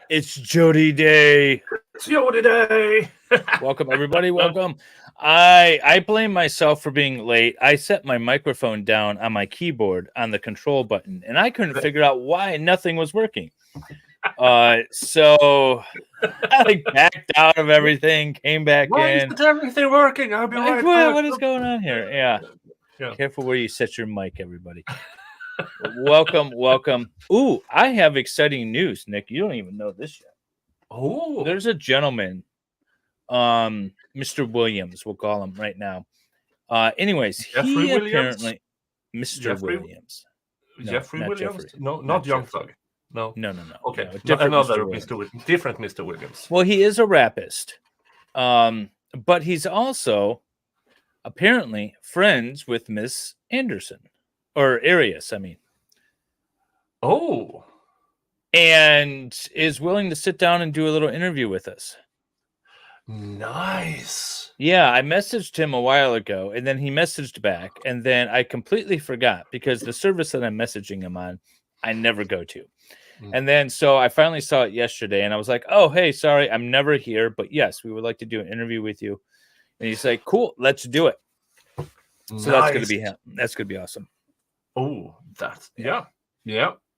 It's Jodi Day. It's Jodi Day. Welcome, everybody. Welcome. I blame myself for being late. I set my microphone down on my keyboard on the control button, and I couldn't figure out why nothing was working. So I backed out of everything, came back Why in. isn't everything working? I'll be right back. What is going on here? Yeah. Careful where you set your mic, everybody. Welcome. Ooh, I have exciting news, Nick. You don't even know this yet. Oh, there's a gentleman, Mr. Williams, we'll call him right now. Anyways, Jeffrey he Williams? Apparently Mr. Jeffrey? Williams. Jeffrey not Williams? Jeffrey. No, Not not Young Jeffrey. Thug. No. No. Okay, Different another Mr. Williams. Mr. Williams. Different Mr. Williams. Well, he is a rapist, but he's also apparently friends with Miss Anderson or Arias. I mean, Oh, and is willing to sit down and do a little interview with us. nice. Yeah, I messaged him a while ago, and then he messaged back, and then I completely forgot because the service that I'm messaging him on, I never go to. And then so I finally saw it yesterday, and I was like, "Oh, hey, sorry, I'm never here, but yes, we would like to do an interview with you." And he's like, "Cool, let's do it." So that's gonna be him. That's gonna be awesome. Oh, that's yeah.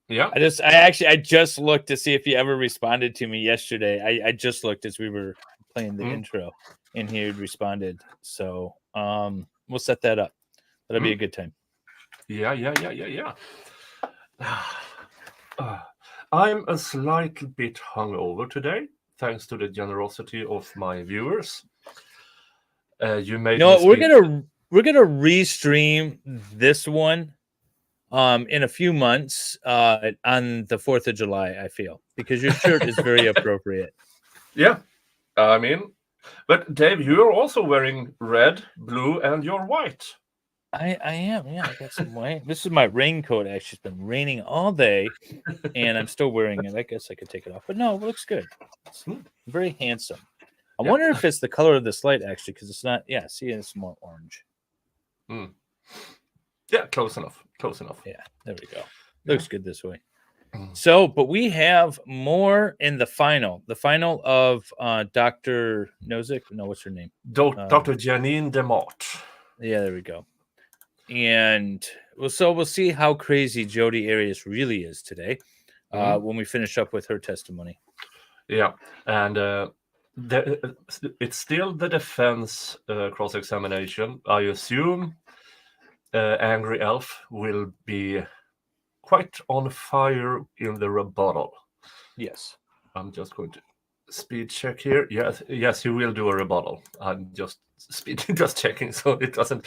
I just looked to see if he ever responded to me yesterday. I just looked as we were playing the intro, and he had responded. So we'll set that up. That'll be a good time. Yeah. I'm a slightly bit hungover today, thanks to the generosity of my viewers. You made we're gonna restream this one in a few months on the 4th of July, I feel, because your shirt is very appropriate. Yeah, I mean, but Dave, you're also wearing red, blue, and you're white. I am, yeah. I got some white. This is my raincoat. Actually, it's been raining all day, and I'm still wearing it. I guess I could take it off, but no, it looks good. It's very handsome. I wonder if it's the color of this light, actually, because it's not. Yeah, see, it's more orange. Yeah, close enough. Yeah, there we go. Looks good this way. So, but we have more in the final of Dr. Nozick. No, what's her name? Dr. Janeen DeMarte. Yeah, there we go. And we'll see how crazy Jodi Arias really is today when we finish up with her testimony. Yeah, and it's still the defense cross-examination. I assume Angry Elf will be quite on fire in the rebuttal. Yes. I'm just going to speed check here. Yes, he will do a rebuttal. I'm just checking, so it doesn't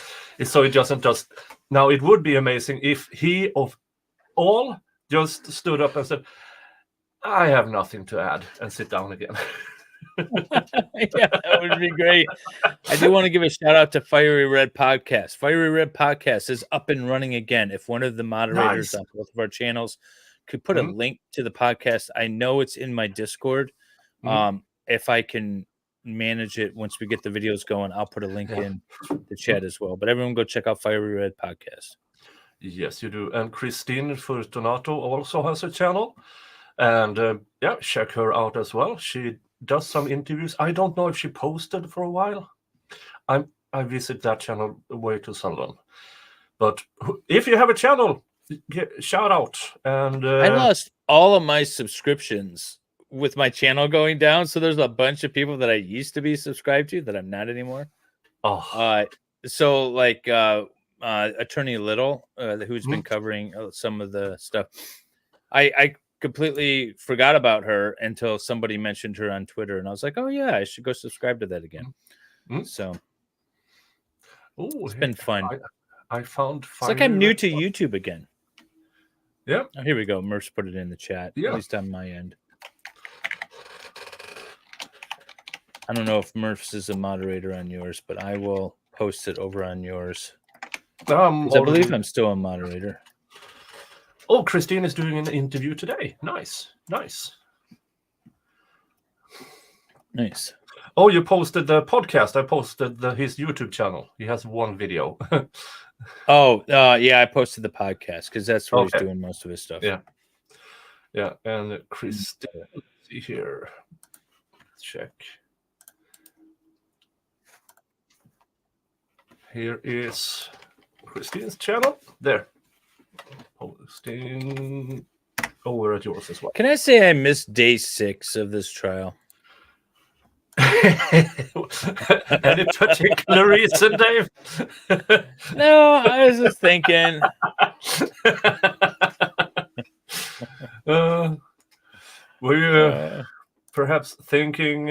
just. Now, it would be amazing if he of all just stood up and said, "I have nothing to add," and sit down again. Yeah, that would be great. I do want to give a shout out to Fiery Red Podcast. Fiery Red Podcast is up and running again. If one of the moderators on both of our channels could put a link to the podcast, I know it's in my Discord. If I can manage it once we get the videos going, I'll put a link in the chat as well. But everyone go check out Fiery Red Podcast. Yes, you do. And Christine Fortunato also has a channel. And check her out as well. She does some interviews. I don't know if she posted for a while. I visit that channel way too seldom. But if you have a channel, shout out. And I lost all of my subscriptions with my channel going down, so there's a bunch of people that I used to be subscribed to that I'm not anymore. So like Attorney Little, who's been covering some of the stuff, I completely forgot about her until somebody mentioned her on Twitter, and I was like, oh yeah, I should go subscribe to that again. So it's been fun. I found it's like I'm new to YouTube again. Yeah. Oh, here we go. Murph's put it in the chat, at least on my end. I don't know if Murph's is a moderator on yours, but I will post it over on yours. I believe I'm still a moderator. Oh, Christine is doing an interview today. Nice. Oh, you posted the podcast. I posted his YouTube channel. He has one video. Yeah, I posted the podcast because that's where he's doing most of his stuff. Yeah, and Christine. see here. Check. Here is Christine's channel. There. Posting over at yours as well. Can I say I missed day 6 of this trial? Any particular reason, Dave? No, I was just thinking. Were you perhaps thinking?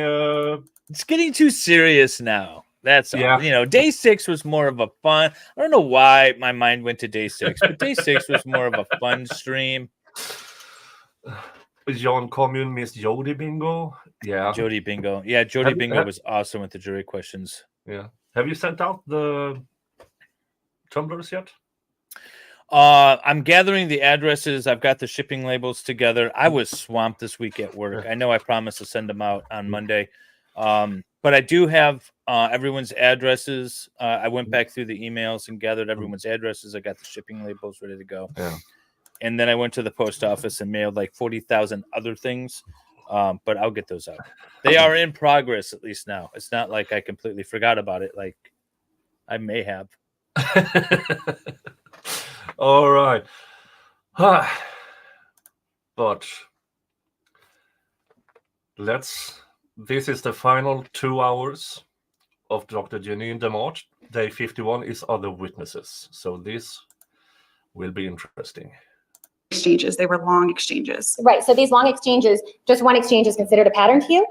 It's getting too serious now. That's all. Yeah. You know, day 6 was more of a fun. I don't know why my mind went to day 6, but day 6 was more of a fun stream. John Commune Miss Jodi Bingo. Yeah. Jodi Bingo. Yeah, Jodi Bingo was awesome with the jury questions. Yeah. Have you sent out the tumblers yet? I'm gathering the addresses. I've got the shipping labels together. I was swamped this week at work. I know I promised to send them out on Monday. But I do have everyone's addresses. I went back through the emails and gathered everyone's addresses. I got the shipping labels ready to go. Yeah. And then I went to the post office and mailed like 40,000 other things. But I'll get those out. They are in progress, at least now. It's not like I completely forgot about it. Like I may have. All right. But this is the final 2 hours of Dr. Janeen DeMarte. Day 51 is other witnesses. So this will be interesting. Exchanges. They were long exchanges. Right. So these long exchanges, just one exchange is considered a pattern to you?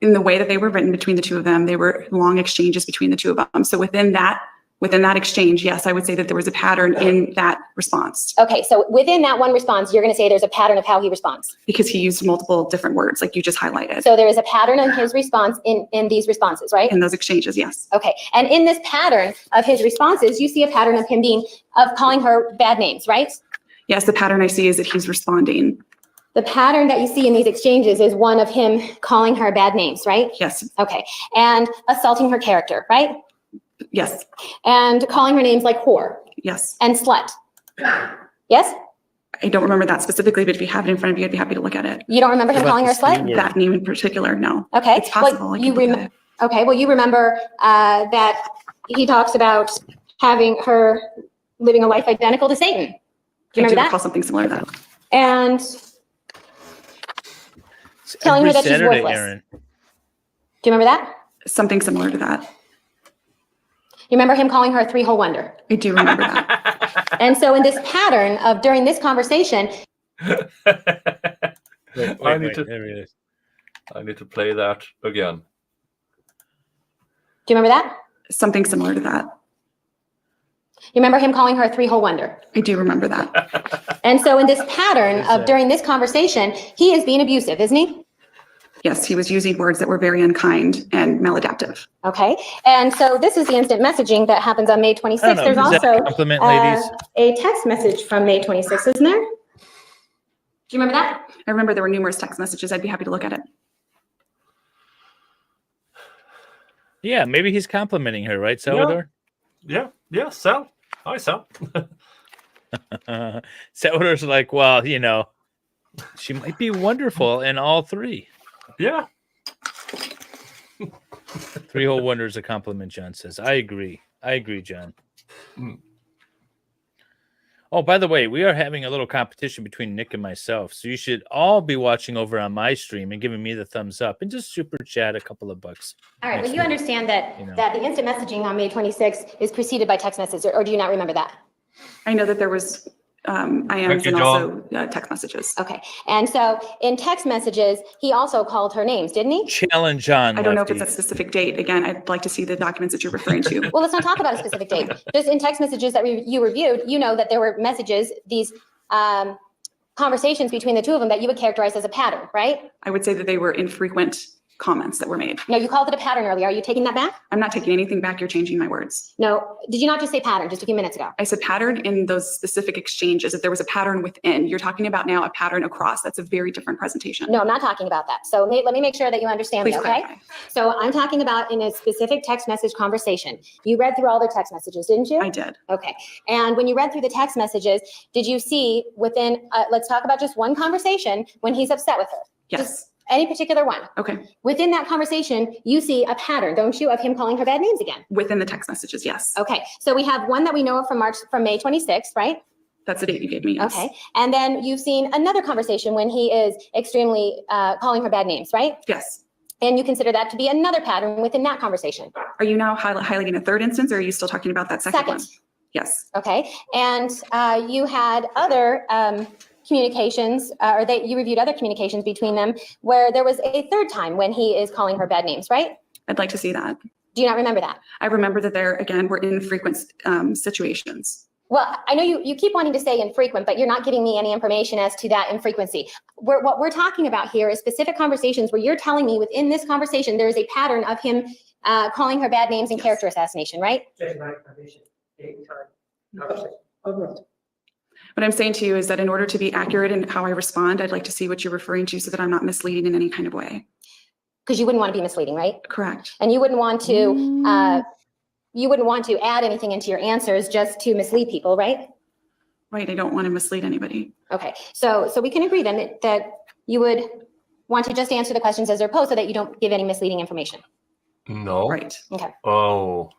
In the way that they were written between the two of them, they were long exchanges between the two of them. So within that exchange, yes, I would say that there was a pattern in that response. Okay. So within that one response, you're going to say there's a pattern of how he responds. Because he used multiple different words, like you just highlighted. So there is a pattern in his response in these responses, right? In those exchanges, yes. Okay. And in this pattern of his responses, you see a pattern of him calling her bad names, right? Yes, the pattern I see is that he's responding. The pattern that you see in these exchanges is one of him calling her bad names, right? Yes. Okay. And assaulting her character, right? Yes. And calling her names like whore. Yes. And slut. Yes? I don't remember that specifically, but if you have it in front of you, I'd be happy to look at it. You don't remember him calling her a slut? That name in particular, no. Okay. It's possible. Well, you remember that he talks about having her living a life identical to Satan. Do you remember that? Recall something similar to that. And telling her that she's worthless. Aaron. Do you remember that? Something similar to that. You remember him calling her a three-hole wonder? I do remember that. And so in this pattern of during this conversation. Wait, I need to play that again. Do you remember that? Something similar to that. You remember him calling her a three-hole wonder? I do remember that. And so in this pattern of during this conversation, he is being abusive, isn't he? Yes, he was using words that were very unkind and maladaptive. Okay. And so this is the instant messaging that happens on May 26th. There's also compliment, ladies? A text message from May 26th, isn't there? Do you remember that? I remember there were numerous text messages. I'd be happy to look at it. Yeah, maybe he's complimenting her, right, Salvador? Yeah, Sal. Hi, Sal. Salvador's like, well, you know, she might be wonderful in all three. Yeah. Three-hole wonder is a compliment, John says. I agree, John. Mm. Oh, by the way, we are having a little competition between Nick and myself, so you should all be watching over on my stream and giving me the thumbs up and just super chat a couple of bucks. All right. Well, you understand that that the instant messaging on May 26th is preceded by text messages, or do you not remember that? I know that there was IMs and also text messages. Okay. And so in text messages, he also called her names, didn't he? Challenge on. I don't know if it's a specific date. Again, I'd like to see the documents that you're referring to. Well, let's not talk about a specific date. Just in text messages that you reviewed, you know that there were messages, these conversations between the two of them that you would characterize as a pattern, right? I would say that they were infrequent comments that were made. No, you called it a pattern earlier. Are you taking that back? I'm not taking anything back. You're changing my words. No. Did you not just say pattern just a few minutes ago? I said pattern in those specific exchanges. If there was a pattern within, you're talking about now a pattern across. That's a very different presentation. No, I'm not talking about that. So let me make sure that you understand me, okay? Clarify. So I'm talking about in a specific text message conversation. You read through all their text messages, didn't you? I did. Okay. And when you read through the text messages, did you see within, let's talk about just one conversation when he's upset with her? Yes. Any particular one. Okay. Within that conversation, you see a pattern, don't you, of him calling her bad names again? Within the text messages, yes. Okay, so we have one that we know of from May 26th, right? That's the date you gave me, yes. Okay, and then you've seen another conversation when he is extremely calling her bad names, right? Yes. And you consider that to be another pattern within that conversation. Are you now highlighting a third instance, or are you still talking about that second one? Yes. Okay, and you had other communications, or that you reviewed other communications between them where there was a third time when he is calling her bad names, right? I'd like to see that. Do you not remember that? I remember that there, again, were infrequent situations. Well, I know you keep wanting to say infrequent, but you're not giving me any information as to that infrequency. What we're talking about here is specific conversations where you're telling me within this conversation, there is a pattern of him calling her bad names and character assassination, right? What I'm saying to you is that in order to be accurate in how I respond, I'd like to see what you're referring to so that I'm not misleading in any kind of way. Because you wouldn't want to be misleading, right? Correct. And you wouldn't want to add anything into your answers just to mislead people, right? Right, I don't want to mislead anybody. Okay, so we can agree then that you would want to just answer the questions as they're posed so that you don't give any misleading information. No. Right. Okay. Oh.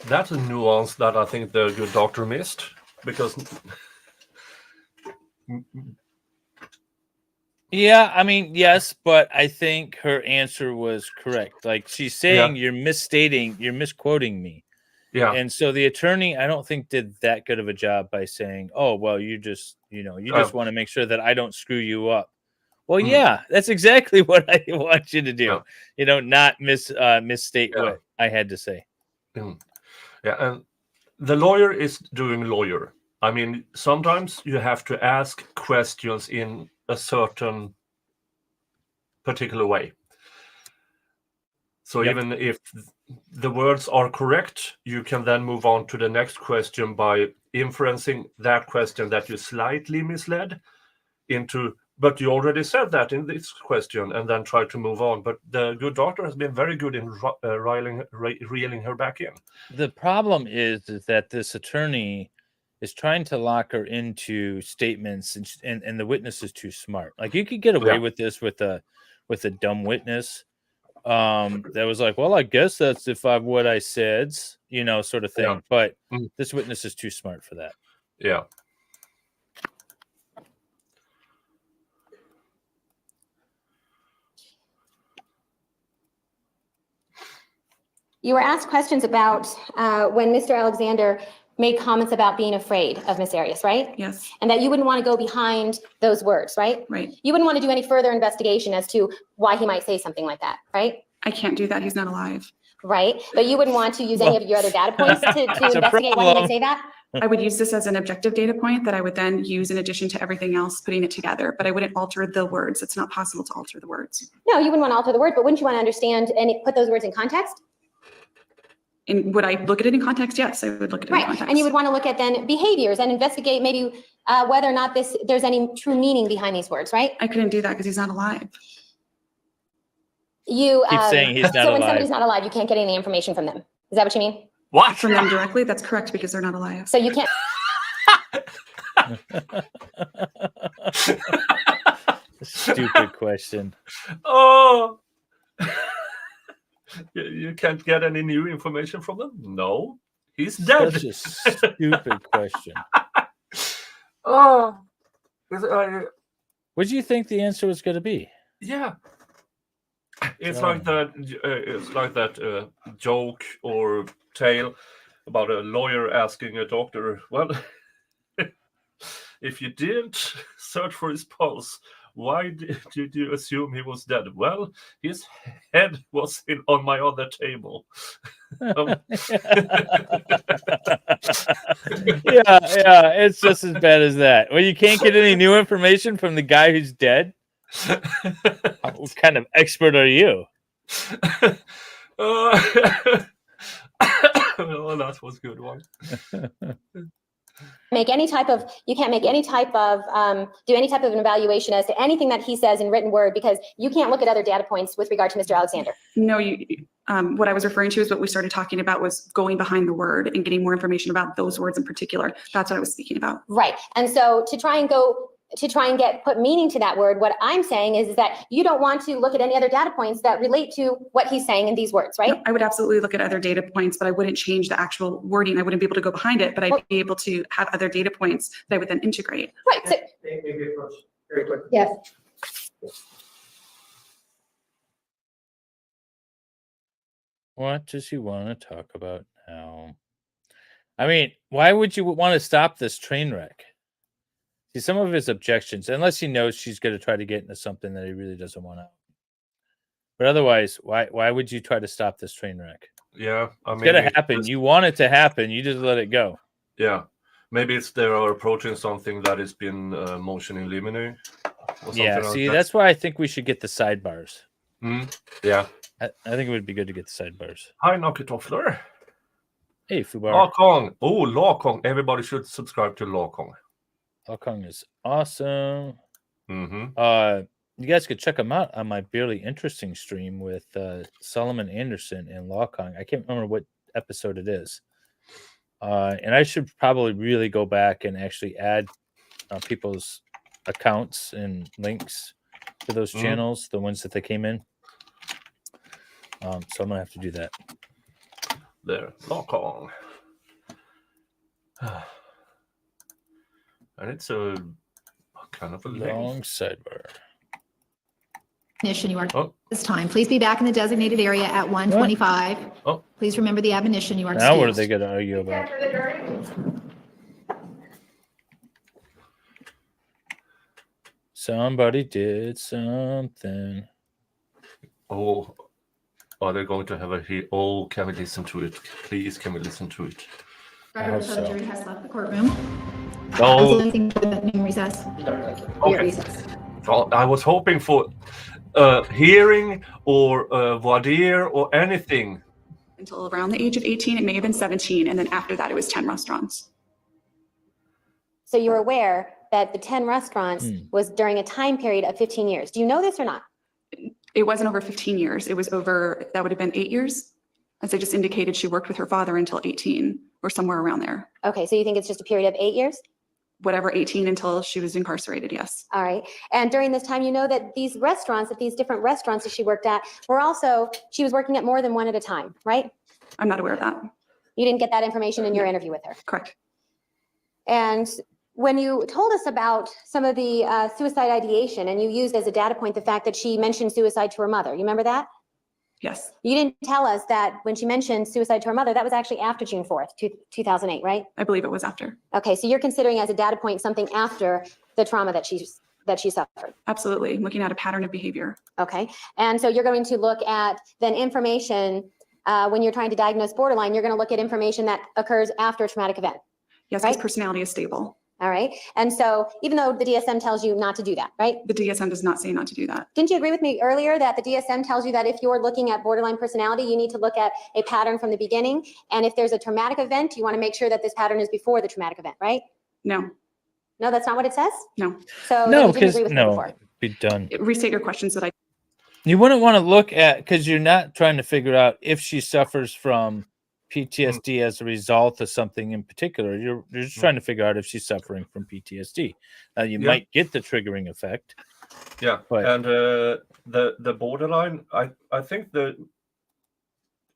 That's a nuance that I think the good doctor missed, because Yeah, I mean, yes, but I think her answer was correct. Like, she's saying you're misquoting me. Yeah. And so the attorney, I don't think, did that good of a job by saying, oh, well, you just want to make sure that I don't screw you up. Well, yeah, that's exactly what I want you to do. Not misstate what I had to say. Yeah, and the lawyer is doing lawyer. I mean, sometimes you have to ask questions in a certain particular way. So even if the words are correct, you can then move on to the next question by inferencing that question that you slightly misled into, but you already said that in this question, and then try to move on. But the good doctor has been very good in reeling her back in. The problem is that this attorney is trying to lock her into statements, and the witness is too smart. Like, you could get away with this with a dumb witness that was like, well, I guess that's what I said, sort of thing. Yeah. But this witness is too smart for that. Yeah. You were asked questions about when Mr. Alexander made comments about being afraid of Miss Arias, right? Yes. And that you wouldn't want to go behind those words, right? Right. You wouldn't want to do any further investigation as to why he might say something like that, right? I can't do that. He's not alive. Right. But you wouldn't want to use any of your other data points to investigate why he might say that? I would use this as an objective data point that I would then use in addition to everything else, putting it together, but I wouldn't alter the words. It's not possible to alter the words. No, you wouldn't want to alter the word, but wouldn't you want to understand and put those words in context? And would I look at it in context? Yes, I would look at it in context. And you would want to look at then behaviors and investigate maybe whether or not there's any true meaning behind these words, right? I couldn't do that because he's not alive. You keep saying he's not alive. So when somebody's not alive, you can't get any information from them. Is that what you mean? What? From them directly? That's correct, because they're not alive. So you can't. Stupid question. Oh. You can't get any new information from them? No, he's dead. Such a stupid question. Oh, what do you think the answer was going to be? Yeah, it's like that. It's like that joke or tale about a lawyer asking a doctor, "Well, if you didn't search for his pulse, why did you assume he was dead?" Well, his head was on my other table. Yeah, it's just as bad as that. Well, you can't get any new information from the guy who's dead? What kind of expert are you? Well, that was a good one. You can't make any type of do any type of an evaluation as to anything that he says in written word, because you can't look at other data points with regard to Mr. Alexander. No, what I was referring to is what we started talking about was going behind the word and getting more information about those words in particular. That's what I was speaking about. Right. And so to try and go to try and put meaning to that word. What I'm saying is that you don't want to look at any other data points that relate to what he's saying in these words, right? No, I would absolutely look at other data points, but I wouldn't change the actual wording. I wouldn't be able to go behind it, but I'd be able to have other data points that I would then integrate. Right. So, Maybe approach very quickly. yes. What does he want to talk about now? I mean, why would you want to stop this train wreck? See, some of his objections, unless he knows she's going to try to get into something that he really doesn't want to. But otherwise, why would you try to stop this train wreck? Yeah, I mean, It's going to happen. You want it to happen. You just let it go. Yeah, maybe they are approaching something that has been motion in limine. Yeah, see, that's why I think we should get the sidebars. Yeah. I think it would be good to get the sidebars. Hi, Nakitoffler. Hey, Fubar. Law Kong. Oh, Law Kong. Everybody should subscribe to Law Kong. Law Kong is awesome. Mm-hmm. You guys could check him out on my Barely Interesting stream with Solomon Anderson and Law Kong. I can't remember what episode it is. And I should probably really go back and actually add people's accounts and links to those channels, the ones that they came in. So I'm gonna have to do that. There, Law Kong. And it's a kind of a long sidebar. Admonition, you are this time. Please be back in the designated area at 1:25. Oh. Please remember the admonition. You are Now what are excused. they gonna argue about? Somebody did something. Oh, are they going to have a oh, can we listen to it? Please, can we listen to it? Record so. the jury has left the courtroom. Oh, Anything for the noon recess? okay. Well, I was hoping for hearing or voir dire or anything. Until around the age of 18, it may have been 17. And then after that, it was 10 restaurants. So you're aware that the 10 restaurants was during a time period of 15 years. Do you know this or not? It wasn't over 15 years. It was over, that would have been 8 years. As I just indicated, she worked with her father until 18 or somewhere around there. Okay, so you think it's just a period of 8 years? Whatever, 18 until she was incarcerated, yes. All right. And during this time, you know that these restaurants, that these different restaurants that she worked at were also, she was working at more than one at a time, right? I'm not aware of that. You didn't get that information in your interview with her. Correct. And when you told us about some of the suicide ideation, and you used as a data point the fact that she mentioned suicide to her mother, you remember that? Yes, You didn't tell us that when she mentioned suicide to her mother, that was actually after June 4th, 2008, right? I believe it was after. Okay, so you're considering as a data point something after the trauma that she suffered. Absolutely. Looking at a pattern of behavior. Okay, and so you're going to look at then information when you're trying to diagnose borderline, you're going to look at information that occurs after a traumatic event. Yes, because Right. personality is stable. All right, and so even though the DSM tells you not to do that, right? The DSM does not say not to do that. Didn't you agree with me earlier that the DSM tells you that if you're looking at borderline personality, you need to look at a pattern from the beginning? And if there's a traumatic event, you want to make sure that this pattern is before the traumatic event, right? No, No, that's not what it says? no. So No, then you didn't because agree with me no, before. be done. Restate your questions that I, You wouldn't want to look at, because you're not trying to figure out if she suffers from PTSD as a result of something in particular. You're just trying to figure out if she's suffering from PTSD. Now you might get the triggering effect. Yeah, But- and the borderline, I think the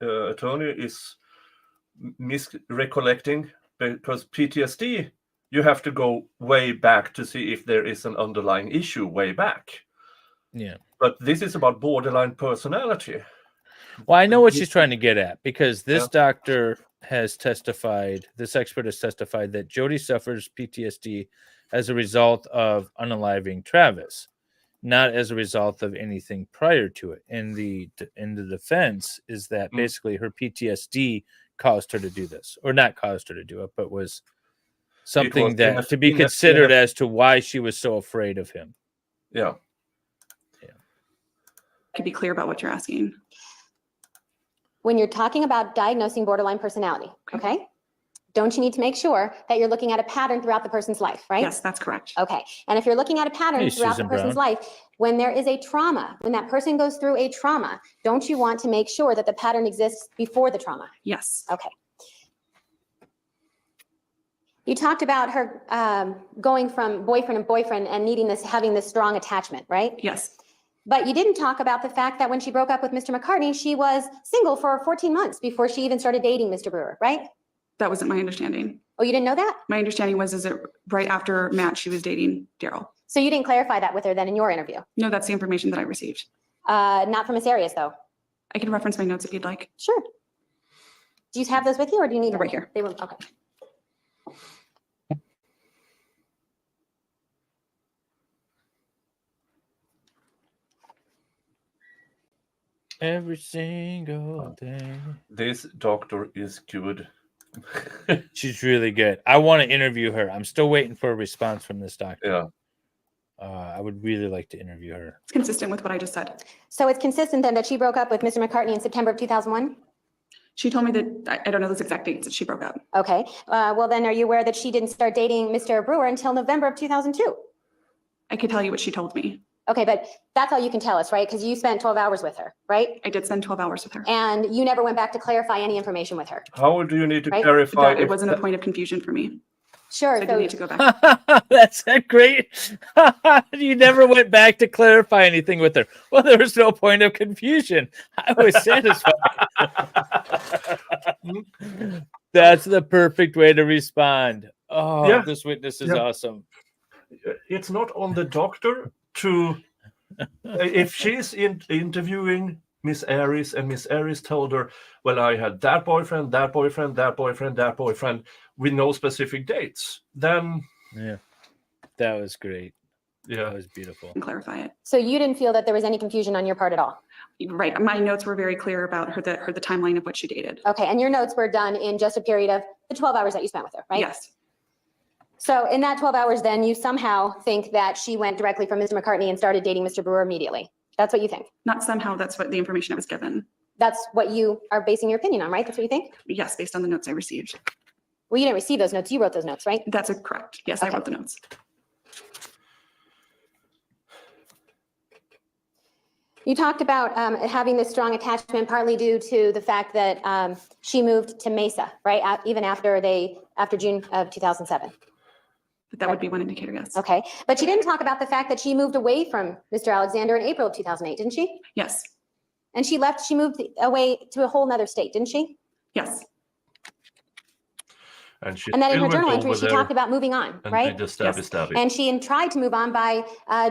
attorney is misrecollecting, because PTSD, you have to go way back to see if there is an underlying issue way back. Yeah. But this is about borderline personality. Well, I know what she's trying to get at, because this Yeah. doctor has testified, this expert has testified that Jodi suffers PTSD as a result of unaliving Travis, not as a result of anything prior to it. And the defense is that basically her PTSD caused her to do this, or not caused her to do it, but was something that to be considered as to why she was so afraid of him. Yeah. could be clear about what you're asking. When you're talking about diagnosing borderline personality, okay? Don't you need to make sure that you're looking at a pattern throughout the person's life, right? Yes, that's correct. Okay, and if you're looking at a pattern Hey, throughout Susan the person's Brown. life, when there is a trauma, when that person goes through a trauma, don't you want to make sure that the pattern exists before the trauma? Yes, Okay. You talked about her going from boyfriend and boyfriend and having this strong attachment, right? Yes, But you didn't talk about the fact that when she broke up with Mr. McCartney, she was single for 14 months before she even started dating Mr. Brewer, right? that wasn't my understanding. Oh, you didn't know that? My understanding was that right after Matt, she was dating Daryl. So you didn't clarify that with her then in your interview? No, that's the information that I received. Not from Miss Arias, though. I can reference my notes if you'd like. Sure. Do you have those with you, or do you need They're them? right here. They were okay. Every single day. This doctor is good. She's really good. I want to interview her. I'm still waiting for a response from this doctor. Yeah. I would really like to interview her. It's consistent with what I just said. So it's consistent then that she broke up with Mr. McCartney in September of 2001? She told me that, I don't know those exact dates that she broke up. Okay. Well, then are you aware that she didn't start dating Mr. Brewer until November of 2002? I could tell you what she told me. Okay, but that's all you can tell us, right? Because you spent 12 hours with her, right? I did spend 12 hours with her. And you never went back to clarify any information with her. How do you need to Right? clarify? It wasn't a point of confusion for me. Sure. I didn't So need to go back. That's great. You never went back to clarify anything with her. Well, there was no point of confusion. I was satisfied. That's the perfect way to respond. Oh, Yeah. this witness is Yeah. awesome. It's not on the doctor to, if she's interviewing Miss Aries and Miss Aries told her, well, I had that boyfriend, that boyfriend, that boyfriend, that boyfriend with no specific dates, then Yeah, that was great. That yeah. was beautiful. And clarify it. So you didn't feel that there was any confusion on your part at all? Right. My notes were very clear about the timeline of what she dated. Okay, and your notes were done in just a period of the 12 hours that you spent with her, right? Yes. So in that 12 hours, then you somehow think that she went directly from Mr. McCartney and started dating Mr. Brewer immediately. That's what you think. Not somehow, that's what the information I was given. That's what you are basing your opinion on, right? That's what you think? Yes, based on the notes I received. Well, you didn't receive those notes. You wrote those notes, right? That's correct. Yes, I Okay. wrote the notes. You talked about having this strong attachment partly due to the fact that she moved to Mesa, right? Even after June of 2007. But that would be one indicator, yes. Okay, but she didn't talk about the fact that she moved away from Mr. Alexander in April of 2008, didn't she? Yes. And she moved away to a whole nother state, didn't she? Yes. And she And then in still her journal went entry, over she there talked about moving on, and right? did the stabby stabby. And she tried to move on by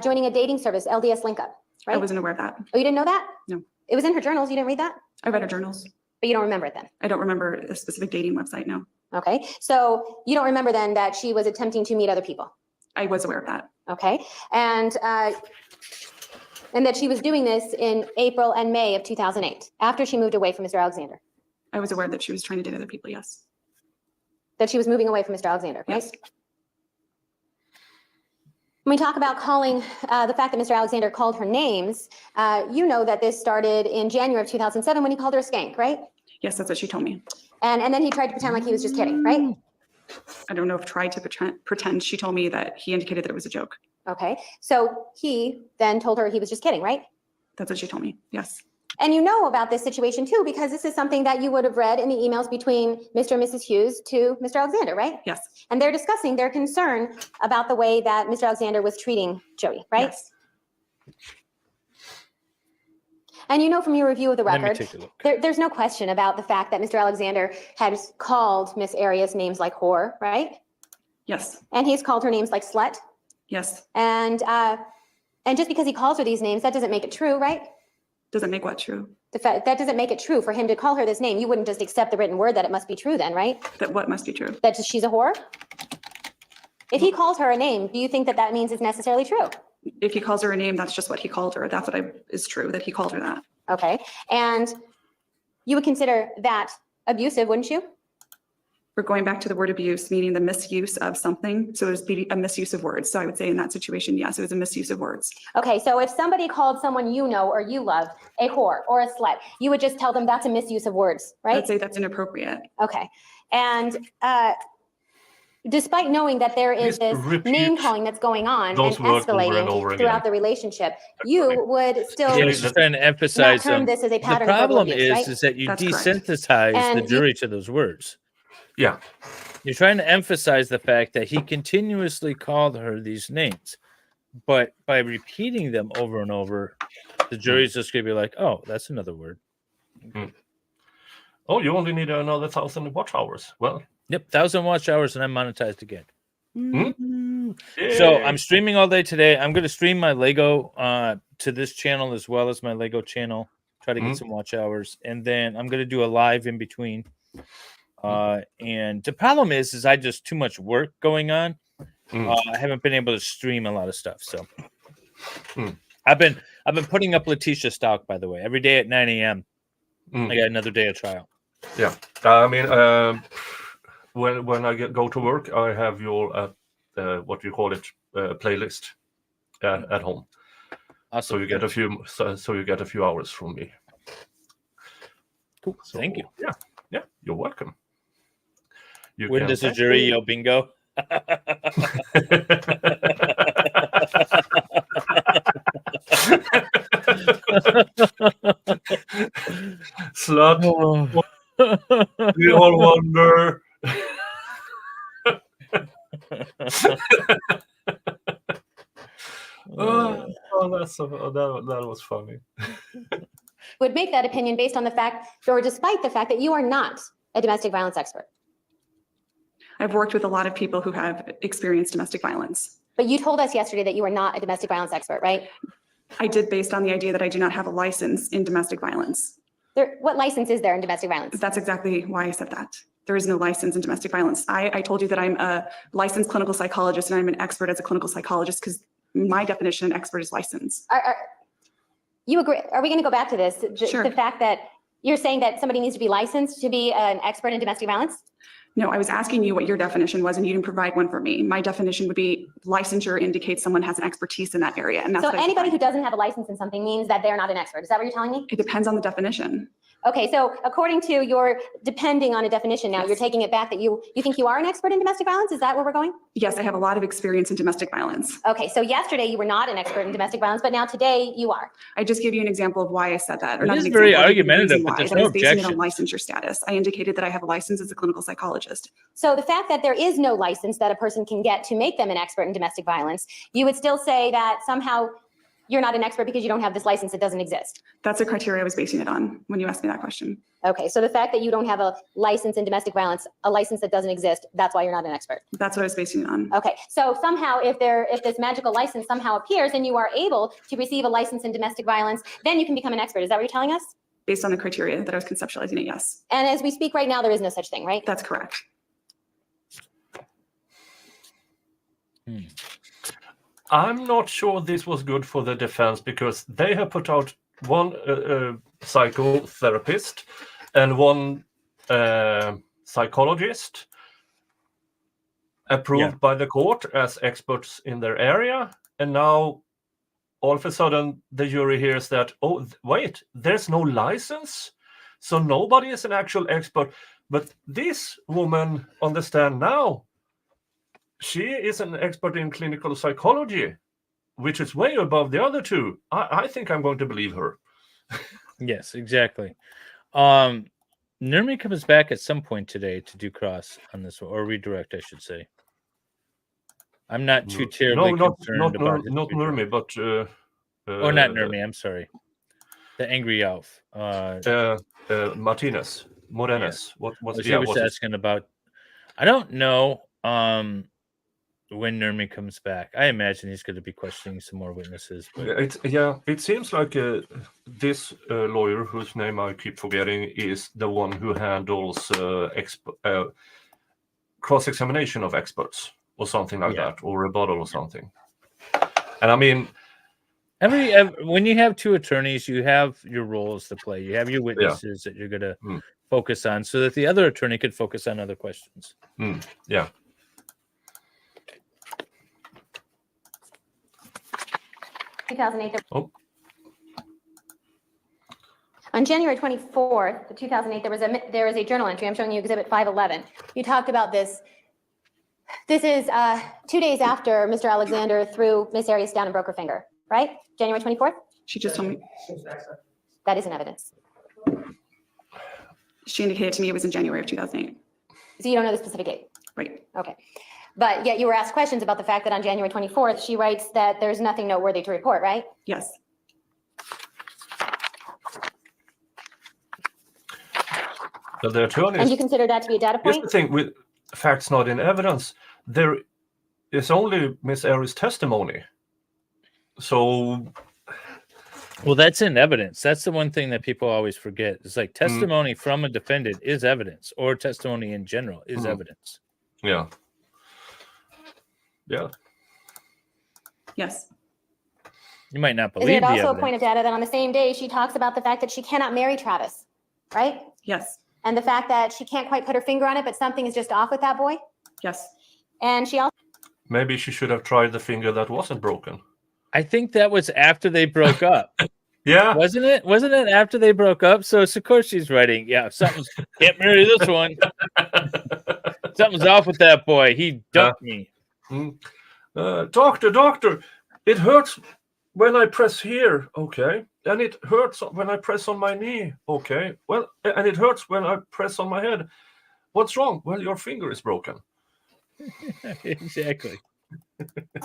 joining a dating service, LDS LinkUp, I right? wasn't aware of that. Oh, you didn't know that? No. It was in her journals. You didn't read that? I read her journals. But you don't remember it then? I don't remember a specific dating website, no. Okay, so you don't remember then that she was attempting to meet other people? I was aware of that. Okay, and that she was doing this in April and May of 2008, after she moved away from Mr. Alexander, I was aware that she was trying to date other people, yes. that she was moving away from Mr. Alexander, right? Yes. When we talk about calling, the fact that Mr. Alexander called her names, you know that this started in January of 2007 when he called her a skank, right? Yes, that's what she told me. And then he tried to pretend like he was just kidding, right? I don't know if tried to pretend. She told me that he indicated that it was a joke. Okay, so he then told her he was just kidding, right? That's what she told me, yes. And you know about this situation too, because this is something that you would have read in the emails between Mr. and Mrs. Hughes to Mr. Alexander, right? Yes. And they're discussing their concern about the way that Mr. Alexander was treating Jodi, right? Yes. And you know from your review of the Let me record, take a look. there's no question about the fact that Mr. Alexander had called Miss Arias names like whore, right? Yes. And he's called her names like slut. Yes. And just because he calls her these names, that doesn't make it true, right? Doesn't make what true? The fact that doesn't make it true for him to call her this name. You wouldn't just accept the written word that it must be true then, right? That what must be true? That she's a whore? If he calls her a name, do you think that that means it's necessarily true? If he calls her a name, that's just what he called her. That's what is true, that he called her that. Okay. And you would consider that abusive, wouldn't you? We're going back to the word abuse, meaning the misuse of something. So it was a misuse of words. So I would say in that situation, yes, it was a misuse of words. Okay, so if somebody called someone you know or you love a whore or a slut, you would just tell them that's a misuse of words, right? I'd say that's inappropriate. Okay. And despite knowing that there is Just this repeat name calling that's going on and those words over and escalating over again. throughout the relationship, you would still Yeah, he's just trying to not emphasize term them. this as a The pattern of verbal problem abuse, right? is that you That's correct. desensitize And the you- jury to those words. Yeah. You're trying to emphasize the fact that he continuously called her these names, but by repeating them over and over, the jury's just gonna be like, "Oh, that's another word." Oh, you only need another 1,000 watch hours. Well, Yep, 1,000 watch hours, and I'm monetized again. yay. So I'm streaming all day today. I'm gonna stream my Lego to this channel as well as my Lego channel. Try to get some watch hours, and then I'm gonna do a live in between. And the problem is I just too much work going on. I haven't been able to stream a lot of stuff. So I've been putting up Letitia stock, by the way, every day at 9 a.m. I got another day of trial. Yeah, I mean, when I go to work, I have your what do you call it, playlist at home. Awesome. So you get a few. So you get a few hours from me. Cool. So, Thank you. Yeah, you're welcome. When does the jury yell bingo? Slut. We all wonder. That was funny. Would make that opinion based on the fact, or despite the fact that you are not a domestic violence expert. I've worked with a lot of people who have experienced domestic violence. But you told us yesterday that you are not a domestic violence expert, right? I did based on the idea that I do not have a license in domestic violence. What license is there in domestic violence? That's exactly why I said that. There is no license in domestic violence. I told you that I'm a licensed clinical psychologist and I'm an expert as a clinical psychologist because my definition of expert is license. You agree? Are we going to go back to this? Sure. The fact that you're saying that somebody needs to be licensed to be an expert in domestic violence? No, I was asking you what your definition was and you didn't provide one for me. My definition would be licensure indicates someone has an expertise in that area. And that's so anybody who doesn't have a license in something means that they're not an expert. Is that what you're telling me? It depends on the definition. Okay, so according to your, depending on a definition now, Yes. You're taking it back that you think you are an expert in domestic violence? Is that where we're going? Yes, I have a lot of experience in domestic violence. Okay, so yesterday you were not an expert in domestic violence, but now today you are. I just gave you an example of why I said that. Or It not is an very example, I gave you the argumentative, reason but why. there's That no was basing it on objections. licensure status. I indicated that I have a license as a clinical psychologist. So the fact that there is no license that a person can get to make them an expert in domestic violence, you would still say that somehow you're not an expert because you don't have this license that doesn't exist. That's the criteria I was basing it on when you asked me that question. Okay, so the fact that you don't have a license in domestic violence, a license that doesn't exist, that's why you're not an expert. That's what I was basing it on. Okay, so somehow if this magical license somehow appears and you are able to receive a license in domestic violence, then you can become an expert. Is that what you're telling us? Based on the criteria that I was conceptualizing it, yes. And as we speak right now, there is no such thing, right? That's correct. I'm not sure this was good for the defense because they have put out one psychotherapist and one psychologist approved by the court as experts in their area. And now all of a sudden the jury hears that, oh, wait, there's no license. So nobody is an actual expert. But this woman on the stand now, she is an expert in clinical psychology, which is way above the other two. I think I'm going to believe her. Yes, exactly. Nurmi comes back at some point today to do cross on this one, or redirect, I should say. I'm not too terribly concerned about it. Not Nurmi, but oh, not Nurmi. I'm sorry. The angry elf. Martinez. Morenes. Yeah. She was asking about. I don't know when Nurmi comes back. I imagine he's going to be questioning some more witnesses. But... It seems like this lawyer, whose name I keep forgetting, is the one who handles cross-examination of experts or something like that, or rebuttal or something. And I mean, when you have two attorneys, you have your roles to play. You have your witnesses that you're going to focus on, so that the other attorney could focus on other questions. Yeah. 2008. On January 24th, 2008, there was a journal entry. I'm showing you Exhibit 511. You talked about this. This is 2 days after Mr. Alexander threw Miss Arias down and broke her finger, right? January 24th? She just told me. That isn't evidence. She indicated to me it was in January of 2008. So you don't know the specific date? Right. Okay. But yet you were asked questions about the fact that on January 24th, she writes that there's nothing noteworthy to report, right? Yes. So the attorney And you consider that to be a data here's point? the thing with facts not in evidence. There is only Miss Arias' testimony. So, Well, that's in evidence. That's the one thing that people always forget. It's like testimony from a defendant is evidence, or testimony in general is evidence. yeah. Yeah. Yes. You might not Isn't believe it the also a evidence. point of data that on the same day, she talks about the fact that she cannot marry Travis, right? Yes. And the fact that she can't quite put her finger on it, but something is just off with that boy? Yes. And she also Maybe she should have tried the finger that wasn't broken. I think that was after they broke up. Yeah. Wasn't it? Wasn't it after they broke up? So of course she's writing, yeah, something's can't marry this one. Something's off with that boy. He dumped me. Doctor, it hurts when I press here. Okay. And it hurts when I press on my knee. Okay. Well, and it hurts when I press on my head. What's wrong? Well, your finger is broken. Exactly.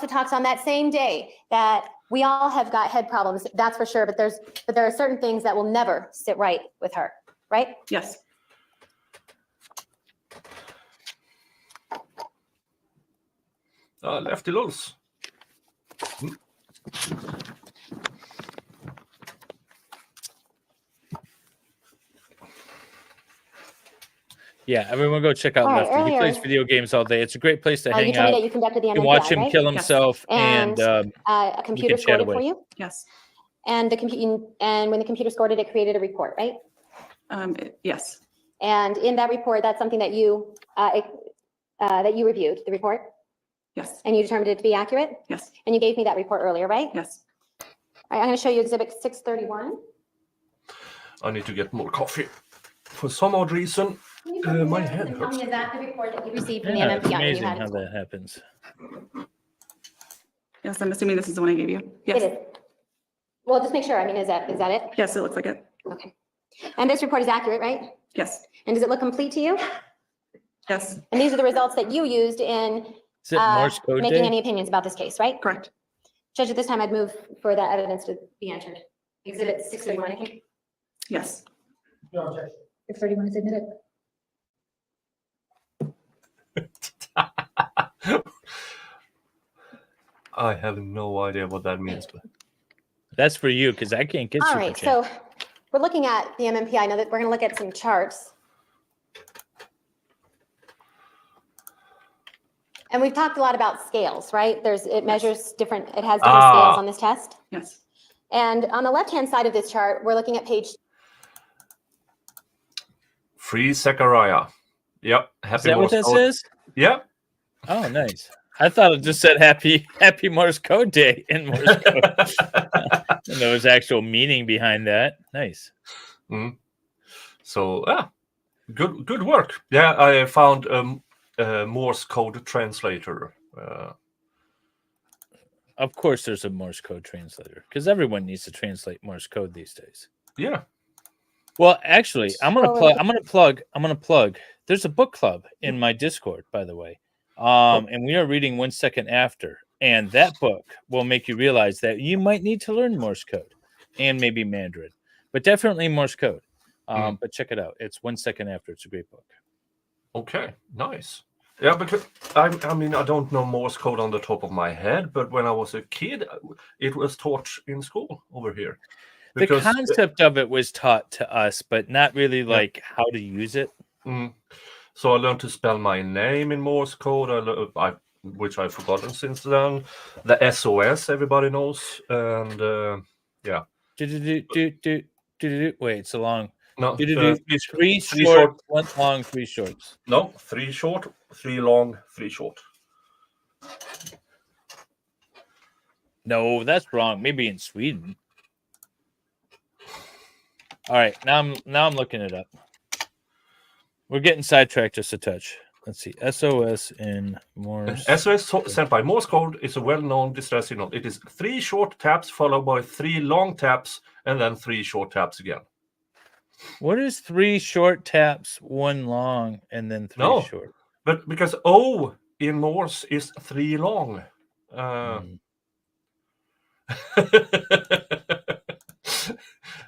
talks on that same day that we all have got head problems, that's for sure, but there are certain things that will never sit right with her, right? Yes. Lefty loose. Yeah, everyone go check out All right, Lefty. He earlier- plays video games all day. It's a great place to You hang told me out. that you conducted the You MMPI, can watch him right? kill himself, And and a computer chat scored it away. for you? Yes. And when the computer scored it, it created a report, right? Yes. And in that report, that's something that you reviewed, the report, Yes. and you determined it to be accurate? Yes. And you gave me that report earlier, right? Yes. All right, I'm going to show you Exhibit 631. I need to get more coffee. For some odd reason, my head Tell hurts. me, is that the report that you received from the yeah, it's MMPI when you amazing had it? how that happens. Yes. I'm assuming this is the one I gave you. It Yes. is. Well, just make sure. I mean, is that it? Yes, it looks like it. Okay. And this report is accurate, right? Yes. And does it look complete to you? Yes. And these are the results that you used in Is it Morse code making day? any opinions about this case, right? Correct. Judge, at this time, I'd move for that evidence to be entered. Exhibit 631, I think. Yes. No objection. 631 is admitted. I have no idea what that means. But That's for you because I can't get All super right, chat. so we're looking at the MMPI. Now that we're going to look at some charts. And we've talked a lot about scales, right? It measures different, it has different scales on this test. Yes. And on the left-hand side of this chart, we're looking at page. free Zechariah. Yep. Is Happy that what Morse that code. says? Yep. Oh, nice. I thought it just said happy Morse code day in Morse code. And there was actual meaning behind that. Nice. So good work. Yeah, I found a Morse code translator. Of course, there's a Morse code translator because everyone needs to translate Morse code these days. Yeah. Well, actually, I'm gonna plug. There's a book club in my Discord, by the way, and we are reading 1 Second After, and that book will make you realize that you might need to learn Morse code and maybe Mandarin, but definitely Morse code. But check it out; it's 1 Second After. It's a great book. Okay. Nice. Yeah, because I mean I don't know Morse code on the top of my head, but when I was a kid, it was taught in school over here. The concept of it was taught to us, but not really like how to use it. So I learned to spell my name in Morse code, which I've forgotten since then. The SOS everybody knows, and yeah. Wait, it's a long. No, three short, one long, three shorts. No, 3 short, 3 long, 3 short. No, that's wrong. Maybe in Sweden. All right, now I'm looking it up. We're getting sidetracked just a touch. Let's see. SOS in Morse. SOS sent by Morse code is a well-known distress signal. It is 3 short taps followed by 3 long taps and then 3 short taps again. What is 3 short taps, 1 long, and then 3 short? But because O in Morse is 3 long.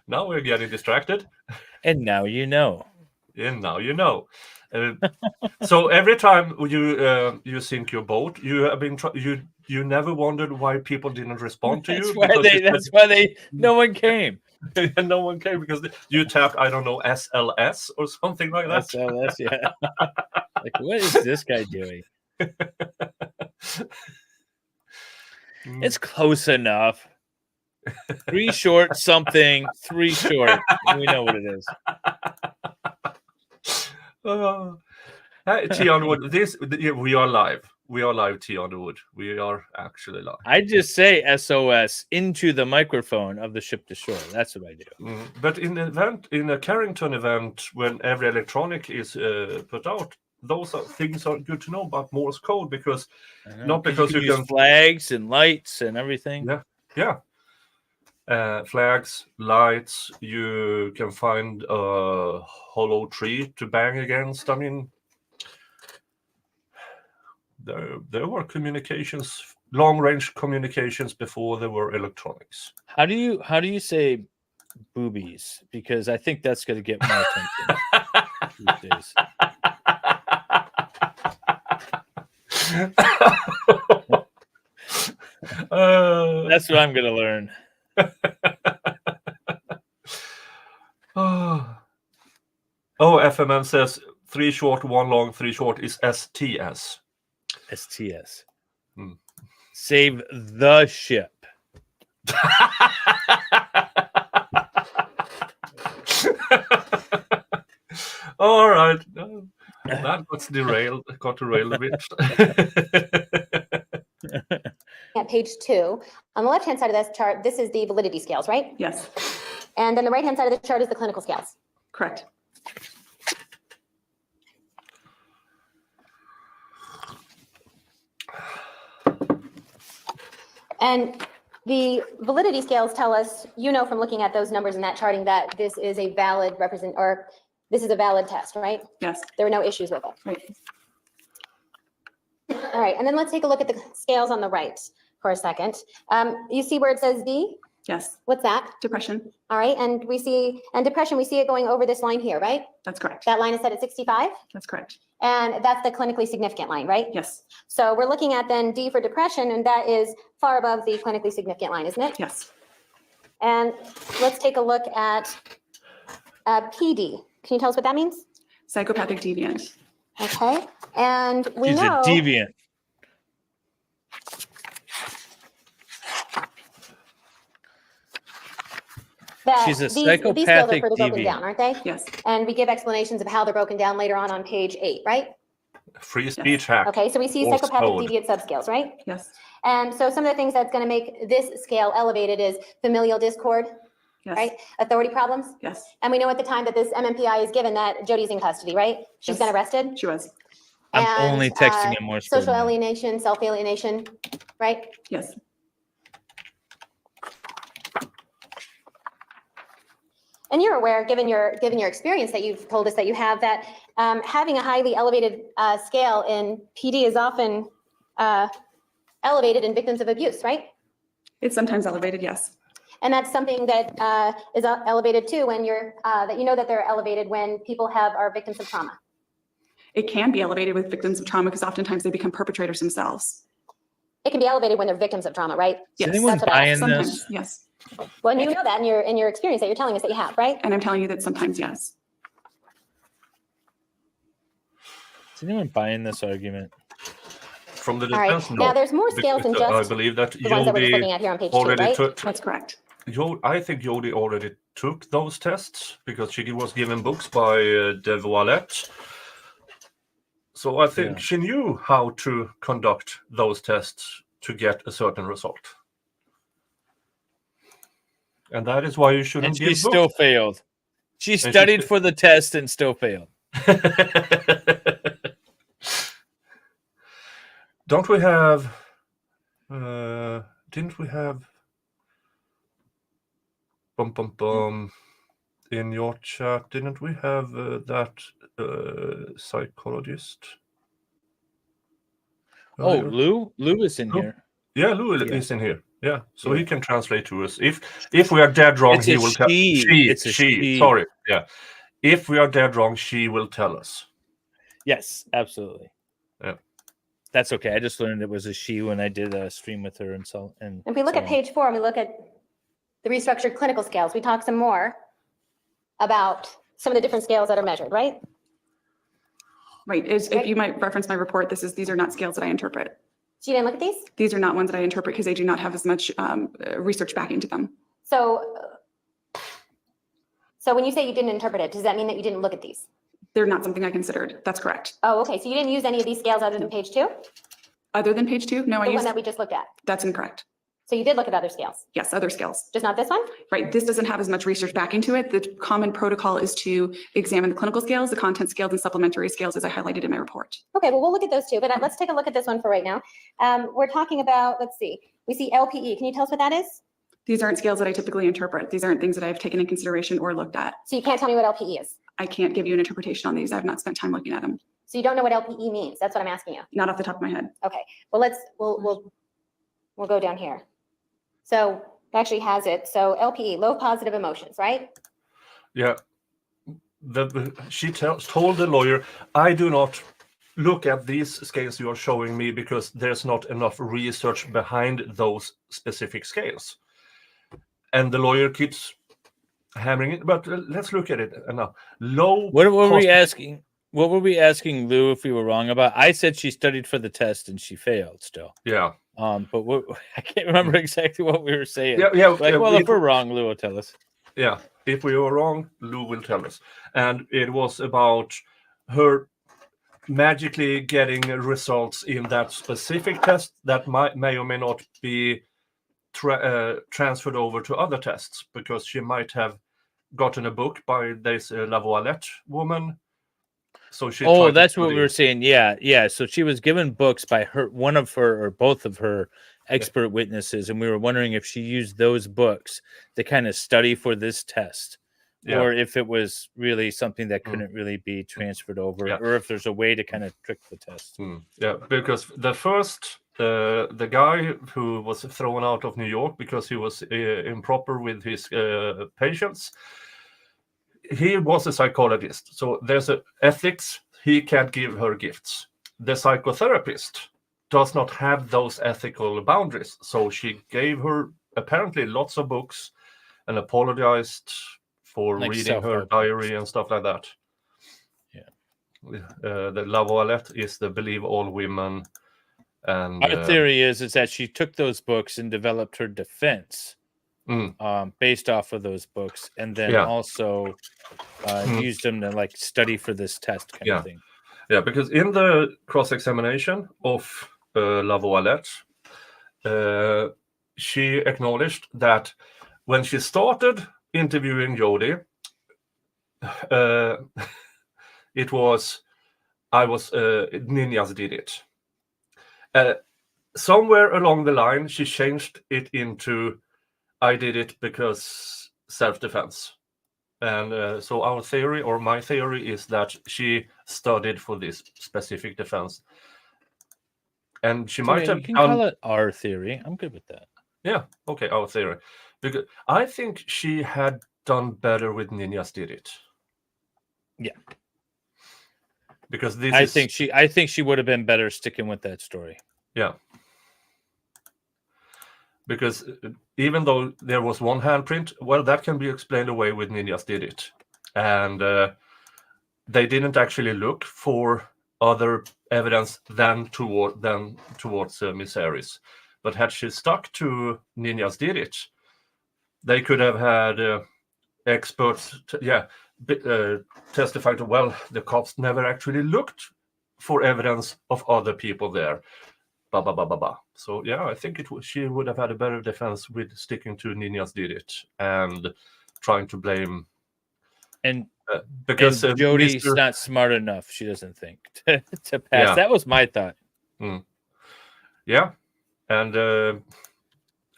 Now we're getting distracted. And now you know. And now you know. So every time you sink your boat, you have been you never wondered why people didn't respond to you. That's why no one came. And no one came because you tapped, I don't know, SLS or something like that. SLS, yeah. Like, what is this guy doing? It's close enough. 3 short something, 3 short. We know what it is. Hey, T. Underwood, we are live. We are live, T. Underwood. We are actually live. I just say SOS into the microphone of the ship to shore. That's what I do. But in a Carrington event, when every electronic is put out, those things are good to know about Morse code because not because you use can flags and lights and everything. Yeah. Flags, lights. You can find a hollow tree to bang against. I mean, there were communications, long-range communications before there were electronics. How do you say boobies? Because I think that's going to get more attention these days. That's what I'm going to learn. FMN says 3 short, 1 long, 3 short is STS. STS. Save the ship. All right. That got derailed a bit. At page 2, on the left-hand side of this chart, this is the validity scales, right? Yes, And then the right-hand side of the chart is the clinical scales. correct. And the validity scales tell us, from looking at those numbers in that charting, that this is a valid this is a valid test, right? Yes, There were no issues with it. right. All right, and then let's take a look at the scales on the right for a second. You see where it says D? Yes, What's that? depression. All right, and depression, we see it going over this line here, right? That's correct. That line is set at 65, That's correct. and that's the clinically significant line, right? Yes, So we're looking at then D for depression, and that is far above the clinically significant line, isn't it? yes. And let's take a look at PD. Can you tell us what that means? Psychopathic deviant. Okay, and we She's know a deviant. that She's a these scales are psychopathic further broken deviant. down, aren't they? Yes, And we give explanations of how they're broken down later on page 8, right? Free speech hack. Okay, so we see Morse psychopathic code. deviant subscales, right? yes, And so some of the things that's going to make this scale elevated is familial discord, yes. right? Authority problems. Yes, And we know at the time that this MMPI is given that Jodi's in custody, right? She's Yes. been arrested. she was. I'm And, only texting him more. Social alienation, self-alienation, right? Yes, And you're aware, given your experience that you've told us that you have, that having a highly elevated scale in PD is often elevated in victims of abuse, right? it's sometimes elevated, yes. And that's something that is elevated too when you're that they're elevated when people are victims of trauma. It can be elevated with victims of trauma because oftentimes they become perpetrators themselves. It can be elevated when they're victims of trauma, right? Is Yes, anyone that's what I- buying sometimes, this? yes. Well, you know that in your experience that you're telling us that you have, right? And I'm telling you that sometimes, yes. Is anyone buying this argument? From the All right. defense, Now no. there's more scales than Because just I believe that the ones that we're just looking Jodi at here on page 2, already right? took. That's correct. I think Jodi already took those tests because she was given books by De Voilette. So I think she knew how to conduct those tests to get a certain result. And that is why you shouldn't And she give still books. failed. She And she studied still- for the test and still failed. Don't we have? Didn't we have? In your chat, didn't we have that psychologist? Oh, Lou is in Lou? here. Yeah, Lou Yeah. is in here. Yeah, so Yeah. he can translate to us. If we are dead wrong, It's he a will tell. she. It's a she. Sorry. Yeah. If we are dead wrong, she will tell us. Yes, absolutely. Yeah. That's okay. I just learned it was a she when I did a stream with her and so. And If we look so at page 4 and we look at the restructured clinical scales, we talk some more about some of the different scales that are measured, right? Right, if you might reference my report, these are not scales that I interpret. So you didn't look at these? These are not ones that I interpret because they do not have as much research backing to them. So when you say you didn't interpret it, does that mean that you didn't look at these? They're not something I considered. That's correct. Oh, okay. So you didn't use any of these scales other than page 2? Other than page 2? No, I The one used, that we just looked at. that's incorrect. So you did look at other scales, Yes, other scales. just not this one? Right, this doesn't have as much research backing to it. The common protocol is to examine the clinical scales, the content scales, and supplementary scales as I highlighted in my report. Okay, well, we'll look at those two, but let's take a look at this one for right now. We're talking about, let's see, we see LPE. Can you tell us what that is? These aren't scales that I typically interpret. These aren't things that I've taken in consideration or looked at. So you can't tell me what LPE is. I can't give you an interpretation on these. I've not spent time looking at them. So you don't know what LPE means. That's what I'm asking you. Not off the top of my head. Okay, well, we'll go down here. So it actually has it. So LPE, low positive emotions, right? Yeah. She told the lawyer, I do not look at these scales you are showing me because there's not enough research behind those specific scales. And the lawyer keeps hammering it, but let's look at it now. Low. what were we asking? What were we asking Lou if we were wrong about? I said she studied for the test and she failed still. Yeah. But I can't remember exactly what we were saying. Yeah. Like, well, if we're wrong, Lou will tell us. Yeah. If we were wrong, Lou will tell us. And it was about her magically getting results in that specific test that may or may not be transferred over to other tests, because she might have gotten a book by this Lavalette woman. So she. Oh, that's what we were saying. Yeah. So she was given books by one of her or both of her expert witnesses, and we were wondering if she used those books to kind of study for this test, or if it was really something that couldn't really be transferred over, or if there's a way to kind of trick the test. Yeah, because the first, the guy who was thrown out of New York because he was improper with his patients, he was a psychologist. So there's an ethics. He can't give her gifts. The psychotherapist does not have those ethical boundaries. So she gave her apparently lots of books and apologized for Like reading her diary and stuff like that. Yeah. The Lavalette is the believe all women. And our theory is that she took those books and developed her defense based off of those books, and then also used them to like study for this test kind of thing. Yeah, because in the cross-examination of Lavalette, she acknowledged that when she started interviewing Jodi, ninjas did it. Somewhere along the line, she changed it into I did it because self-defense. And so our theory, or my theory, is that she studied for this specific defense. And she might have done... call it our theory. I'm good with that. Yeah, okay, our theory. Because I think she had done better with Ninjas Did It. Yeah. Because I think she would have been better sticking with that story. Yeah. Because even though there was one handprint, well, that can be explained away with Ninjas Did It. And they didn't actually look for other evidence than towards Miss Harris. But had she stuck to Ninjas Did It, they could have had experts, testify to, well, the cops never actually looked for evidence of other people there. So yeah, I think she would have had a better defense with sticking to Ninjas Did It and trying to blame. And because Jodi's not smart enough, she doesn't think to pass. Yeah. That was my thought. Yeah, and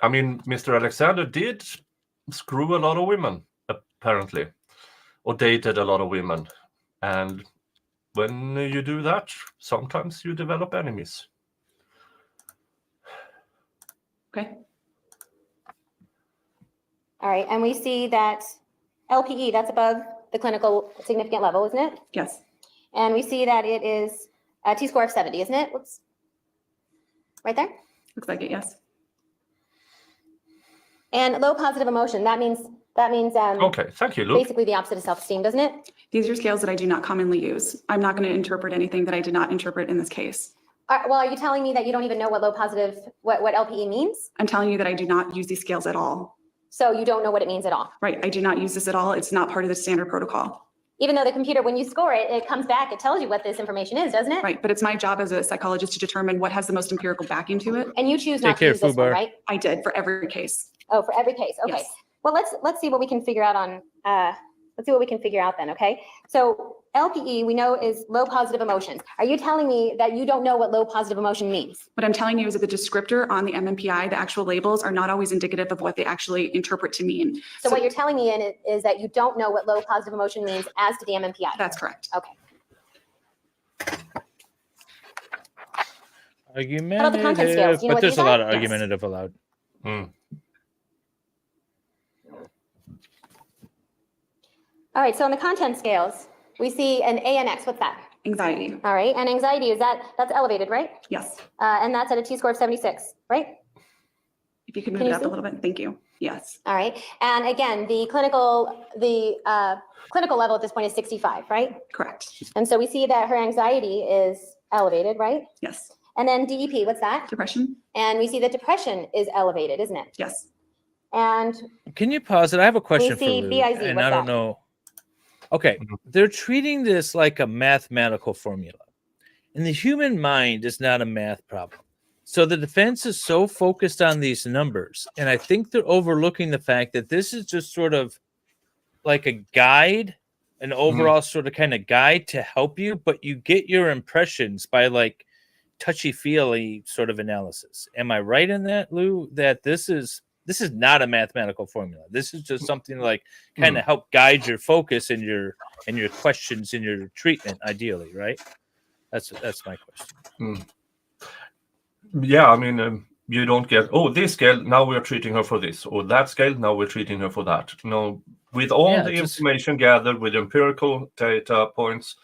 I mean, Mr. Alexander did screw a lot of women apparently, or dated a lot of women, and when you do that, sometimes you develop enemies. Okay, All right, and we see that LPE, that's above the clinical significant level, isn't it? yes, And we see that it is a T-score of 70, isn't it? Whoops. Right there. looks like it, yes. And low positive emotion, that means Okay, thank you, Luke. basically the opposite of self-esteem, doesn't it? These are scales that I do not commonly use. I'm not going to interpret anything that I did not interpret in this case. Well, are you telling me that you don't even know what what LPE means? I'm telling you that I do not use these scales at all. So you don't know what it means at all? Right, I do not use this at all. It's not part of the standard protocol. Even though the computer, when you score it, it comes back, it tells you what this information is, doesn't it? Right, but it's my job as a psychologist to determine what has the most empirical backing to it. And you choose Take not to care, use this one, Fubar. right? I did for every case. Oh, for every case, okay. Yes. Well, let's see what we can figure out on, let's see what we can figure out then, okay? So LPE, we know is low positive emotions. Are you telling me that you don't know what low positive emotion means? What I'm telling you is that the descriptor on the MMPI, the actual labels, are not always indicative of what they actually interpret to mean. So what you're telling me in it is that you don't know what low positive emotion means as to the MMPI? That's correct. Okay. Argumentative, content scales? Do you know but what there's these a lot are? of Yes. argumentative allowed. All right, so on the content scales, we see an ANX, what's that? Anxiety, All right, and anxiety, that's elevated, right? yes. And that's at a T-score of 76, right? If you could Can move you it up see? a little bit, thank you. Yes, All right, and again, the clinical level at this point is 65, right? correct. And so we see that her anxiety is elevated, right? Yes. And then DEP, what's that? Depression, And we see that depression is elevated, isn't it? yes. And Can you pause it? I have a question for see Lou, BIZ, and what's I don't that? know. Okay, they're treating this like a mathematical formula, and the human mind is not a math problem. So the defense is so focused on these numbers, and I think they're overlooking the fact that this is just sort of like a guide, an overall sort of kind of guide to help you, but you get your impressions by like touchy-feely sort of analysis. Am I right in that, Lou? That this is not a mathematical formula. This is just something like kind of help guide your focus and your questions in your treatment, ideally, right? That's my question. Yeah, I mean, you don't get, oh, this scale, now we're treating her for this, or that scale, now we're treating her for that. No, with all the information gathered, with empirical data points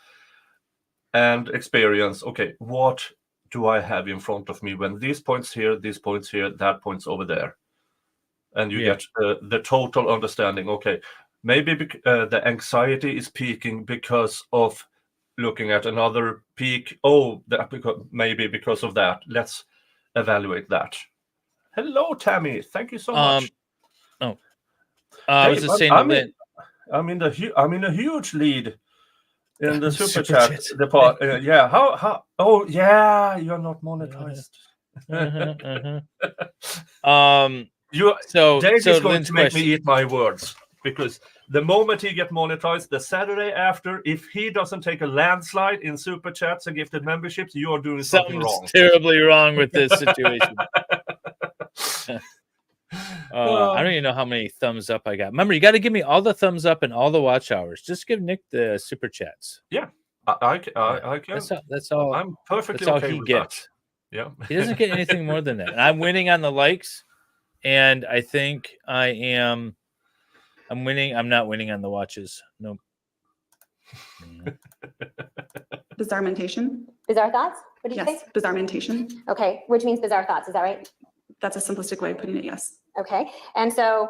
and experience, okay, what do I have in front of me when these points here, that point's over there? And you get the total understanding. Okay, maybe the anxiety is peaking because of looking at another peak. Oh, maybe because of that. Let's evaluate that. Hello, Tammy. Thank you so much. I was just saying, I'm in a huge lead in the super chat department. Yeah. How? Oh, yeah. You're not monetized. Dave is going to make me eat my words, because the moment he gets monetized, the Saturday after, if he doesn't take a landslide in super chats and gifted memberships, you are doing something wrong. Terribly wrong with this situation. I don't even know how many thumbs up I got. Remember, you got to give me all the thumbs up and all the watch hours. Just give Nick the super chats. Yeah, I can. That's all. I'm perfectly that's all okay he with gets. That. Yeah, he doesn't get anything more than that. And I'm winning on the likes, and I think I'm winning. I'm not winning on the watches. Nope. Bizarrementation. Bizarre thoughts? What did you say? Yes, bizarrementation. Okay, which means bizarre thoughts, is that right? That's a simplistic way of putting it, yes. Okay, and so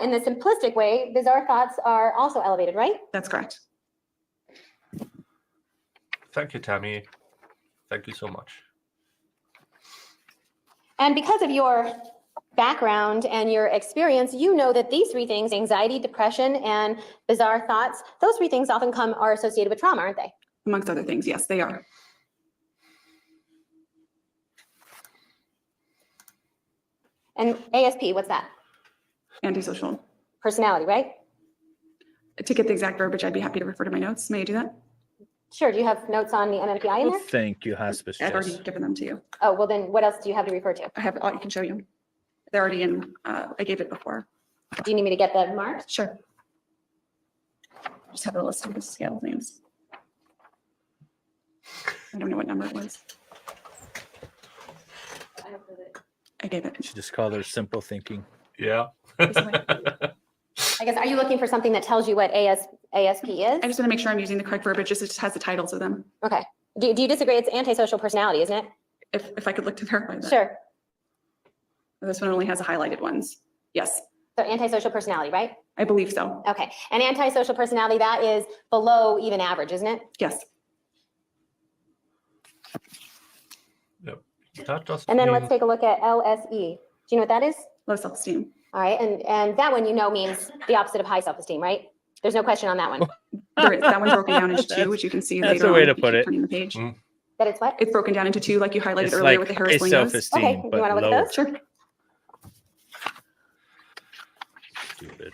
in the simplistic way, bizarre thoughts are also elevated, right? That's correct. Thank you, Tammy. Thank you so much. And because of your background and your experience, you know that these three things, anxiety, depression, and bizarre thoughts, those three things often are associated with trauma, aren't they? Amongst other things, yes, they are. And ASP, what's that? Antisocial. Personality, right? To get the exact verbiage, I'd be happy to refer to my notes. May I do that? Sure. Do you have notes on the MMPI in there? Thank you, Hospice. I've already given them to you. Oh, well then what else do you have to refer to? I have, I can show you. They're already in, I gave it before. Do you need me to get the marked? Sure. Just have a list of the scale names. I don't know what number it was. I gave it. Should just call her simple thinking. Yeah. I guess, are you looking for something that tells you what ASP I is? just want to make sure I'm using the correct verbiage. It just has the titles of them. Okay. Do you disagree? It's antisocial personality, isn't it? If I could look to verify that. Sure. This one only has the highlighted ones. Yes, So antisocial personality, right? I believe so. Okay. And antisocial personality, that is below even average, isn't it? Yes. Yep. That does And then mean- let's take a look at LSE. Do you know what that is? Low self-esteem. All right. And that one, means the opposite of high self-esteem, right? There's no question on that one. That one's broken down into two, That's- which you can see that's later a way on to if you put keep it. turning the page. That it's what? It's broken down into two, like you highlighted It's earlier like with the high Harris windows. self-esteem, Okay, you but wanna look at lower. those? Sure. Stupid.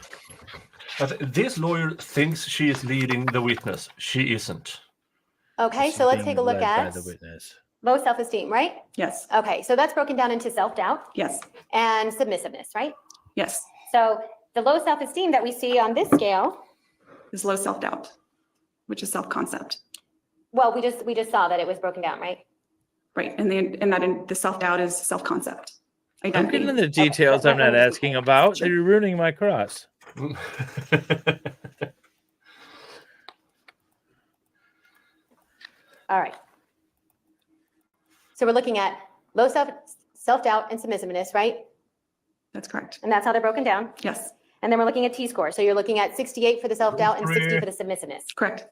But this lawyer thinks she is leading the witness. She isn't. Okay. She's So let's being take a look led by at the witness. low self-esteem, right? Yes, Okay. So that's broken down into self-doubt yes, and submissiveness, right? yes. So the low self-esteem that we see on this scale, Is low self-doubt, which is self-concept. well, we just saw that it was broken down, right? Right, and the self-doubt is self-concept. I'm Identity. getting into the details I'm not asking about. Sure. You're ruining my cross. All right. So we're looking at low self-doubt and submissiveness, right? That's correct. And that's how they're broken down. Yes, And then we're looking at T-score. So you're looking at 68 for the self-doubt and 60 for the submissiveness. correct.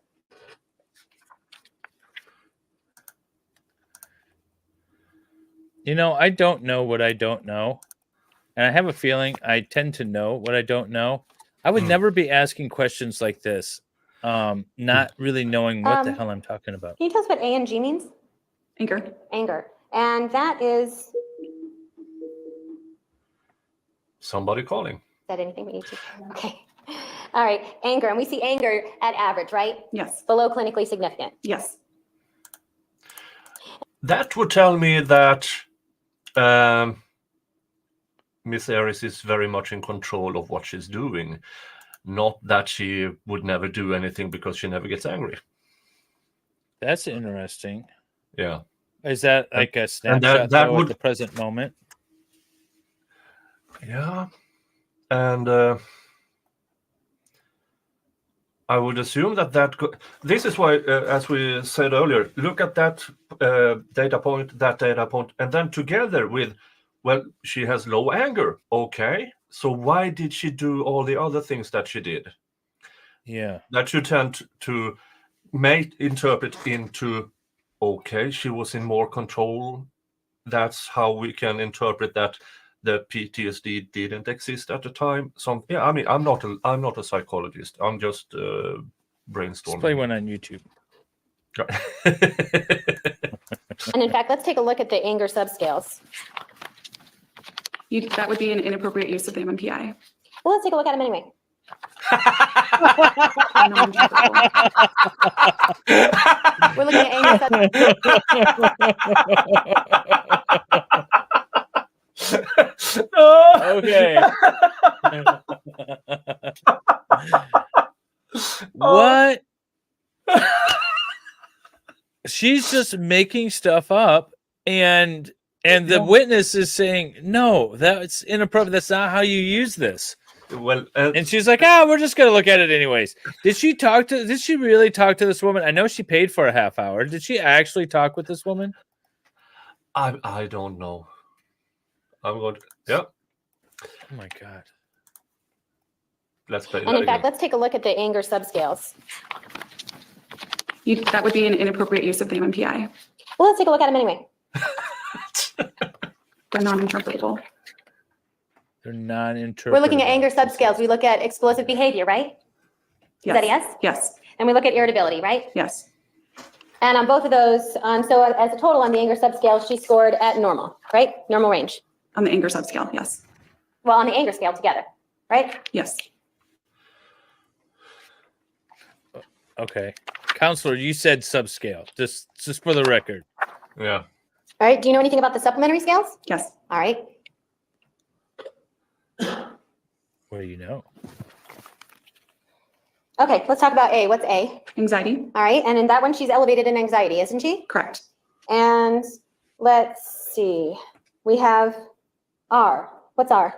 I don't know what I don't know. And I have a feeling I tend to know what I don't know. I would never be asking questions like this, not really knowing what the hell I'm talking about. Can you tell us what A and G means? Anger. Anger. And that is Somebody calling. that anything we need to? Okay. All right. Anger. And we see anger at average, right? Yes, Below clinically significant. yes, That would tell me that Miss Aries is very much in control of what she's doing, not that she would never do anything because she never gets angry. That's interesting. Yeah. Is that like a and snapshot that though, would- at the present moment? Yeah. And I would assume that this is why, as we said earlier, look at that data point, and then together with, well, she has low anger. Okay. So why did she do all the other things that she did? Yeah. That you tend to interpret into, okay, she was in more control. That's how we can interpret that the PTSD didn't exist at the time. So yeah, I mean, I'm not a psychologist. I'm just Let's play brainstorming. one on YouTube. And in fact, let's take a look at the anger subscales. that would be an inappropriate use of the MMPI. Well, let's take a look at them anyway. Non-interpretable. We're looking at anger subscales. Okay. What? She's just making stuff up, and the witness is saying, no, that's inappropriate. That's not how you use this. Well, And she's like, we're just gonna look at it anyways. Did she really talk to this woman? I know she paid for a half hour. Did she actually talk with this woman? I don't know. I'm going to, yeah, Oh my god. let's play And that in fact, again. let's take a look at the anger subscales. That would be an inappropriate use of the MMPI. Well, let's take a look at them anyway. They're non-interpretable. They're non-interpretable. We're looking at anger subscales. We look at explosive behavior, right? Is that a yes? Yes, And we look at irritability, right? yes, And on both of those, so as a total on the anger subscale, she scored at normal, right? Normal range. on the anger subscale, yes, Well, on the anger scale together, right? yes. Okay. Counselor, you said subscale. Just for the record. Yeah. All right. Do you know anything about the supplementary scales? Yes, All right. What do you know? Okay, let's talk about A. What's A? anxiety, All right. And in that one, she's elevated in anxiety, isn't she? correct. And let's see. We have R. What's R?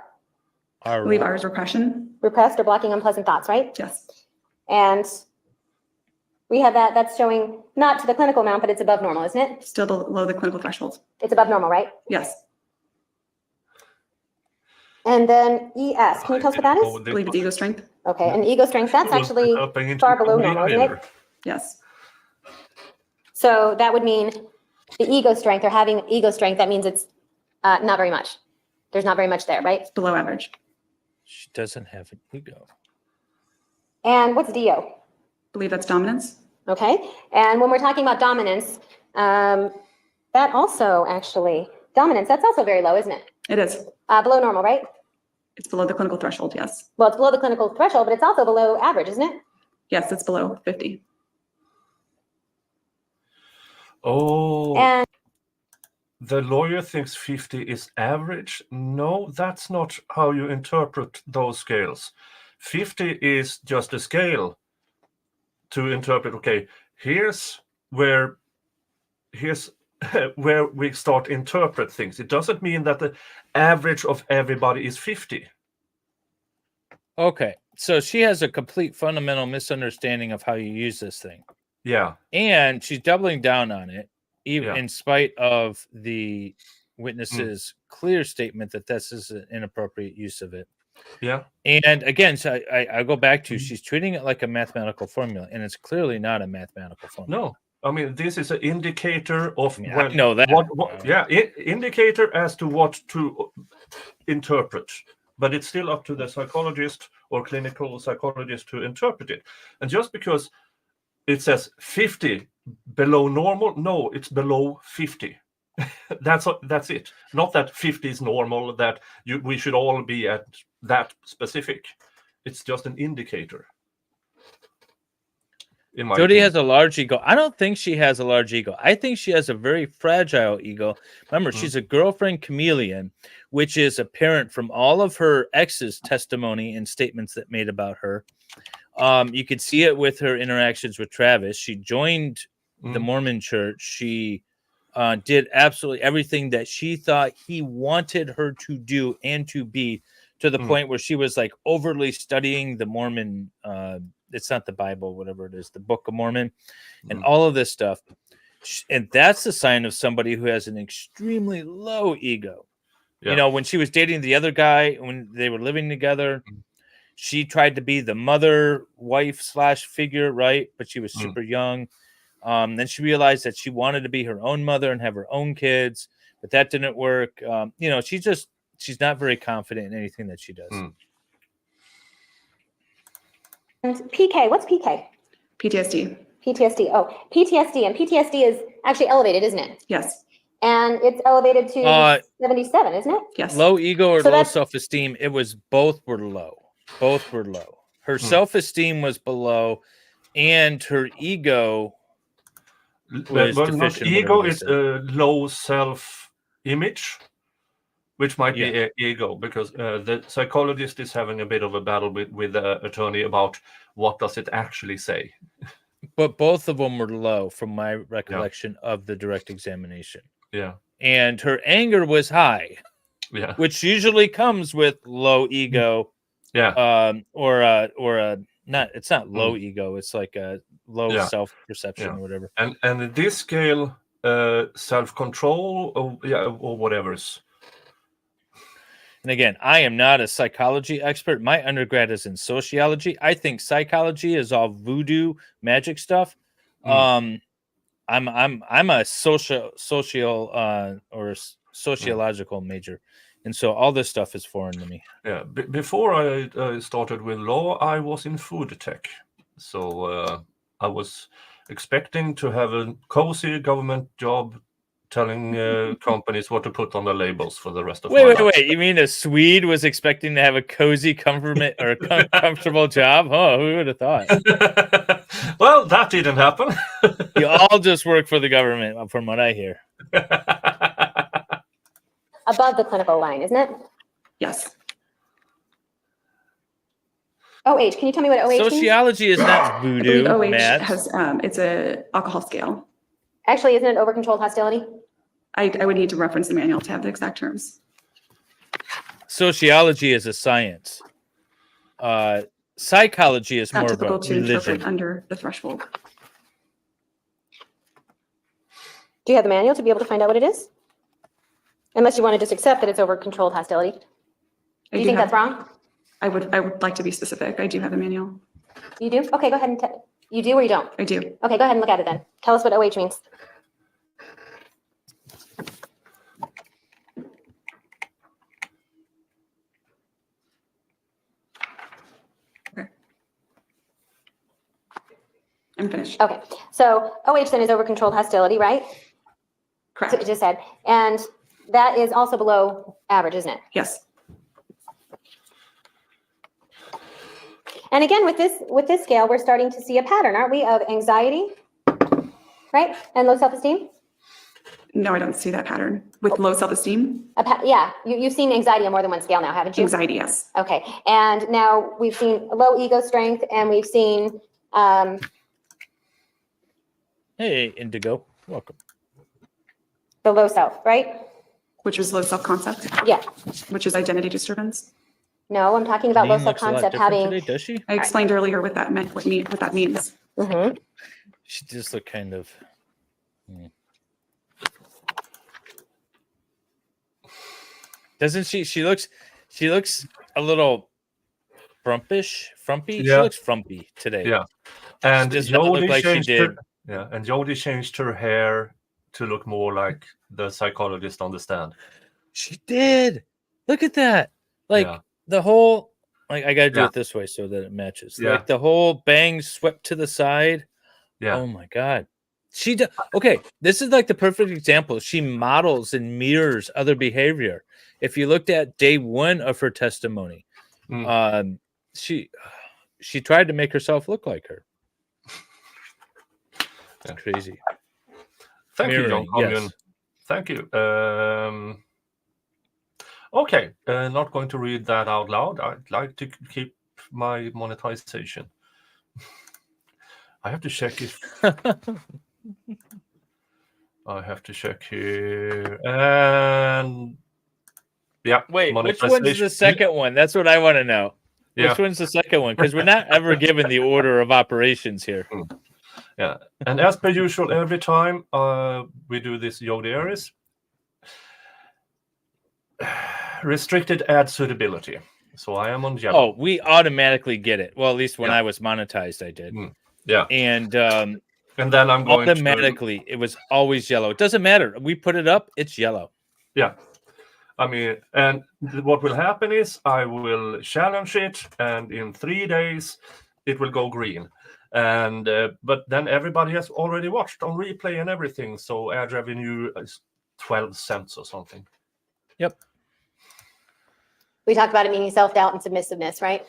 I believe R is repression. Repressed or blocking unpleasant thoughts, right? Yes. And we have that's showing not to the clinical amount, but it's above normal, isn't it? Still below the clinical threshold. It's above normal, right? Yes. And then ES, can you tell us what that is? I believe it's ego strength. Okay, and ego strength, that's actually far below normal, isn't it? Yes. So that would mean the ego strength or having ego strength, that means it's not very much. There's not very much there, right? It's below average. She doesn't have an ego. And what's DO? I believe that's dominance. Okay, and when we're talking about dominance, that also actually, dominance, that's also very low, isn't it? It is. Below normal, right? It's below the clinical threshold, yes. Well, it's below the clinical threshold, but it's also below average, isn't it? Yes, it's below 50. Oh, And the lawyer thinks 50 is average. No, that's not how you interpret those scales. 50 is just a scale to interpret, okay, here's where we start interpret things. It doesn't mean that the average of everybody is 50. Okay, so she has a complete fundamental misunderstanding of how you use this thing. Yeah. And she's doubling down on it, even in spite of the witness's clear statement that this is an inappropriate use of it. Yeah. And again, so I go back to she's treating it like a mathematical formula, and it's clearly not a mathematical formula. No, I mean, this is an indicator of I know that. Indicator as to what to interpret, but it's still up to the psychologist or clinical psychologist to interpret it. And just because it says 50 below normal, no, it's below 50. That's it. Not that 50 is normal, that we should all be at that specific. It's just an indicator. Jodi has a large ego. I don't think she has a large ego. I think she has a very fragile ego. Remember, she's a girlfriend chameleon, which is apparent from all of her ex's testimony and statements that made about her. You could see it with her interactions with Travis. She joined the Mormon church. She did absolutely everything that she thought he wanted her to do and to be, to the point where she was like overly studying the Mormon, it's not the Bible, whatever it is, the Book of Mormon, and all of this stuff. And that's a sign of somebody who has an extremely low ego. You know, when she was dating the other guy, when they were living together, she tried to be the mother, wife / figure, right? But she was super young. Then she realized that she wanted to be her own mother and have her own kids, but that didn't work. You know, she's not very confident in anything that she does. And PK, what's PK? PTSD. PTSD. Oh, PTSD. And PTSD is actually elevated, isn't it? Yes. And it's elevated to 77, isn't it? Yes. Low ego or low self-esteem. It was both were low. Both were low. Her self-esteem was below, and her ego was deficient. Ego is a low self-image, which might be ego, because the psychologist is having a bit of a battle with the attorney about what does it actually say. But both of them were low from my recollection of the direct examination. Yeah. And her anger was high. Yeah. Which usually comes with low ego. Yeah. It's not low ego, it's like a low self-perception or whatever. And in this scale, self-control or whatever's. And again, I am not a psychology expert. My undergrad is in sociology. I think psychology is all voodoo magic stuff. I'm a sociological major, and so all this stuff is foreign to me. Yeah, before I started with law, I was in food tech, so I was expecting to have a cozy government job, telling companies what to put on the labels for the rest of my life. Wait! You mean a Swede was expecting to have a cozy government or a comfortable job? Oh, who would have thought? Well, that didn't happen. You all just work for the government, from what I hear. Above the clinical line, isn't it? Yes. OH, can you tell me what OH means? Sociology is not voodoo, OH Matt. has it's a alcohol scale. Actually, isn't it over-controlled hostility? I would need to reference the manual to have the exact terms. sociology is a science. Psychology is Not more of a typical to interpret religion. under the threshold. Do you have the manual to be able to find out what it is? Unless you want to just accept that it's over controlled hostility. Do you think that's wrong? I would like to be specific. I do have a manual. You do? Okay, go ahead and you do or you don't? I do. Okay, go ahead and look at it then. Tell us what OH means. Okay. I'm finished. Okay, so OH then is over controlled hostility, right? That's Correct. what you just said. And that is also below average, isn't it? Yes. And again, with this scale, we're starting to see a pattern, aren't we, of anxiety, right? And low self-esteem? No, I don't see that pattern. With low self-esteem, Yeah, you've seen anxiety on more than one scale now, haven't you? anxiety, yes. Okay, and now we've seen low ego strength, and we've seen, Hey, Indigo, welcome. the low self, right? Which is low self-concept, Yeah. which is identity disturbance. No, I'm talking about low Janine looks a lot self-concept different having. today, does she? I explained earlier what that meant, what that means. Mhm. She just looked kind of. Doesn't she? She looks a little frumpy. She Yeah. looks frumpy today. Yeah. And She does not look Jodi like she changed did. her, yeah, and Jodi changed her hair to look more like the psychologist on the stand. She did. Look at that. Like Yeah. the whole. Like I gotta do Yeah. it this way so that it matches. Yeah. Like the whole bang swept to the side. Yeah. Oh my god. She does. Okay, this is like the perfect example. She models and mirrors other behavior. If you looked at day one of her testimony, she tried to make herself look like her. It's crazy. Thank you, John Mirroring, Commune. yes. Thank you. Okay, not going to read that out loud. I'd like to keep my monetization. I have to check if I have to check here. And yeah, Wait, which one's the monetization. second one? That's what I want to know. Yeah. Which one's the second one? Because we're not ever given the order of operations here. Yeah, and as per usual, every time we do this Jodi Arias, restricted ad suitability. So I am on yellow. Oh, we automatically get it. Well, at least when Yeah. I was monetized, I did. Yeah, And then I'm going automatically, it was always yellow. It doesn't matter. We put it up, it's yellow. Yeah, I mean, and what will happen is I will challenge it, and in 3 days it will go green. And but then everybody has already watched on replay and everything, so ad revenue is 12 cents or something. Yep. We talked about it meaning self-doubt and submissiveness, right?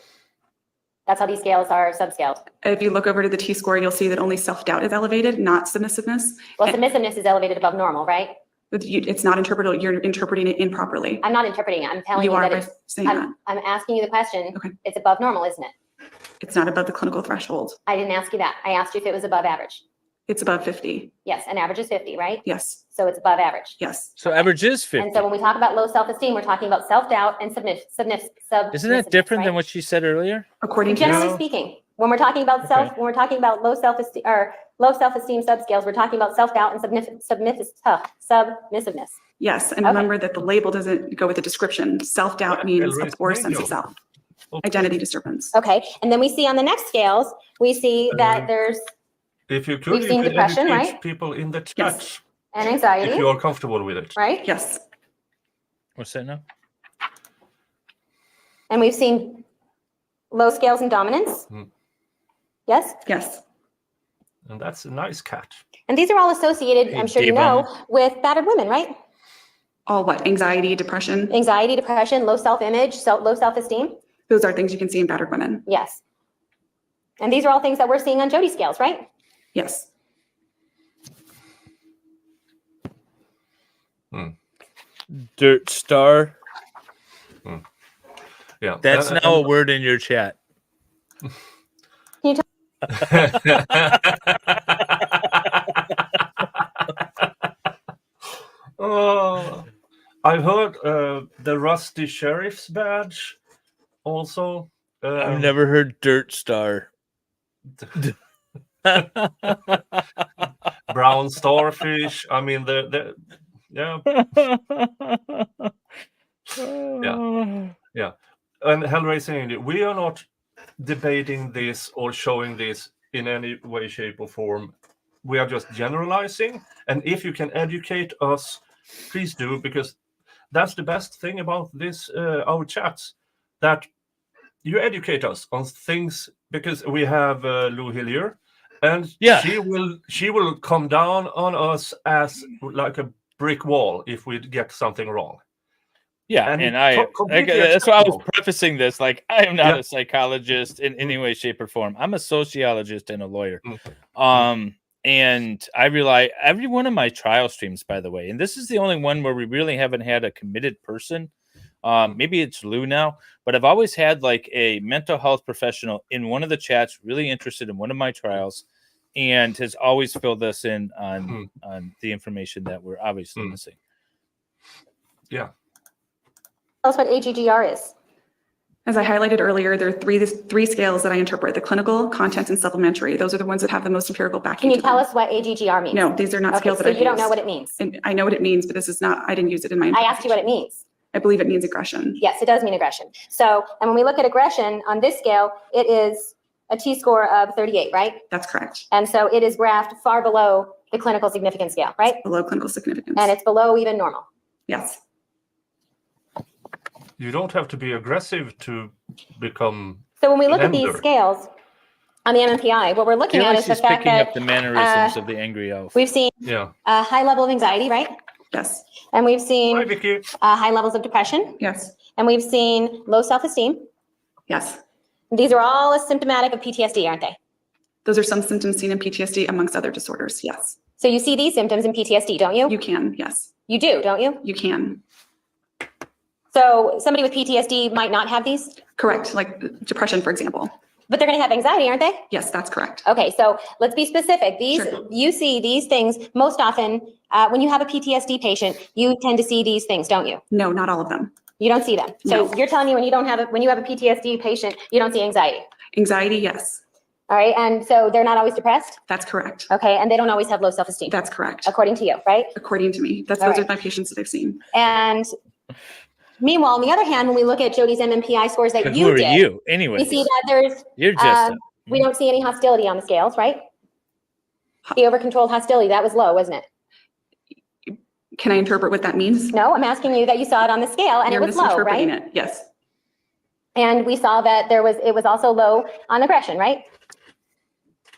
That's how these scales are subscaled. If you look over to the T-score, you'll see that only self-doubt is elevated, not submissiveness. Well, submissiveness is elevated above normal, right? It's not interpretable. You're interpreting it improperly. I'm not interpreting it. I'm telling you You are that by it's, saying that. I'm asking you the question. Okay. It's above normal, isn't it? It's not above the clinical threshold. I didn't ask you that. I asked you if it was above average. It's above 50. Yes, and average is 50, right? Yes, So it's above average. yes. So average is 50. And so when we talk about low self-esteem, we're talking about self-doubt and Isn't that different than what she said earlier? According to Generally Yeah. speaking, when we're talking about when we're talking about low self-esteem or low self-esteem subscales, we're talking about self-doubt and submissiveness. yes, and Okay. remember that the label doesn't go with the description. Self-doubt means a poor sense of self. Identity disturbance. Okay, and then we see on the next scales, we see that there's If you could, We've you seen could depression, educate right? people in the chat Yes. an if anxiety, you are comfortable with it. right? Yes, What's that now? And we've seen low scales and dominance. Hmm. Yes, yes, And that's a nice cat. and these are all associated, Hey, I'm sure you Dave-Bum. know, with battered women, right? all what? Anxiety, depression. Anxiety, depression, low self-image, low self-esteem. Those are things you can see in battered women. Yes. And these are all things that we're seeing on Jodi scales, right? Yes. Dirt star. Yeah, That's And- now a word in your chat. Oh, I heard the Rusty Sheriff's Badge also. I've never heard Dirt Star. Brown Starfish. I mean, yeah. Yeah. And Hellraiser India, we are not debating this or showing this in any way, shape, or form. We are just generalizing. And if you can educate us, please do, because that's the best thing about this, our chats, that you educate us on things, because we have Lou Hillier, and she will come down on us as like a brick wall if we get something wrong. Yeah, and that's why I was prefacing this. Like, I am not a psychologist in any way, shape, or form. I'm a sociologist and a lawyer. And I rely every one of my trial streams, by the way, and this is the only one where we really haven't had a committed person. Maybe it's Lou now, but I've always had like a mental health professional in one of the chats, really interested in one of my trials, and has always filled us in on the information that we're obviously missing. Yeah. Tell us what AGGR is. As I highlighted earlier, there are three scales that I interpret: the clinical, contents, and supplementary. Those are the ones that have the most empirical backing. Can you tell us what AGGR means? No, these are not scales that I use. So you don't know what it means? And I know what it means, but this is not, I didn't use it in my I asked you what it means. I believe it means aggression. Yes, it does mean aggression. So, and when we look at aggression on this scale, it is a T-score of 38, right? That's correct. And so it is graphed far below the clinical significance scale, right? It's below clinical significance. And it's below even normal. Yes. You don't have to be aggressive to become. So when we look at these scales on the MMPI, what we're looking at is the fact that up the mannerisms of the angry elf. We've seen a high level of anxiety, right? Yes. And we've seen high levels of depression. Yes. And we've seen low self-esteem. Yes. These are all symptomatic of PTSD, aren't they? Those are some symptoms seen in PTSD amongst other disorders. Yes. So you see these symptoms in PTSD, don't you? You can. Yes. You do, don't you? You can. So somebody with PTSD might not have these? Correct. Like depression, for example. But they're going to have anxiety, aren't they? Yes, that's correct. Okay, so let's be specific. You see these things most often when you have a PTSD patient. You tend to see these things, don't you? No, not all of them. You don't see them. So No. You're telling me when you have a PTSD patient, you don't see anxiety. Anxiety, yes. All right, and so they're not always depressed. That's correct. Okay, and they don't always have low self-esteem. That's correct. According to you, right? According to me, those are my patients that I've seen. And meanwhile, on the other hand, when we look at Jodi's MMPI scores that you did, anyway, we see that you're just we don't see any hostility on the scales, right? The over-controlled hostility, that was low, wasn't it? Can I interpret what that means? No, I'm asking you that you saw it on the scale and You're it was low, right? misinterpreting it. Yes. And we saw that it was also low on aggression, right?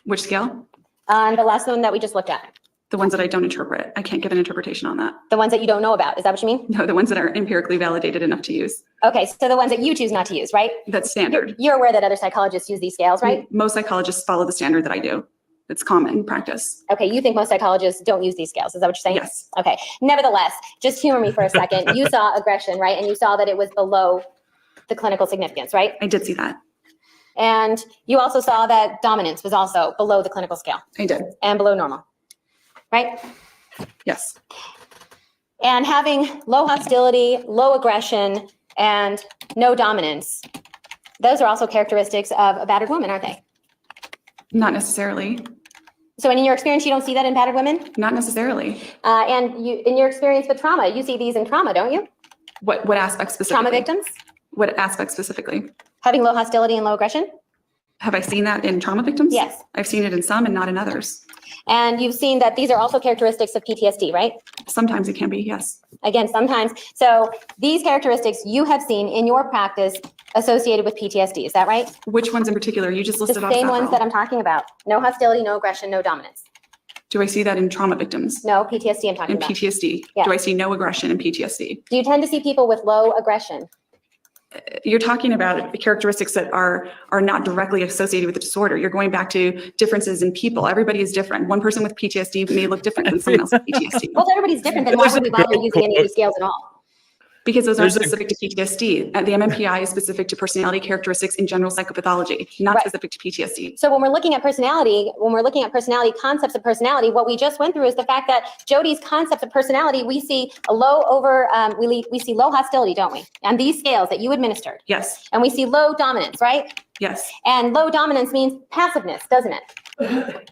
Which scale? On the last one that we just looked at. The ones that I don't interpret. I can't give an interpretation on that. The ones that you don't know about. Is that what you mean? No, the ones that are empirically validated enough to use. Okay, so the ones that you choose not to use, right? That's standard. You're aware that other psychologists use these scales, right? Most psychologists follow the standard that I do. It's common practice. Okay, you think most psychologists don't use these scales. Is that what you're saying? Yes. Okay, nevertheless, just humor me for a second. You saw aggression, right? And you saw that it was below the clinical significance, right? I did see that. And you also saw that dominance was also below the clinical scale. I did. And below normal, right? Yes. And having low hostility, low aggression, and no dominance, those are also characteristics of a battered woman, aren't they? Not necessarily. So in your experience, you don't see that in battered women? Not necessarily. And you, in your experience with trauma, you see these in trauma, don't you? What aspects specifically? Trauma victims? What aspects specifically? Having low hostility and low aggression? Have I seen that in trauma victims? Yes. I've seen it in some and not in others. And you've seen that these are also characteristics of PTSD, right? Sometimes it can be, yes. Again, sometimes. So these characteristics you have seen in your practice associated with PTSD, is that right? Which ones in particular? You just The listed off same several. ones that I'm talking about. No hostility, no aggression, no dominance. Do I see that in trauma victims? No, PTSD I'm talking In about. PTSD? Yeah. Do I see no aggression in PTSD? Do you tend to see people with low aggression? You're talking about the characteristics that are not directly associated with the disorder. You're going back to differences in people. Everybody is different. One person with PTSD may look different than someone else with PTSD. Well, if everybody's different, then why would we bother using any of these scales at all? Because those are There's a- specific to PTSD. The MMPI is specific to personality characteristics in general psychopathology, not Right. specific to PTSD. So when we're looking at personality, concepts of personality, what we just went through is the fact that Jodi's concepts of personality, we see a low we see low hostility, don't we? On these scales that you administered. Yes, And we see low dominance, right? yes. And low dominance means passiveness, doesn't it?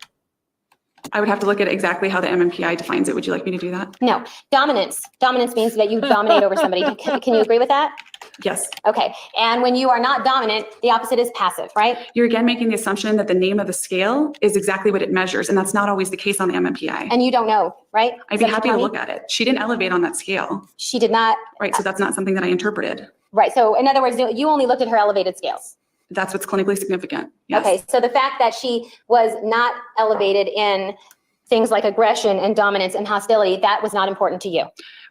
I would have to look at exactly how the MMPI defines it. Would you like me to do that? No, dominance. Dominance means that you dominate over somebody. Can you agree with that? Yes. Okay. And when you are not dominant, the opposite is passive, right? You're again making the assumption that the name of the scale is exactly what it measures, and that's not always the case on the MMPI. And you don't know, right? I'd be happy to look at it. She didn't elevate on that scale, She did not. right? So that's not something that I interpreted. Right. So in other words, you only looked at her elevated scales. That's what's clinically significant. Yes. Okay. So the fact that she was not elevated in things like aggression and dominance and hostility, that was not important to you.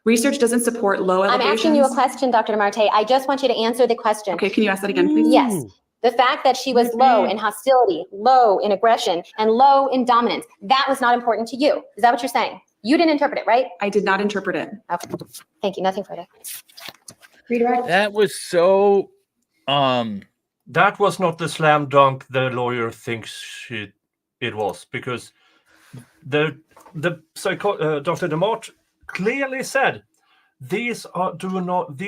Research doesn't support low I'm elevations. asking you a question, Dr. DeMarte. I just want you to answer the question. Okay, can you ask that again, please? Yes. The fact that she was low in hostility, low in aggression, and low in dominance, that was not important to you. Is that what you're saying? You didn't interpret it, right? I did not interpret it. Okay. Thank you. Nothing further. Redirect. That was so. That was not the slam dunk the lawyer thinks it was, because Dr. DeMarte clearly said these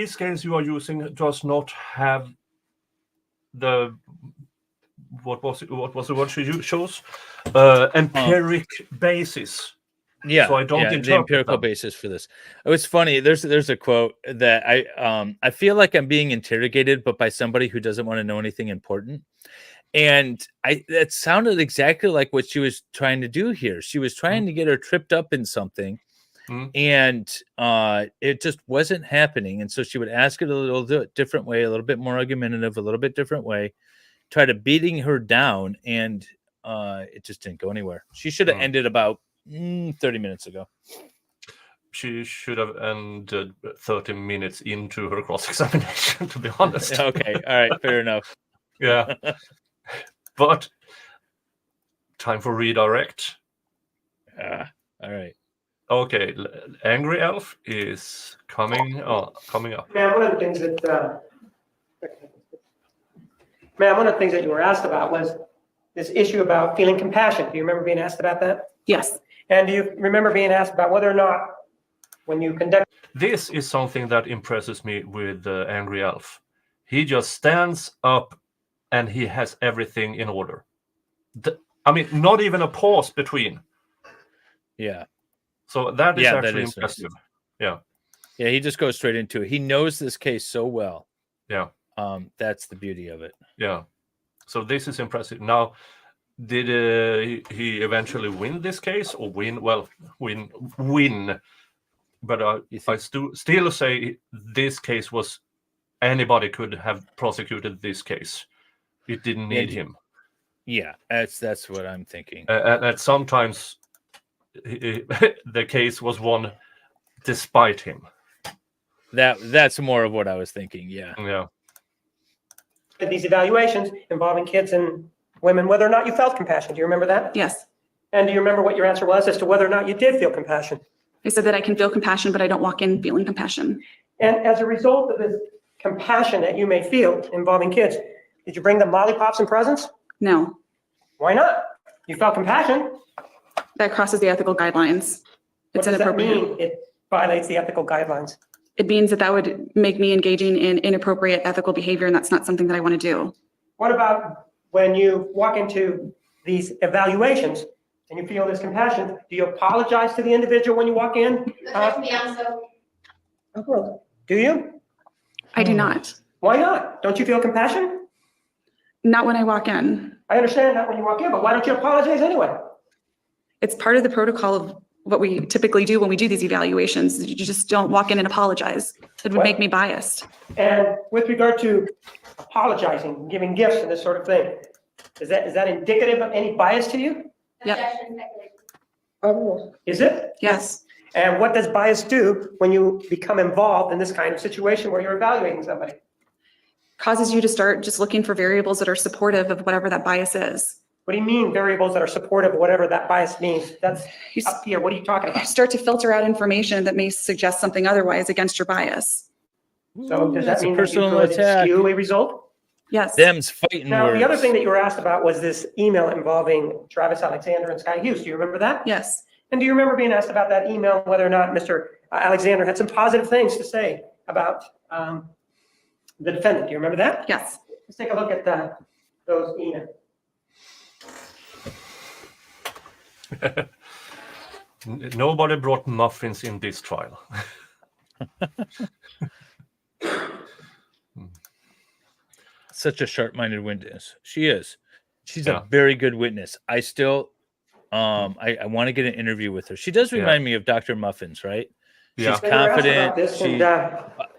scales you are using does not have the what was the word she chose empiric basis. Yeah, So I don't the interpret empirical them. basis for this. Oh, it's funny. There's a quote that I feel like I'm being interrogated, but by somebody who doesn't want to know anything important. And that sounded exactly like what she was trying to do here. She was trying to get her tripped up in something, and it just wasn't happening. And so she would ask it a little different way, a little bit more argumentative, a little bit different way, try to beating her down, and it just didn't go anywhere. She should have ended about 30 minutes ago. She should have ended 30 minutes into her cross-examination, to be honest. Okay, all right, fair enough. Yeah. But time for redirect. All right. Okay, Angry Elf is coming up. Ma'am, one of the things that you were asked about was this issue about feeling compassion. Do you remember being asked about that? Yes. And do you remember being asked about whether or not when you conduct... This is something that impresses me with Angry Elf. He just stands up and he has everything in order. Not even a pause between. Yeah. So that is actually that is impressive. Yeah, he just goes straight into it. He knows this case so well. Yeah. That's the beauty of it. Yeah. So this is impressive. Now, did he eventually win this case or win? Well, win. But I still say this case was, anybody could have prosecuted this case. It didn't need him. Yeah, that's what I'm thinking. And sometimes the case was won despite him. That's more of what I was thinking. Yeah. Yeah. these evaluations involving kids and women, whether or not you felt compassion. Do you remember that? Yes. And do you remember what your answer was as to whether or not you did feel compassion? I said that I can feel compassion, but I don't walk in feeling compassion. And as a result of this compassion that you may feel involving kids, did you bring them lollipops and presents? No, Why not? You felt compassion. that crosses the ethical guidelines. What It's does that inappropriate. mean? It violates the ethical guidelines. It means that would make me engaging in inappropriate ethical behavior, and that's not something that I want to do. What about when you walk into these evaluations and you feel this compassion? Do you apologize to the individual when you walk in? Do you? I do not. Why not? Don't you feel compassion? Not when I walk in. I understand that when you walk in, but why don't you apologize anyway? It's part of the protocol of what we typically do when we do these evaluations. You just don't walk in and apologize. It would make me biased. And with regard to apologizing, giving gifts and this sort of thing, is that indicative of any bias to you? Yep. Is it? Yes. And what does bias do when you become involved in this kind of situation where you're evaluating somebody? Causes you to start just looking for variables that are supportive of whatever that bias is. What do you mean variables that are supportive of whatever that bias means? That's up here. What are you talking You about? start to filter out information that may suggest something otherwise against your bias. So does that that's a mean that you personal could attack. skew a result? Yes. Them's fighting Now, words. the other thing that you were asked about was this email involving Travis Alexander and Sky Hughes. Do you remember that? Yes. And do you remember being asked about that email, whether or not Mr. Alexander had some positive things to say about the defendant? Do you remember that? Yes. Let's take a look at those emails. Nobody brought muffins in this trial. Such a sharp-minded witness. She is. She's Yeah. a very good witness. I still, I want to get an interview with her. She does remind me of Dr. Muffins, right? Yeah. She's They were asked confident. about this, She, and,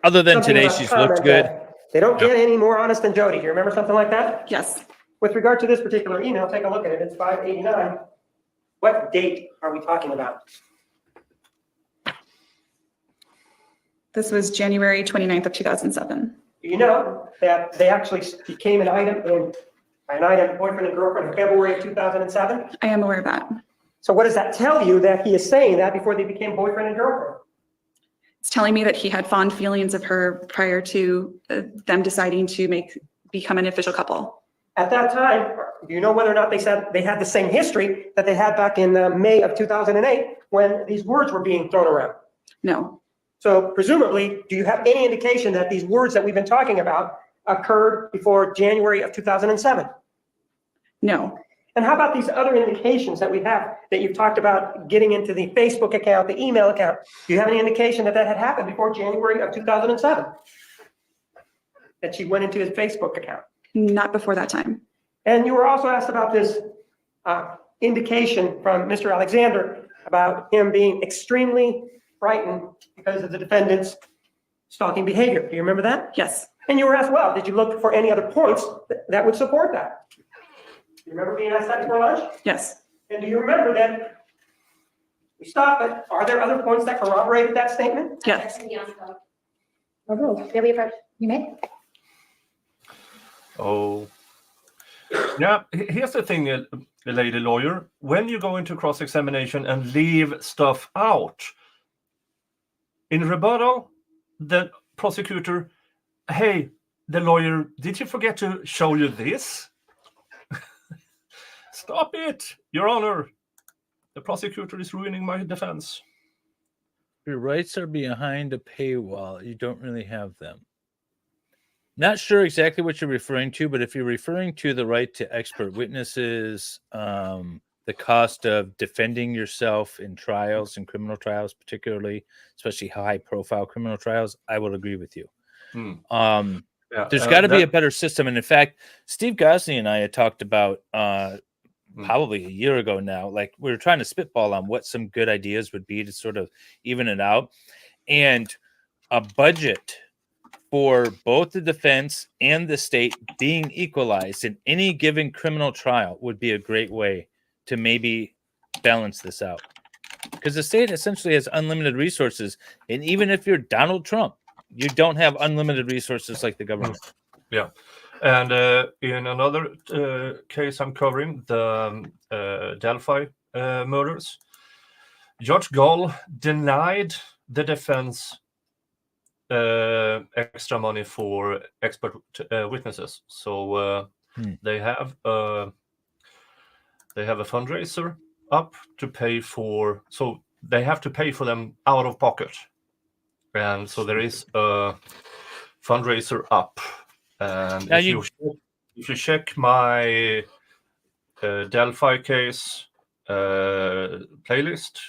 other than something today, about she's comment looked good. that they don't get any more honest than Jodi. Do you remember something like that? Yes. With regard to this particular email, take a look at it. It's 589. What date are we talking about? This was January 29th of 2007. Do you know that they actually became an item boyfriend and girlfriend in February of 2007? I am aware of that. So what does that tell you that he is saying that before they became boyfriend and girlfriend? It's telling me that he had fond feelings of her prior to them deciding to become an official couple. At that time, do you know whether or not they said they had the same history that they had back in May of 2008 when these words were being thrown around? No. So presumably, do you have any indication that these words that we've been talking about occurred before January of 2007? No. And how about these other indications that we have that you've talked about getting into the Facebook account, the email account? Do you have any indication that that had happened before January of 2007? That she went into his Facebook account? Not before that time. And you were also asked about this indication from Mr. Alexander about him being extremely frightened because of the defendant's stalking behavior. Do you remember that? Yes. And you were asked, well, did you look for any other points that would support that? Do you remember being asked that before lunch? Yes. And do you remember that we stopped, but are there other points that corroborated that statement? Yes. Really approach. You may. Oh, yeah. Here's the thing, lady lawyer. When you go into cross-examination and leave stuff out, in rebuttal, the prosecutor, hey, the lawyer, did you forget to show you this? Stop it, Your Honor. The prosecutor is ruining my defense. Your rights are behind a paywall. You don't really have them. Not sure exactly what you're referring to, but if you're referring to the right to expert witnesses, the cost of defending yourself in trials, in criminal trials, particularly, especially high-profile criminal trials, I will agree with you. There's got to be a better system. And in fact, Steve Gosney and I had talked about probably a year ago now, like we were trying to spitball on what some good ideas would be to sort of even it out. And a budget for both the defense and the state being equalized in any given criminal trial would be a great way to maybe balance this out. Because the state essentially has unlimited resources. And even if you're Donald Trump, you don't have unlimited resources like the government. Yeah. And in another case I'm covering, the Delphi murders, Judge Gall denied the defense extra money for expert witnesses. So they have a fundraiser up to pay for, so they have to pay for them out of pocket. And so there is a fundraiser up. And Now if you check my Delphi case playlist,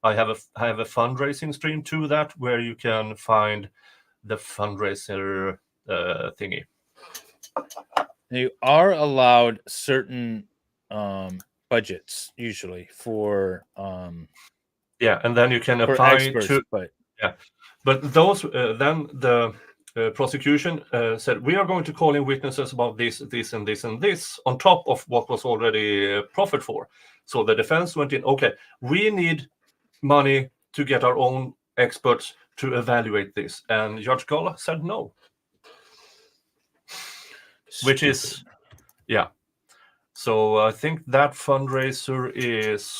I have a fundraising stream to that where you can find the fundraiser thingy. You are allowed certain budgets usually for and then you can for apply experts, to but those then the prosecution said we are going to call in witnesses about this, and this, and this on top of what was already proffered for. So the defense went in, okay, we need money to get our own experts to evaluate this, and Judge Gall said no. Which is so I think that fundraiser is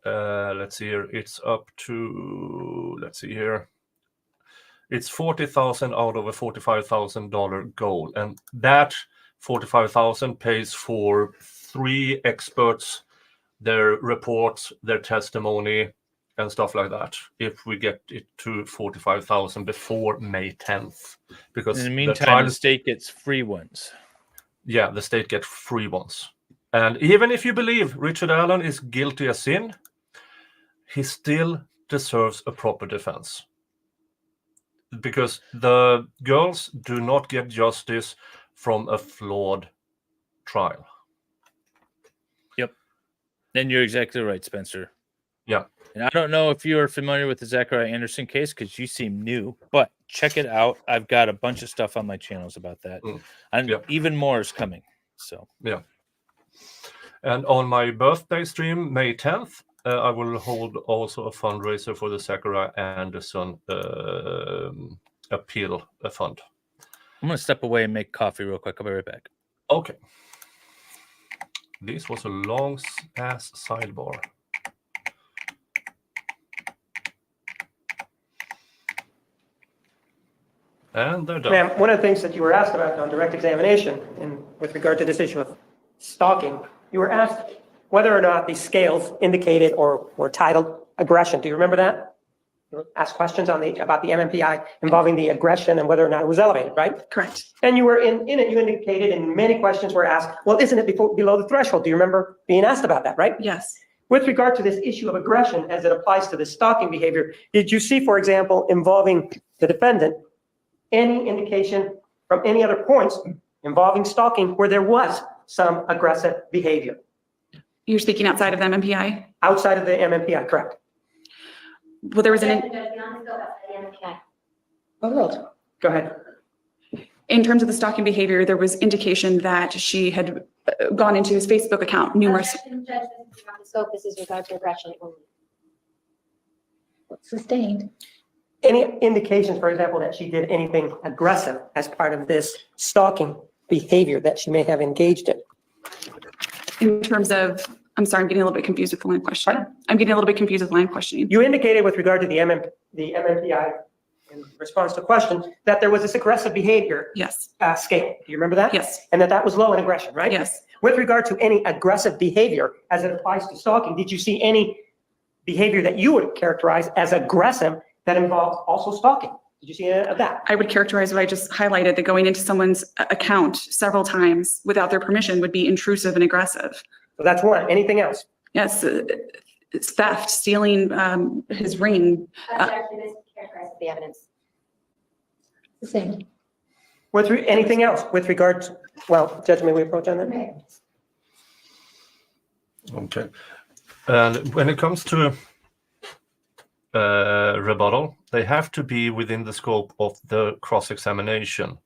let's see here, it's up to let's see here. It's $40,000 out of a $45,000 goal, and that $45,000 pays for 3 experts, their reports, their testimony, and stuff like that. If we get it to 45,000 before May 10th, because In the meantime, the state gets free ones. Yeah, the state gets free ones. And even if you believe Richard Allen is guilty as sin, he still deserves a proper defense. Because the girls do not get justice from a flawed trial. Yep. And you're exactly right, Spencer. Yeah. And I don't know if you are familiar with the Zachariah Anderson case because you seem new, but check it out. I've got a bunch of stuff on my channels about that. And even more is coming. So, yeah. And on my birthday stream, May 10th, I will hold also a fundraiser for the Zachariah Anderson appeal fund. I'm going to step away and make coffee real quick. I'll be right back. Okay. This was a long ass sidebar. And they're done. Ma'am, one of the things that you were asked about on direct examination and with regard to this issue of stalking, you were asked whether or not these scales indicated or were titled aggression. Do you remember that? You were asked questions on about the MMPI involving the aggression and whether or not it was elevated, right? Correct. And you were in it, you indicated, and many questions were asked, well, isn't it below the threshold? Do you remember being asked about that, right? Yes. With regard to this issue of aggression as it applies to the stalking behavior, did you see, for example, involving the defendant, any indication from any other points involving stalking where there was some aggressive behavior? You're speaking outside of the MMPI? Outside of the MMPI, correct? Well, there was an, Go ahead. in terms of the stalking behavior, there was indication that she had gone into his Facebook account numerous. Scope, this is regard to aggression only. Sustained. Any indications, for example, that she did anything aggressive as part of this stalking behavior that she may have engaged in? In terms of, I'm sorry, I'm getting a little bit confused with the line questioning. I'm getting a little bit confused with line questioning. You indicated with regard to the MMPI in response to a question that there was this aggressive behavior Yes. scale. Do you remember that? Yes. And that was low in aggression, right? Yes. With regard to any aggressive behavior as it applies to stalking, did you see any behavior that you would characterize as aggressive that involved also stalking? Did you see any of that? I would characterize what I just highlighted, that going into someone's account several times without their permission would be intrusive and aggressive. So that's one. Anything else? Yes, it's theft, stealing his ring. Objection is characterized with the evidence. Sustained. Anything else with regard to, well, Judge, may we approach on that? Okay. And when it comes to rebuttal, they have to be within the scope of the cross-examination.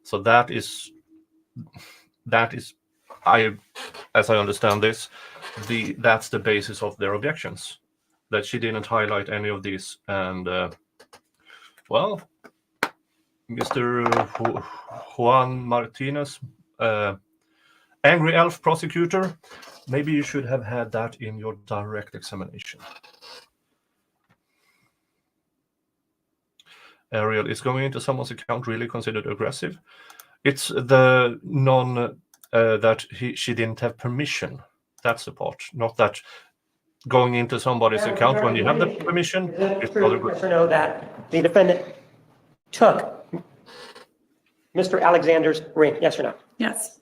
So that is, as I understand this, that's the basis of their objections, that she didn't highlight any of these. And well, Mr. Juan Martinez, Angry Elf Prosecutor, maybe you should have had that in your direct examination. Ariel, is going into someone's account really considered aggressive? It's the that she didn't have permission. That's the part, not that going into somebody's account when you have the permission. Is it true, yes or no, that the defendant took Mr. Alexander's ring? Yes or no? Yes.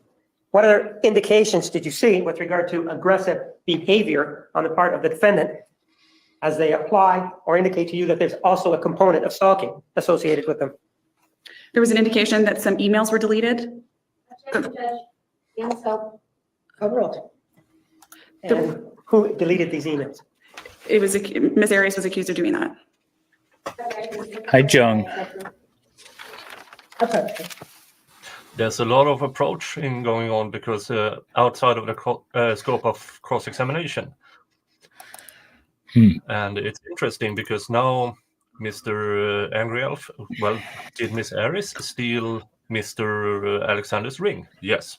What other indications did you see with regard to aggressive behavior on the part of the defendant as they apply or indicate to you that there's also a component of stalking associated with them? There was an indication that some emails were deleted. Objection, Judge. Beyond scope. Overruled. And who deleted these emails? It was, Ms. Arias was accused of doing that. Hi, Jung. There's a lot of approaching going on because outside of the scope of cross-examination. And it's interesting because now Mr. Angry Elf, well, did Miss Arias steal Mr. Alexander's ring? Yes.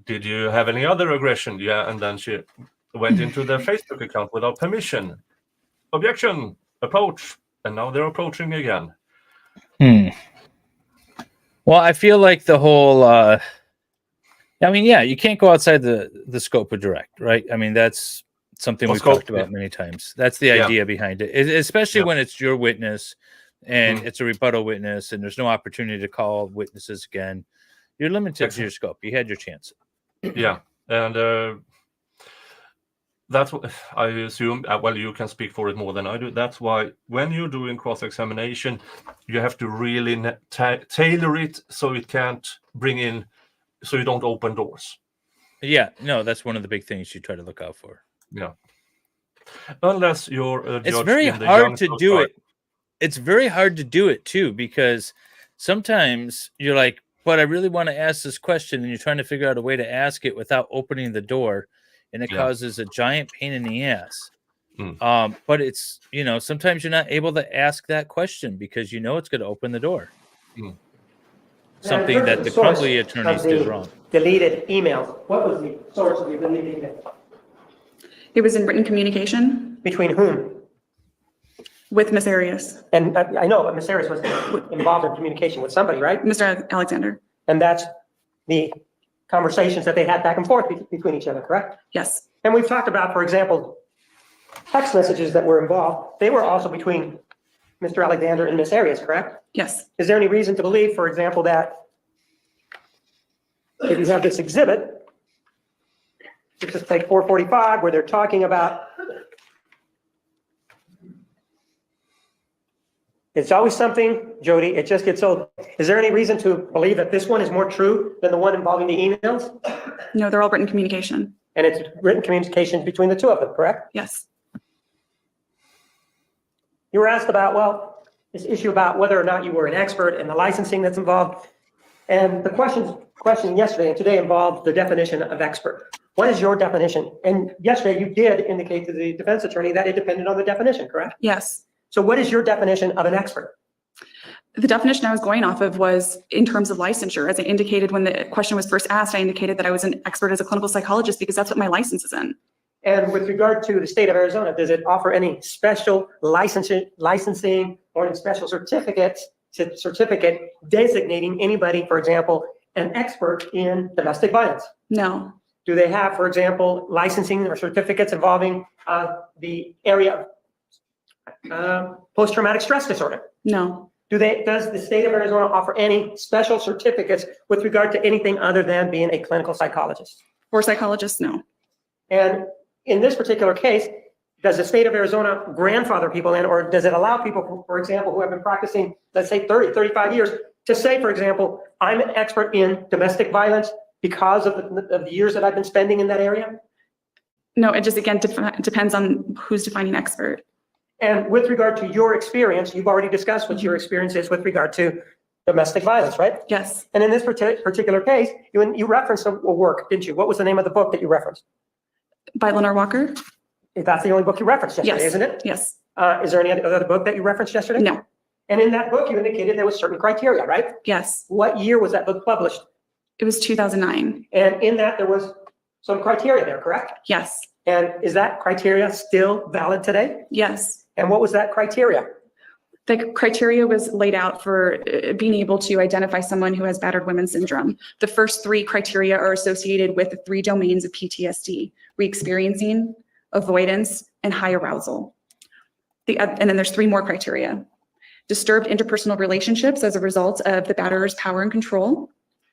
Did you have any other aggression? Yeah, and then she went into their Facebook account without permission. Objection, approach. and now they're approaching again. Well, I feel like the whole, I mean, yeah, you can't go outside the scope of direct, right? I mean, that's something we've talked about many times. That's the idea behind it, especially when it's your witness and it's a rebuttal witness and there's no opportunity to call witnesses again. You're limited to your scope. You had your chance. Yeah, and that's what I assume. Well, you can speak for it more than I do. That's why when you're doing cross-examination, you have to really tailor it so it can't bring in, so you don't open doors. Yeah, no, that's one of the big things you try to look out for. Yeah, unless you're a judge. It's very hard to do it. It's very hard to do it too, because sometimes you're like, but I really want to ask this question, and you're trying to figure out a way to ask it without opening the door, and it causes a giant pain in the ass. But it's, you know, sometimes you're not able to ask that question because you know it's going to open the door. Something that the Crumbly attorneys did wrong. Deleted emails. What was the source of the deleted email? It was in written communication. Between whom? With Ms. Arias. And I know, but Ms. Arias was involved in communication with somebody, right? Mr. Alexander. And that's the conversations that they had back and forth between each other, correct? Yes. And we've talked about, for example, text messages that were involved. They were also between Mr. Alexander and Ms. Arias, correct? Yes. Is there any reason to believe, for example, that if you have this exhibit, let's just take 445, where they're talking about, it's always something, Jodi, it just gets old. Is there any reason to believe that this one is more true than the one involving the emails? No, they're all written communication. And it's written communication between the two of them, correct? Yes. You were asked about, well, this issue about whether or not you were an expert and the licensing that's involved. And the question yesterday and today involved the definition of expert. What is your definition? And yesterday you did indicate to the defense attorney that it depended on the definition, correct? Yes. So what is your definition of an expert? The definition I was going off of was in terms of licensure. As I indicated when the question was first asked, I indicated that I was an expert as a clinical psychologist because that's what my license is in. And with regard to the state of Arizona, does it offer any special licensing or any special certificate designating anybody, for example, an expert in domestic violence? No. Do they have, for example, licensing or certificates involving the area of post-traumatic stress disorder? No. Does the state of Arizona offer any special certificates with regard to anything other than being a clinical psychologist? For psychologists, no. And in this particular case, does the state of Arizona grandfather people in, or does it allow people, for example, who have been practicing, let's say 30, 35 years, to say, for example, I'm an expert in domestic violence because of the years that I've been spending in that area? No, it just, again, depends on who's defining expert. And with regard to your experience, you've already discussed what your experience is with regard to domestic violence, right? Yes. And in this particular case, you referenced a work, didn't you? What was the name of the book that you referenced? By Lenore Walker? That's the only book you referenced yesterday, Yes. isn't it? Yes. Is there any other book that you referenced yesterday? No. And in that book, you indicated there was certain criteria, right? Yes. What year was that book published? It was 2009. And in that, there was some criteria there, correct? Yes. And is that criteria still valid today? Yes. And what was that criteria? The criteria was laid out for being able to identify someone who has battered women syndrome. The first three criteria are associated with the three domains of PTSD: re-experiencing, avoidance, and high arousal. And then there's three more criteria: disturbed interpersonal relationships as a result of the batterer's power and control,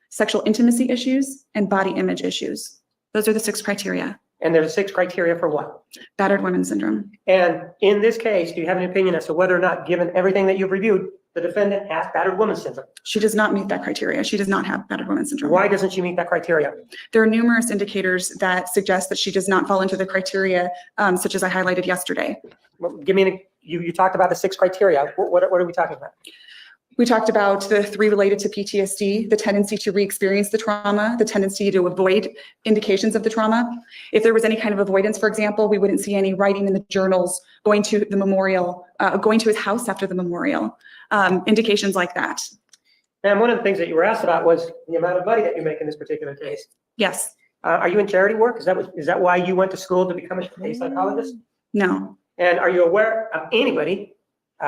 sexual intimacy issues, and body image issues. Those are the 6 criteria. And there's 6 criteria for what? Battered women syndrome. And in this case, do you have an opinion as to whether or not, given everything that you've reviewed, the defendant has battered woman syndrome? She does not meet that criteria. She does not have battered women syndrome. Why doesn't she meet that criteria? There are numerous indicators that suggest that she does not fall into the criteria, such as I highlighted yesterday. Well, give me you talked about the 6 criteria. What are we talking about? We talked about the 3 related to PTSD, the tendency to re-experience the trauma, the tendency to avoid indications of the trauma. If there was any kind of avoidance, for example, we wouldn't see any writing in the journals, going to the memorial, going to his house after the memorial, indications like that. And one of the things that you were asked about was the amount of money that you make in this particular case. Yes. Are you in charity work? Is that why you went to school to become a psychologist? No. And are you aware of anybody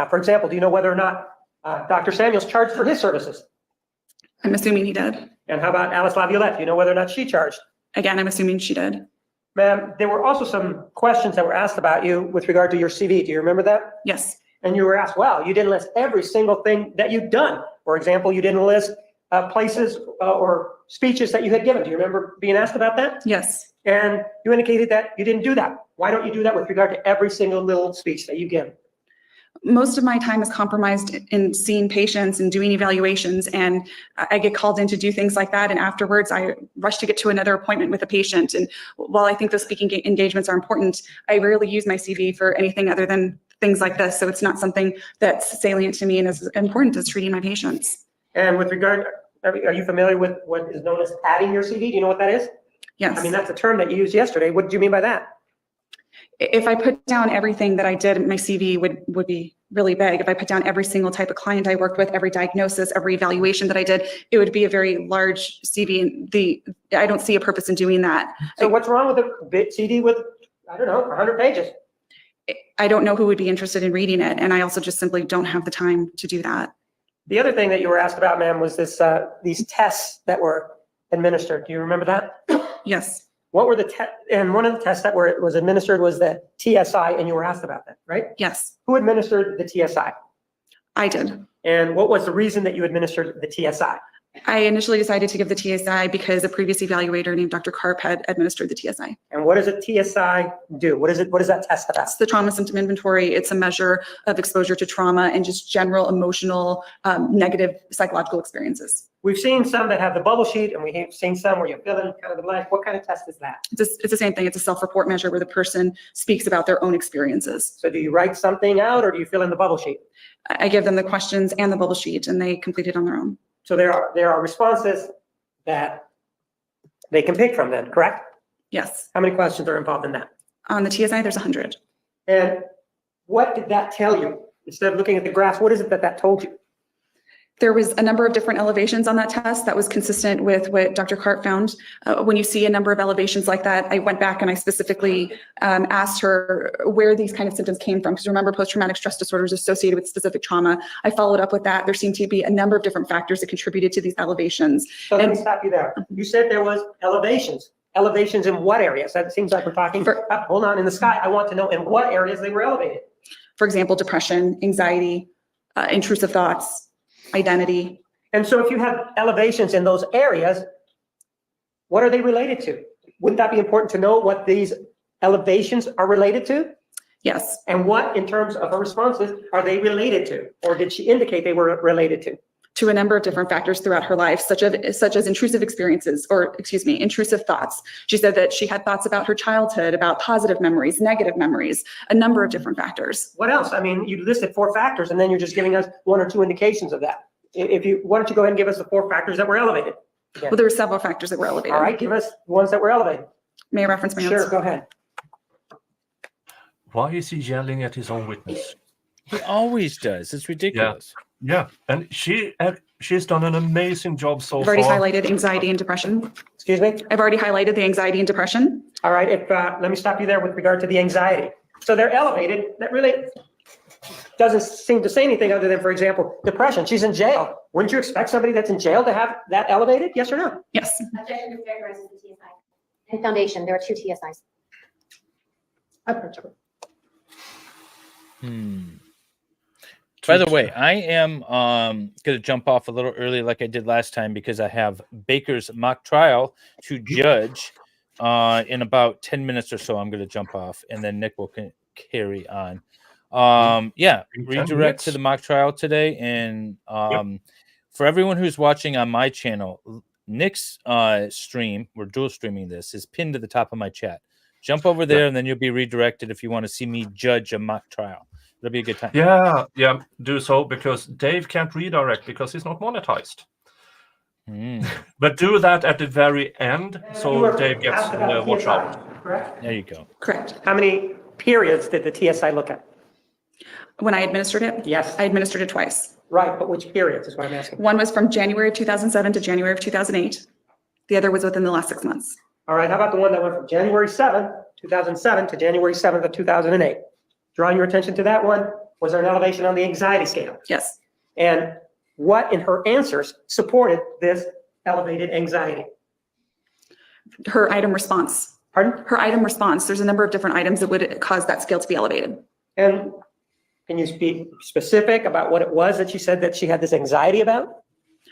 For example, do you know whether or not Dr. Samuels charged for his services? I'm assuming he did. And how about Alice Laviolette? Do you know whether or not she charged? Again, I'm assuming she did. Ma'am, there were also some questions that were asked about you with regard to your CV. Do you remember that? Yes. And you were asked, well, you didn't list every single thing that you'd done. For example, you didn't list places or speeches that you had given. Do you remember being asked about that? Yes. And you indicated that you didn't do that. Why don't you do that with regard to every single little speech that you give? Most of my time is compromised in seeing patients and doing evaluations, and I get called in to do things like that, and afterwards I rush to get to another appointment with a patient. And while I think those speaking engagements are important, I rarely use my CV for anything other than things like this, so it's not something that's salient to me and as important as treating my patients. And with regard, are you familiar with what is known as padding your CV? Do you know what that is? Yes. I mean, that's a term that you used yesterday. What did you mean by that? If I put down everything that I did, my CV would be really big. If I put down every single type of client I worked with, every diagnosis, every evaluation that I did, it would be a very large CV. And I don't see a purpose in doing that. So what's wrong with a big CD with, I don't know, 100 pages? I don't know who would be interested in reading it. And I also just simply don't have the time to do that. The other thing that you were asked about, ma'am, was this these tests that were administered. Do you remember that? Yes. What were the and one of the tests that was administered was the TSI, and you were asked about that, right? Yes. Who administered the TSI? I did. And what was the reason that you administered the TSI? I initially decided to give the TSI because a previous evaluator named Dr. Karp had administered the TSI. And what does a TSI do? What is it? What is that test about? It's the trauma symptom inventory. It's a measure of exposure to trauma and just general emotional negative psychological experiences. We've seen some that have the bubble sheet, and we've seen some where you fill in kind of the blank. What kind of test is that? It's the same thing. It's a self-report measure where the person speaks about their own experiences. So do you write something out, or do you fill in the bubble sheet? I give them the questions and the bubble sheet, and they complete it on their own. So there are responses that they can pick from then, correct? Yes. How many questions are involved in that? On the TSI, there's 100. And what did that tell you? Instead of looking at the graphs, what is it that told you? There was a number of different elevations on that test that was consistent with what Dr. Karp found. When you see a number of elevations like that, I went back and I specifically asked her where these kind of symptoms came from. Because remember, post-traumatic stress disorder is associated with specific trauma. I followed up with that. There seemed to be a number of different factors that contributed to these elevations. So let me stop you there. You said there was elevations. Elevations in what areas? That seems like we're talking, hold on, in the sky. I want to know in what areas they were elevated. For example, depression, anxiety, intrusive thoughts, identity. And so if you have elevations in those areas, what are they related to? Wouldn't that be important to know what these elevations are related to? Yes. And what, in terms of her responses, are they related to? Or did she indicate they were related to? To a number of different factors throughout her life, such as intrusive experiences, or excuse me, intrusive thoughts. She said that she had thoughts about her childhood, about positive memories, negative memories, a number of different factors. What else? I mean, you listed 4 factors, and then you're just giving us 1 or 2 indications of that. Why don't you go ahead and give us the 4 factors that were elevated? Again. Well, there were several factors that were elevated. All right, give us the ones that were elevated. May I reference my Sure, notes? go ahead. Why is he yelling at his own witness? He always does. It's ridiculous. Yeah, and she's done an amazing job so I've already far. highlighted anxiety and depression. Excuse me? I've already highlighted the anxiety and depression. All right, let me stop you there with regard to the anxiety. So they're elevated. That really doesn't seem to say anything other than, for example, depression. She's in jail. Wouldn't you expect somebody that's in jail to have that elevated? Yes or no? Yes. Objection to characterize the TSI. In foundation, there are 2 TSIs. By the way, I am going to jump off a little early like I did last time because I have Baker's mock trial to judge in about 10 minutes or so. I'm going to jump off, and then Nick will carry on. Redirect to the mock trial today. And for everyone who's watching on my channel, Nick's stream, we're dual streaming this, is pinned to the top of my chat. Jump over there, and then you'll be redirected if you want to see me judge a mock trial. It'll be a good time. Yeah, do so, because Dave can't redirect because he's not monetized. But do that at the very end, so Dave gets watch out. Correct? There you go. Correct. How many periods did the TSI look at? When I administered it? Yes. I administered it twice. Right, but which periods is what I'm asking. One was from January of 2007 to January of 2008. The other was within the last 6 months. All right, how about the one that went from January 7th, 2007 to January 7th of 2008? Drawing your attention to that one, Was there an elevation on the anxiety scale? Yes. And what in her answers supported this elevated anxiety? Her item response. Pardon? Her item response. There's a number of different items that would cause that scale to be elevated. And can you be specific about what it was that she said that she had this anxiety about?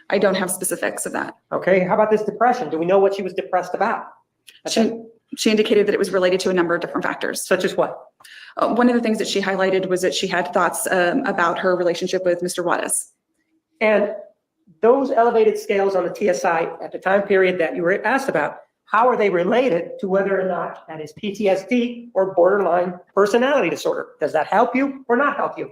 I don't have specifics of that. Okay, how about this depression? Do we know what she was depressed about? She indicated that it was related to a number of different factors. Such as what? One of the things that she highlighted was that she had thoughts about her relationship with Mr. Juarez. And those elevated scales on the TSI at the time period that you were asked about, how are they related to whether or not that is PTSD or borderline personality disorder? Does that help you or not help you?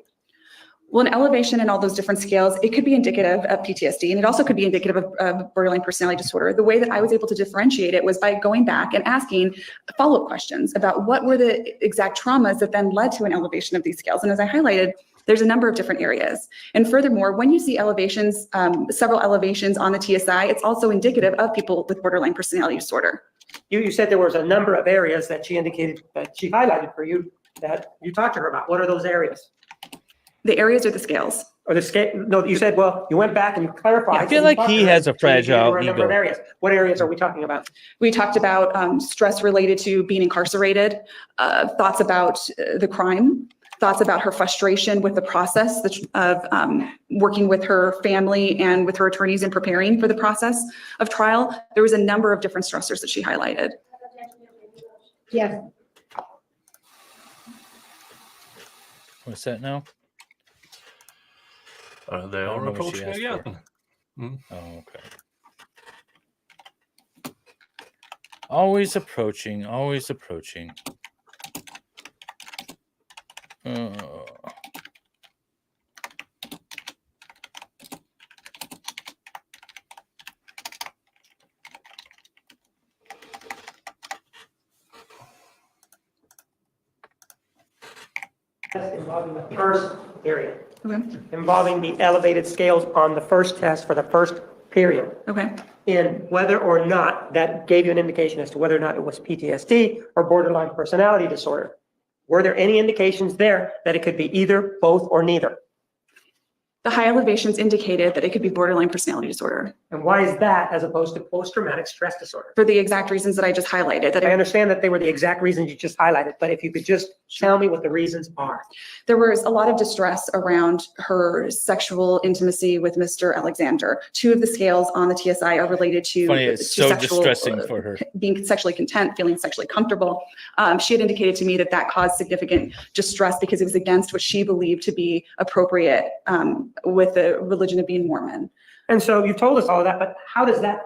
Well, an elevation in all those different scales, it could be indicative of PTSD, and it also could be indicative of borderline personality disorder. The way that I was able to differentiate it was by going back and asking follow-up questions about what were the exact traumas that then led to an elevation of these scales. And as I highlighted, there's a number of different areas. And furthermore, when you see elevations, several elevations on the TSI, it's also indicative of people with borderline personality disorder. You said there was a number of areas that she indicated, that she highlighted for you, that you talked to her about. What are those areas? The areas or the scales? Or the scale? No, you said, well, you went back and you clarified. I feel like he has a fragile a number of ego. areas. What areas are we talking about? We talked about stress related to being incarcerated, thoughts about the crime, thoughts about her frustration with the process of working with her family and with her attorneys in preparing for the process of trial. There was a number of different stressors that she highlighted. Yes. What's that now? They I don't are know what she approaching asked again. Oh, okay. Always approaching, always approaching. Involving the first period, Okay. involving the elevated scales on the first test for the first period, Okay. and whether or not that gave you an indication as to whether or not it was PTSD or borderline personality disorder. Were there any indications there that it could be either, both, or neither? The high elevations indicated that it could be borderline personality disorder And why is that as opposed to post-traumatic stress disorder? for the exact reasons that I just highlighted. That I understand that they were the exact reasons you just highlighted, but if you could just tell me what the reasons are. there was a lot of distress around her sexual intimacy with Mr. Alexander. 2 of the scales on the TSI are related to, Funny, it's so distressing for her. Being sexually content, feeling sexually comfortable. She had indicated to me that that caused significant distress because it was against what she believed to be appropriate with the religion of being Mormon. And so you told us all of that, but how does that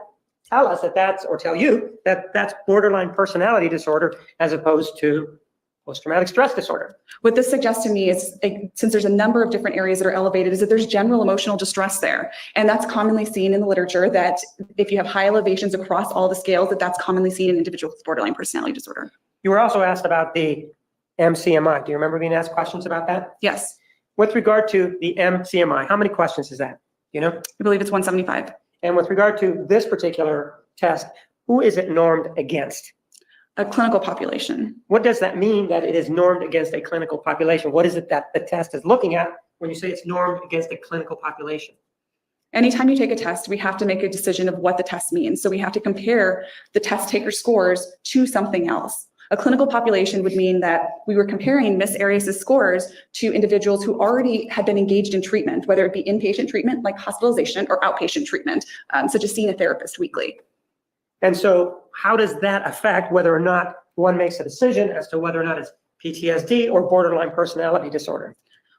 tell us that that's, or tell you that that's borderline personality disorder as opposed to post-traumatic stress disorder? What this suggests to me is, since there's a number of different areas that are elevated, is that there's general emotional distress there. And that's commonly seen in the literature, that if you have high elevations across all the scales, that's commonly seen in individuals with borderline personality disorder. You were also asked about the MCMI. Do you remember being asked questions about that? Yes, With regard to the MCMI, how many questions is that? You know? I believe it's 175. And with regard to this particular test, who is it normed against? A clinical population. What does that mean, that it is normed against a clinical population? What is it that the test is looking at when you say it's normed against a clinical population? Anytime you take a test, we have to make a decision of what the test means. So we have to compare the test taker scores to something else. A clinical population would mean that we were comparing Miss Arias' scores to individuals who already had been engaged in treatment, whether it be inpatient treatment like hospitalization or outpatient treatment, such as seeing a therapist weekly. And so how does that affect whether or not one makes a decision as to whether or not it's PTSD or borderline personality disorder?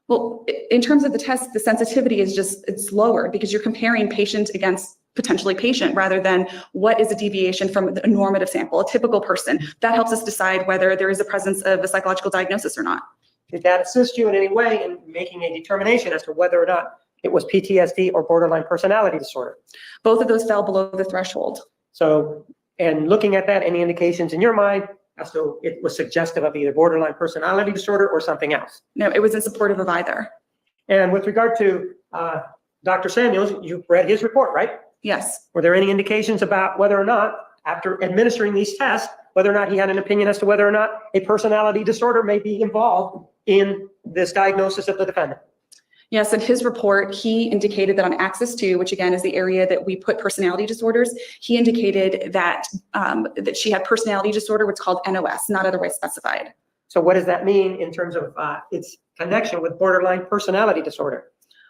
Well, in terms of the test, the sensitivity is it's lower because you're comparing patient against potentially patient rather than what is a deviation from a normative sample, a typical person. That helps us decide whether there is a presence of a psychological diagnosis or not. Did that assist you in any way in making a determination as to whether or not it was PTSD or borderline personality disorder? Both of those fell below the threshold. So, and looking at that, any indications in your mind as to it was suggestive of either borderline personality disorder or something else? No, it was in supportive of either. And with regard to Dr. Samuels, you read his report, right? Yes. Were there any indications about whether or not, after administering these tests, whether or not he had an opinion as to whether or not a personality disorder may be involved in this diagnosis of the defendant. Yes, in his report, he indicated that on Axis 2, which again is the area that we put personality disorders, he indicated that that she had personality disorder, what's called NOS, not otherwise specified. So what does that mean in terms of its connection with borderline personality disorder?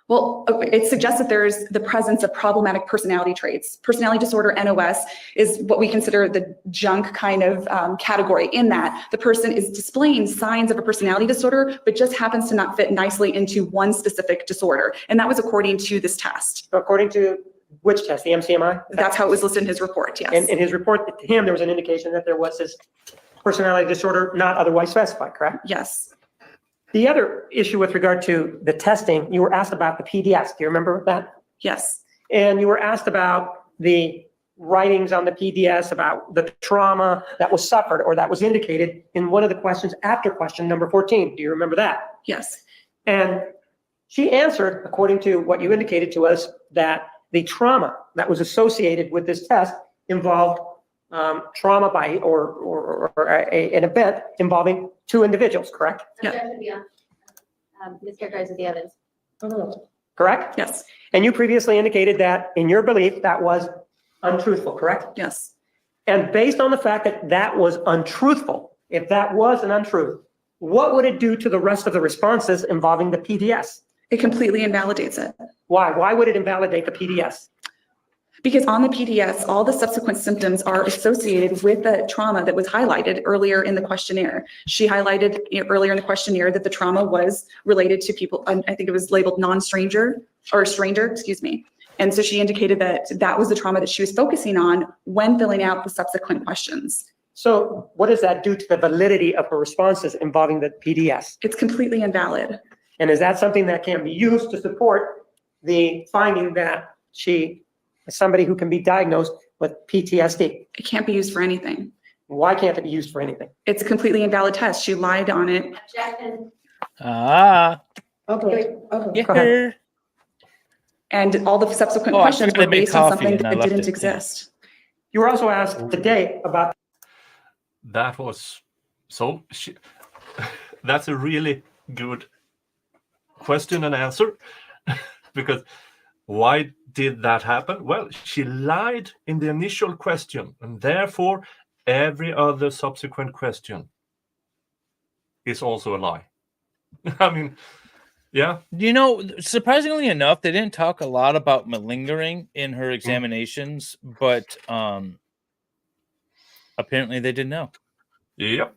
Well, it suggests that there's the presence of problematic personality traits. Personality disorder, NOS, is what we consider the junk kind of category, in that the person is displaying signs of a personality disorder, but just happens to not fit nicely into one specific disorder. And that was according to this test. According to which test, the MCMI? That's how it was listed in his report, yes. And in his report to him, there was an indication that there was this personality disorder not otherwise specified, correct? Yes. The other issue with regard to the testing, you were asked about the PDS. Do you remember that? Yes. And you were asked about the writings on the PDS, about the trauma that was suffered or that was indicated in one of the questions after question number 14. Do you remember that? Yes. And she answered, according to what you indicated to us, that the trauma that was associated with this test involved trauma by an event involving two individuals, correct? Yeah. Mischaracterizes the evidence. Correct? Yes. And you previously indicated that in your belief that was untruthful, correct? Yes. And based on the fact that that was untruthful, if that was an untruth, what would it do to the rest of the responses involving the PDS? It completely invalidates it. Why? Why would it invalidate the PDS? Because on the PDS, all the subsequent symptoms are associated with the trauma that was highlighted earlier in the questionnaire. She highlighted earlier in the questionnaire that the trauma was related to people, I think it was labeled non-stranger or stranger, excuse me. And so she indicated that that was the trauma that she was focusing on when filling out the subsequent questions. So what does that do to the validity of her responses involving the PDS? It's completely invalid. And is that something that can be used to support the finding that she is somebody who can be diagnosed with PTSD? It can't be used for anything. Why can't it be used for anything? It's a completely invalid test. She lied on it. Objection. Okay. Yeah. Go ahead. And all the subsequent Oh, I questions forgot were they made based on coffee something and I that left didn't it. exist. You were also asked today about That was so. That's a really good question and answer because why did that happen? Well, she lied in the initial question, and therefore every other subsequent question is also a lie. I mean, yeah. You know, surprisingly enough, they didn't talk a lot about malingering in her examinations, but apparently they didn't know. Yep.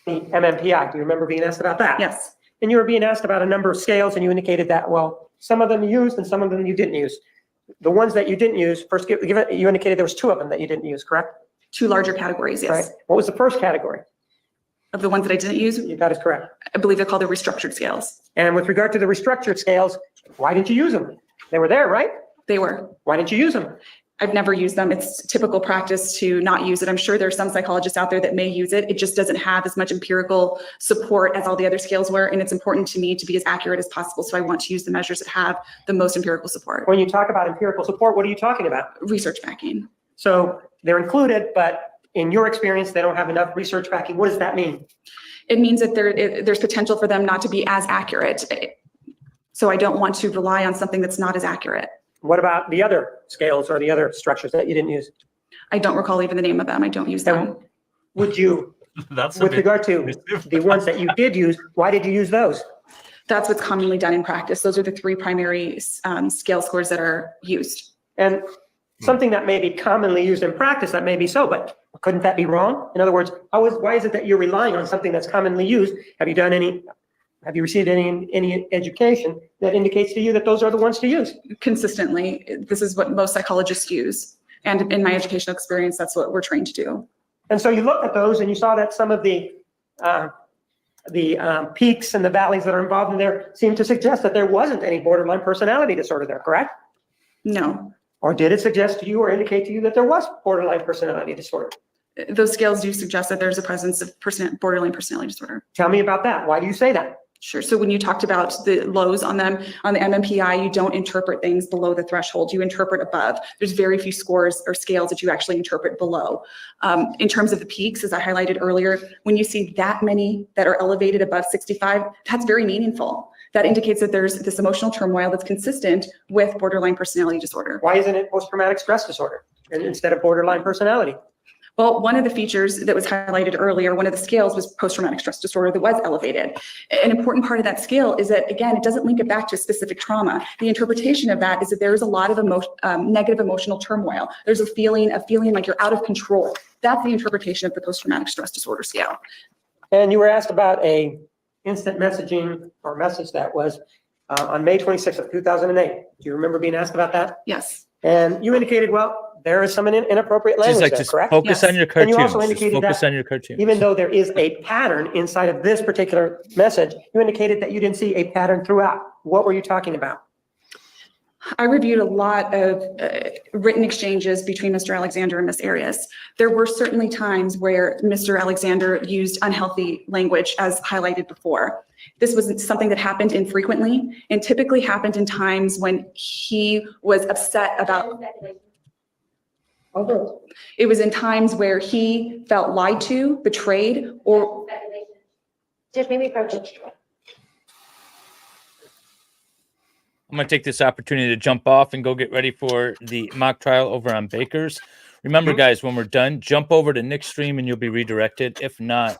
the MMPI. Do you remember being asked about that? Yes. And you were being asked about a number of scales, and you indicated that, well, some of them you used and some of them you didn't use. The ones that you didn't use, first, you indicated there was 2 of them that you didn't use, correct? 2 larger categories, yes. Right. What was the first category? Of the ones that I didn't use, That is correct. I believe they're called the restructured scales. And with regard to the restructured scales, why didn't you use them? They were there, right? They were. Why didn't you use them? I've never used them. It's typical practice to not use it. I'm sure there's some psychologists out there that may use it. It just doesn't have as much empirical support as all the other scales were. And it's important to me to be as accurate as possible. So I want to use the measures that have the most empirical support. When you talk about empirical support, what are you talking about? Research backing. So they're included, but in your experience, they don't have enough research backing. What does that mean? It means that there's potential for them not to be as accurate. So I don't want to rely on something that's not as accurate. What about the other scales or the other structures that you didn't use? I don't recall even the name of them. I don't use them. And would you, That's a with bit regard to the ones that you did use, why did you use those? That's what's commonly done in practice. Those are the 3 primary scale scores that are used. And something that may be commonly used in practice, that may be so, but couldn't that be wrong? In other words, why is it that you're relying on something that's commonly used? Have you received any education that indicates to you that those are the ones to use? Consistently, this is what most psychologists use. And in my educational experience, that's what we're trained to do. And so you looked at those and you saw that some of the peaks and the valleys that are involved in there seem to suggest that there wasn't any borderline personality disorder there, correct? No. Or did it suggest to you or indicate to you that there was borderline personality disorder? Those scales do suggest that there's a presence of borderline personality disorder. Tell me about that. Why do you say that? Sure. So when you talked about the lows on them, on the MMPI, you don't interpret things below the threshold. You interpret above. There's very few scores or scales that you actually interpret below. In terms of the peaks, as I highlighted earlier, when you see that many that are elevated above 65, that's very meaningful. That indicates that there's this emotional turmoil that's consistent with borderline personality disorder. Why isn't it post-traumatic stress disorder instead of borderline personality? Well, one of the features that was highlighted earlier, one of the scales was post-traumatic stress disorder that was elevated. An important part of that scale is that, again, it doesn't link it back to a specific trauma. The interpretation of that is that there is a lot of negative emotional turmoil. There's a feeling like you're out of control. That's the interpretation of the post-traumatic stress disorder scale. And you were asked about a instant messaging or message that was on May 26th of 2008. Do you remember being asked about that? Yes. And you indicated, well, there is some inappropriate language there, correct? Focus Yes. on your And you cartoons. also Just indicated focus that on your cartoons. even though there is a pattern inside of this particular message, you indicated that you didn't see a pattern throughout. What were you talking about? I reviewed a lot of written exchanges between Mr. Alexander and Ms. Arias. There were certainly times where Mr. Alexander used unhealthy language, as highlighted before. This was something that happened infrequently and typically happened in times when he was upset about. It was in times where he felt lied to, betrayed, or. Just maybe approach it. I'm going to take this opportunity to jump off and go get ready for the mock trial over on Baker's. Remember, guys, when we're done, jump over to Nick's stream and you'll be redirected. If not,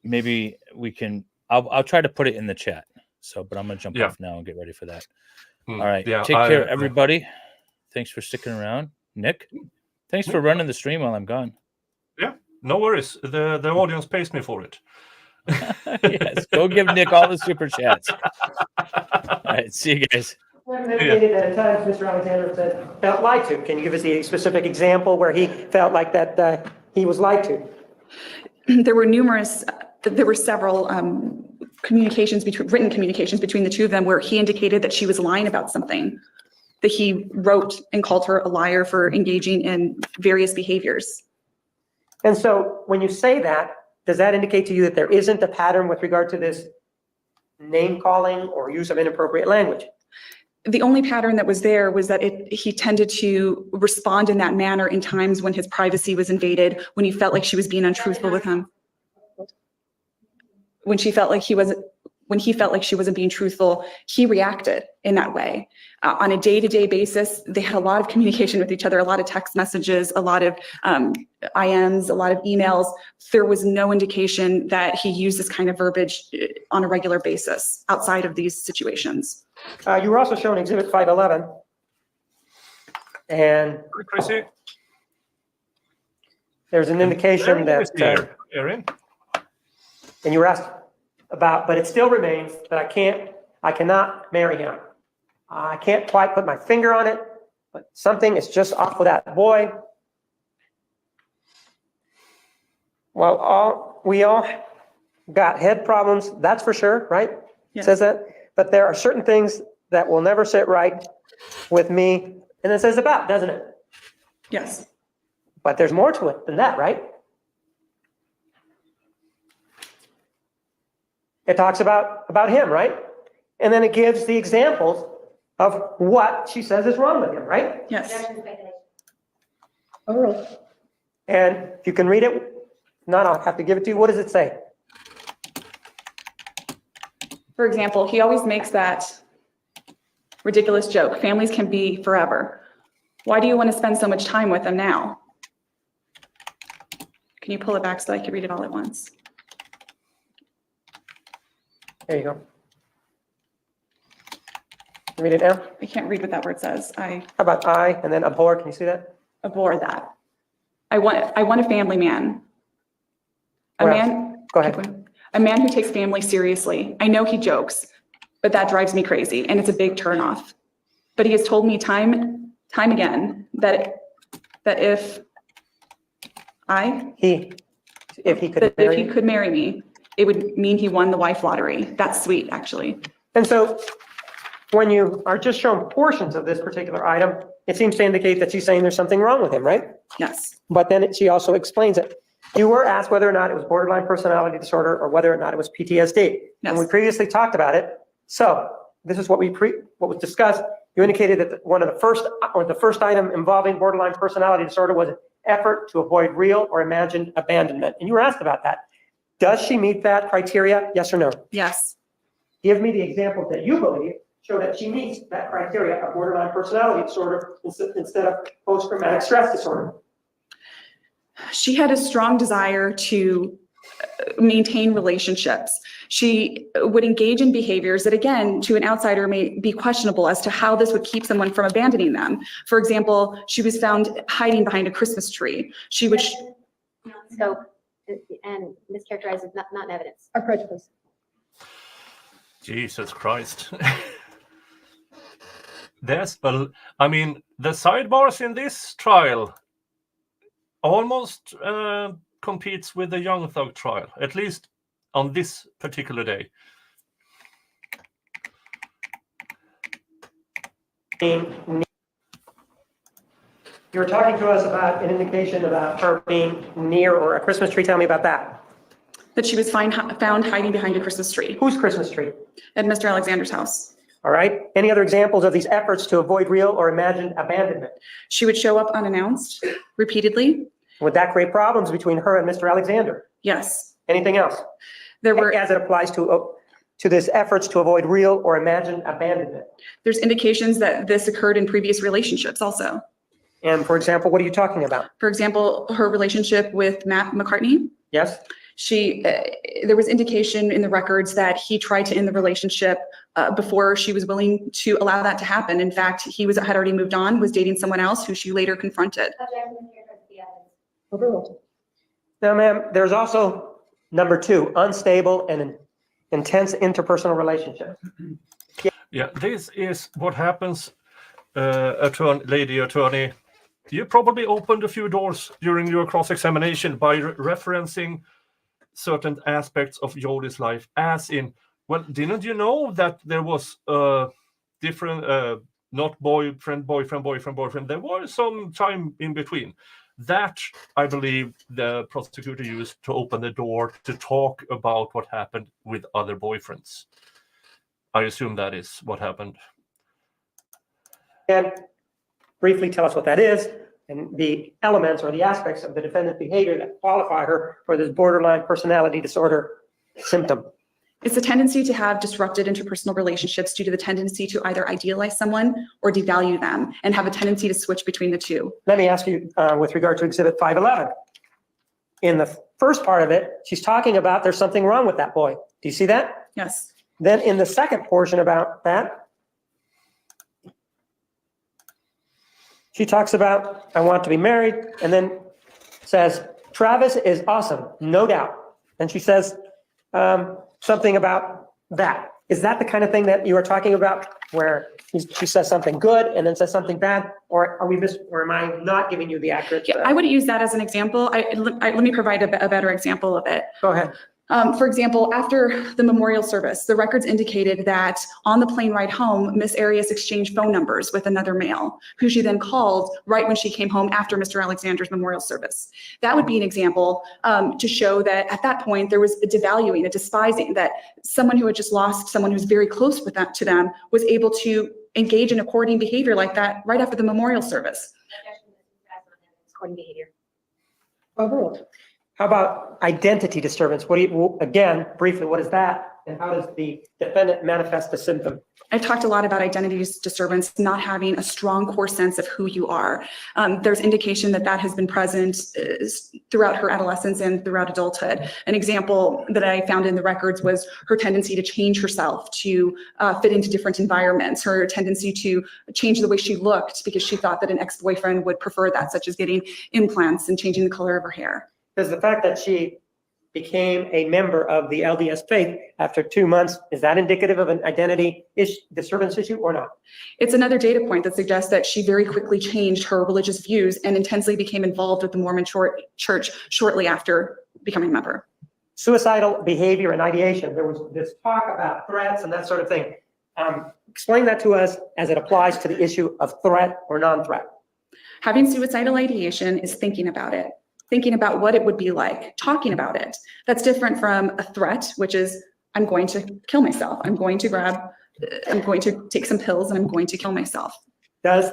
maybe we can. I'll try to put it in the chat. So, but I'm going to jump off now and get ready for that. All right. Take care, everybody. Thanks for sticking around. Nick, thanks for running the stream while I'm gone. Yeah, no worries. The audience pays me for it. Yes, go give Nick all the super chats. All right, see you guys. Indicated that at times Mr. Alexander said felt lied to. Can you give us a specific example where he felt like that he was lied to? There were several written communications between the two of them where he indicated that she was lying about something, that he wrote and called her a liar for engaging in various behaviors. And so when you say that, does that indicate to you that there isn't a pattern with regard to this name calling or use of inappropriate language? The only pattern that was there was that he tended to respond in that manner in times when his privacy was invaded, when he felt like she was being untruthful with him. When he felt like she wasn't being truthful, he reacted in that way. On a day-to-day basis, they had a lot of communication with each other, a lot of text messages, a lot of IMs, a lot of emails. There was no indication that he used this kind of verbiage on a regular basis outside of these situations. You were also shown Exhibit 511. And Chrissy, there's an indication that, Erin. and you were asked about, but it still remains that I cannot marry him. I can't quite put my finger on it, but something is just off with that boy. Well, we all got head problems, that's for sure, right? Yes. Says that. But there are certain things that will never sit right with me. And it says about, doesn't it? Yes. But there's more to it than that, right? It talks about him, right? And then it gives the examples of what she says is wrong with him, right? Yes. And if you can read it, not I'll have to give it to you. What does it say? For example, he always makes that ridiculous joke, families can be forever. Why do you want to spend so much time with them now? Can you pull it back so I can read it all at once? There you go. Read it now. I can't read what that word says. I How about I and then abhor? Can you see that? abhor that. I want a family man. A Where man. Go ahead. A man who takes family seriously. I know he jokes, but that drives me crazy, and it's a big turnoff. But he has told me time again that if he could marry me, it would mean he won the wife lottery. That's sweet, actually. And so when you are just shown portions of this particular item, it seems to indicate that she's saying there's something wrong with him, right? Yes. But then she also explains it. You were asked whether or not it was borderline personality disorder or whether or not it was PTSD. And we Yes. previously talked about it. So this is what what was discussed. You indicated that one of the first item involving borderline personality disorder was an effort to avoid real or imagined abandonment. And you were asked about that. Does she meet that criteria? Yes or no? Yes. Give me the examples that you believe show that she meets that criteria of borderline personality disorder instead of post-traumatic stress disorder. She had a strong desire to maintain relationships. She would engage in behaviors that, again, to an outsider may be questionable as to how this would keep someone from abandoning them. For example, she was found hiding behind a Christmas tree. She would Scope and mischaracterized not in evidence. approach this. Jesus Christ. I mean, the sidebars in this trial almost competes with the Young Thug trial, at least on this particular day. You were talking to us about an indication about her being near or a Christmas tree. Tell me about that. That she was found hiding behind a Christmas tree Whose Christmas tree? at Mr. Alexander's house. All right. Any other examples of these efforts to avoid real or imagined abandonment? She would show up unannounced repeatedly. Would that create problems between her and Mr. Alexander? Yes. Anything else? There were, As it applies to this efforts to avoid real or imagined abandonment. there's indications that this occurred in previous relationships also. And for example, what are you talking about? For example, her relationship with Matt McCartney. Yes? There was indication in the records that he tried to end the relationship before she was willing to allow that to happen. In fact, he had already moved on, was dating someone else who she later confronted. Now, ma'am, there's also number 2, unstable and intense interpersonal relationship. Yeah, this is what happens, lady attorney. You probably opened a few doors during your cross-examination by referencing certain aspects of Jodi's life, as in, well, didn't you know that there was different, not boyfriend, there was some time in between. That, I believe, the prosecutor used to open the door to talk about what happened with other boyfriends. I assume that is what happened. And briefly tell us what that is and the elements or the aspects of the defendant's behavior that qualify her for this borderline personality disorder symptom. It's a tendency to have disrupted interpersonal relationships due to the tendency to either idealize someone or devalue them and have a tendency to switch between the two. Let me ask you with regard to Exhibit 511. In the first part of it, she's talking about there's something wrong with that boy. Do you see that? Yes. Then in the second portion about that, she talks about, I want to be married, and then says, Travis is awesome, no doubt. And she says something about that. Is that the kind of thing that you are talking about, where she says something good and then says something bad? Or or am I not giving you the accurate? Yeah, I would use that as an example. Let me provide a better example of it. Go ahead. For example, after the memorial service, the records indicated that on the plane ride home, Miss Arias exchanged phone numbers with another male, who she then called right when she came home after Mr. Alexander's memorial service. That would be an example to show that at that point there was a devaluing, a despising, that someone who had just lost someone who's very close with that to them was able to engage in a courting behavior like that right after the memorial service. Courting behavior. Overruled. How about identity disturbance? Again, briefly, what is that? And how does the defendant manifest the symptom? I've talked a lot about identity disturbance, not having a strong core sense of who you are. There's indication that that has been present throughout her adolescence and throughout adulthood. An example that I found in the records was her tendency to change herself to fit into different environments, her tendency to change the way she looked because she thought that an ex-boyfriend would prefer that, such as getting implants and changing the color of her hair. Does the fact that she became a member of the LDS faith after 2 months, is that indicative of an identity disturbance issue or not? It's another data point that suggests that she very quickly changed her religious views and intensely became involved with the Mormon Church shortly after becoming a member. Suicidal behavior and ideation. There was this talk about threats and that sort of thing. Explain that to us as it applies to the issue of threat or non-threat. Having suicidal ideation is thinking about it. thinking about what it would be like, talking about it. That's different from a threat, which is, I'm going to kill myself. I'm going to take some pills and I'm going to kill myself. Does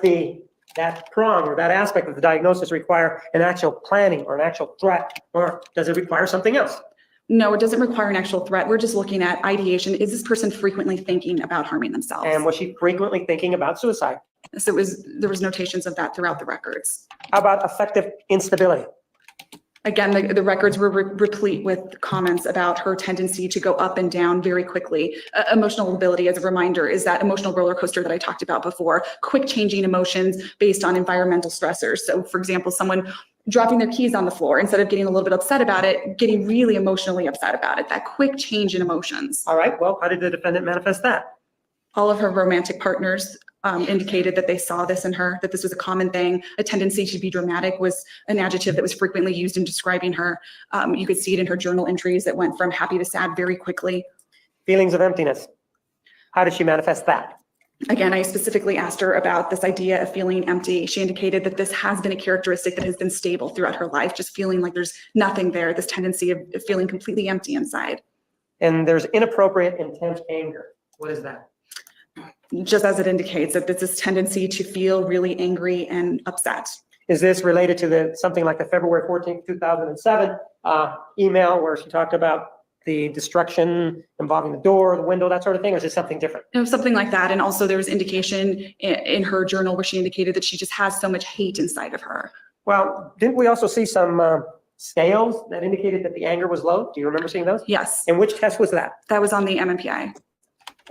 that prong or that aspect of the diagnosis require an actual planning or an actual threat, or does it require something else? No, it doesn't require an actual threat. We're just looking at ideation. Is this person frequently thinking about harming themselves? And was she frequently thinking about suicide? So there was notations of that throughout the records. How about affective instability? Again, the records were replete with comments about her tendency to go up and down very quickly. Emotional ability, as a reminder, is that emotional roller coaster that I talked about before, quick changing emotions based on environmental stressors. So for example, someone dropping their keys on the floor, instead of getting a little bit upset about it, getting really emotionally upset about it, that quick change in emotions. All right, well, how did the defendant manifest that? All of her romantic partners indicated that they saw this in her, that this was a common thing. A tendency to be dramatic was an adjective that was frequently used in describing her. You could see it in her journal entries that went from happy to sad very quickly. Feelings of emptiness. How did she manifest that? Again, I specifically asked her about this idea of feeling empty. She indicated that this has been a characteristic that has been stable throughout her life, just feeling like there's nothing there, this tendency of feeling completely empty inside. And there's inappropriate, intense anger. What is that? Just as it indicates that there's this tendency to feel really angry and upset. Is this related to something like the February 14th, 2007 email where she talked about the destruction involving the door, the window, that sort of thing, or is it something different? You know, something like that. And also there was indication in her journal where she indicated that she just has so much hate inside of her. Well, didn't we also see some scales that indicated that the anger was low? Do you remember seeing those? Yes. And which test was that? That was on the MMPI.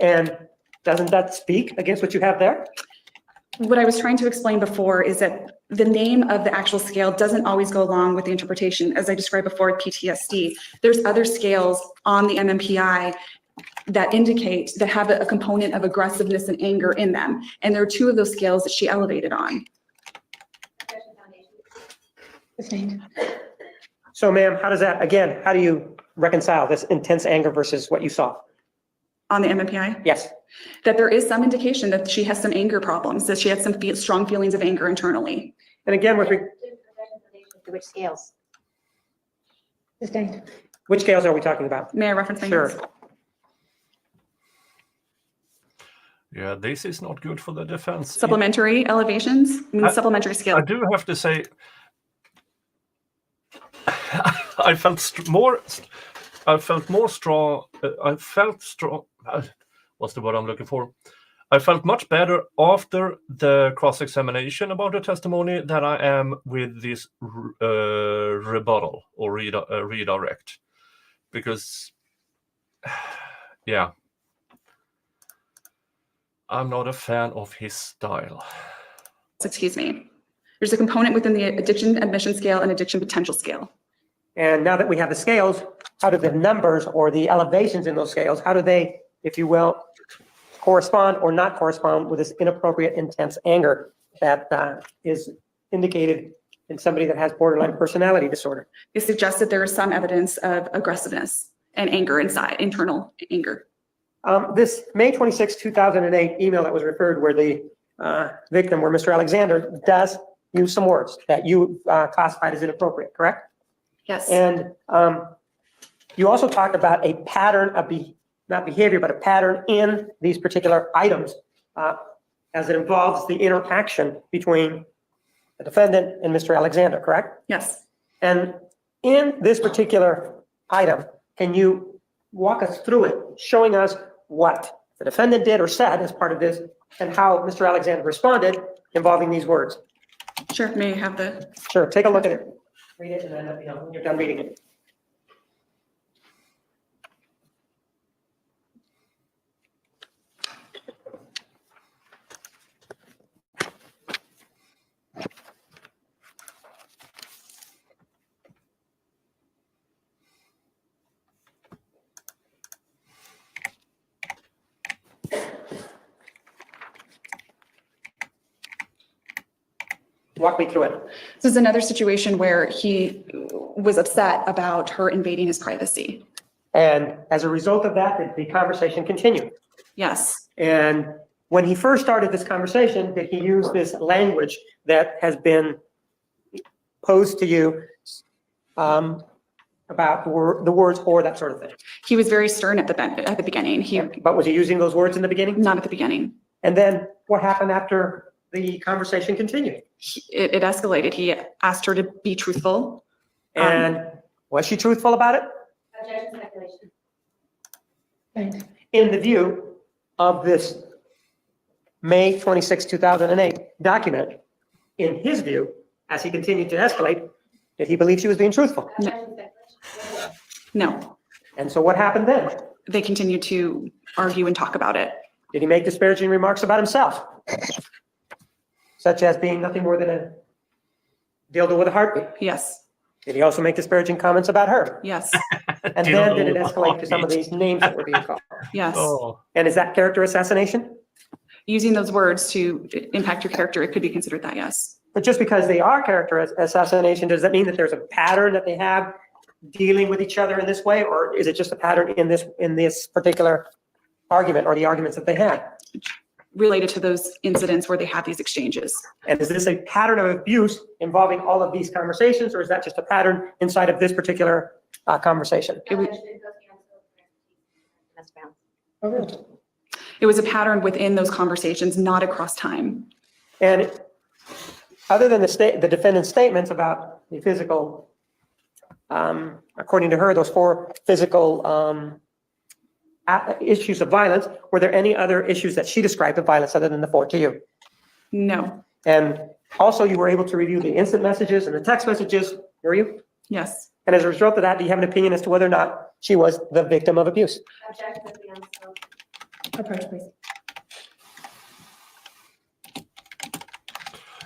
And doesn't that speak against what you have there? What I was trying to explain before is that the name of the actual scale doesn't always go along with the interpretation. As I described before with PTSD, there's other scales on the MMPI that indicate, that have a component of aggressiveness and anger in them. And there are two of those scales that she elevated on. So ma'am, how does that, again, how do you reconcile this intense anger versus what you saw? On the MMPI? Yes. That there is some indication that she has some anger problems, that she had some strong feelings of anger internally. And again, Which scales? which scales are we talking about? May I reference things? Sure. Yeah, this is not good for the defense. Supplementary elevations, supplementary scale. I do have to say, I felt strong. What's the word I'm looking for? I felt much better after the cross-examination about the testimony than I am with this rebuttal or redirect, because, yeah, I'm not a fan of his style. Excuse me. There's a component within the addiction admission scale and addiction potential scale. And now that we have the scales, how do the numbers or the elevations in those scales, how do they, if you will, correspond or not correspond with this inappropriate, intense anger that is indicated in somebody that has borderline personality disorder? It suggests that there is some evidence of aggressiveness and anger inside, internal anger. This May 26, 2008 email that was referred where the victim, where Mr. Alexander does use some words that you classified as inappropriate, correct? Yes. And you also talked about a pattern of not behavior, but a pattern in these particular items as it involves the interaction between the defendant and Mr. Alexander, correct? Yes. And in this particular item, can you walk us through it, showing us what the defendant did or said as part of this and how Mr. Alexander responded involving these words? Sure. May I have the... Sure, take a look at it. Read it and then let me know when you're done reading it. Walk me through it. This is another situation where he was upset about her invading his privacy. And as a result of that, did the conversation continue? Yes. And when he first started this conversation, did he use this language that has been posed to you about the words or that sort of thing. He was very stern at the beginning. But was he using those words in the beginning? Not at the beginning. And then what happened after the conversation continued? It escalated. He asked her to be truthful. And was she truthful about it? Objection, speculation. In the view of this May 26, 2008 document, in his view, as he continued to escalate, did he believe she was being truthful? Objection, speculation. No. And so what happened then? They continued to argue and talk about it. Did he make disparaging remarks about himself? Such as being nothing more than a dildo with a heartbeat? Yes. Did he also make disparaging comments about her? Yes. And then did it escalate to some of these names that were being called? Yes. Oh, And is that character assassination? Using those words to impact your character, it could be considered that, yes. But just because they are character assassination, does that mean that there's a pattern that they have dealing with each other in this way? Or is it just a pattern in this particular argument or the arguments that they had? Related to those incidents where they had these exchanges. And is this a pattern of abuse involving all of these conversations, or is that just a pattern inside of this particular conversation? It was, Objection, goes beyond scope of expertise. it was a pattern within those conversations, not across time. And other than the defendant's statements about the physical, according to her, those 4 physical issues of violence, were there any other issues that she described of violence other than the 4 to you? No. And also you were able to review the instant messages and the text messages, were you? Yes. And as a result of that, do you have an opinion as to whether or not she was the victim of abuse? Objection, goes beyond scope. Approach, please.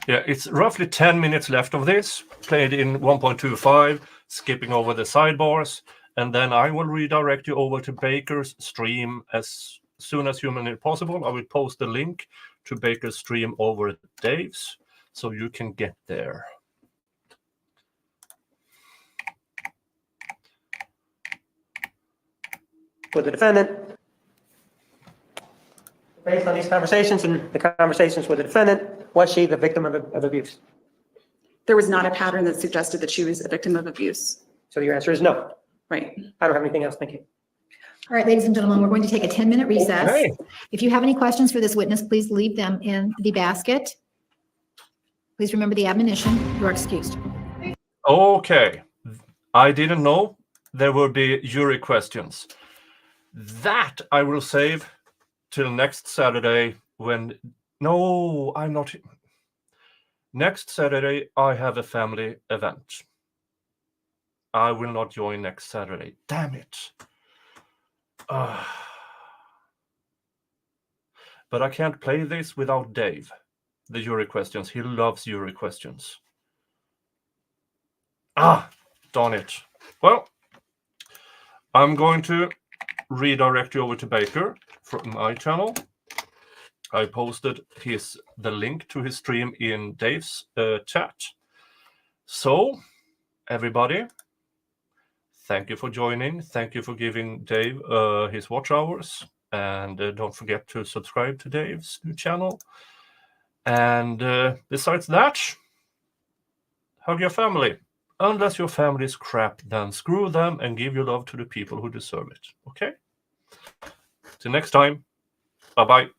yeah, it's roughly 10 minutes left of this, played in 1.25, skipping over the sidebars, and then I will redirect you over to Baker's stream as soon as humanly possible. I will post the link to Baker's stream over at Dave's, so you can get there. With the defendant, based on these conversations and the conversations with the defendant, was she the victim of abuse? There was not a pattern that suggested that she was a victim of abuse. So your answer is no. Right. I don't have anything else. Thank you. All right, ladies and gentlemen, we're going to take a 10-minute recess. Okay. If you have any questions for this witness, please leave them in the basket. Please remember the admonition. You are excused. Okay, I didn't know there would be jury questions. That I will save till next Saturday when... No, I'm not... Next Saturday, I have a family event. I will not join next Saturday. Damn it. But I can't play this without Dave. The jury questions. He loves jury questions. Darn it. Well, I'm going to redirect you over to Baker from my channel. I posted the link to his stream in Dave's chat. So, everybody, thank you for joining. Thank you for giving Dave his watch hours. And don't forget to subscribe to Dave's new channel. And besides that, hug your family. Unless your family is crap, then screw them and give your love to the people who deserve it. Okay? Till next time. Bye-bye.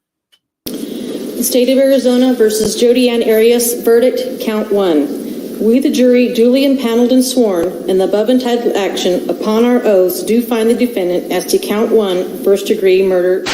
The State of Arizona versus Jodi Arias verdict, count 1. We, the jury, duly impaneled and sworn in the above entitled action upon our oaths, do find the defendant as to count 1, first-degree murder.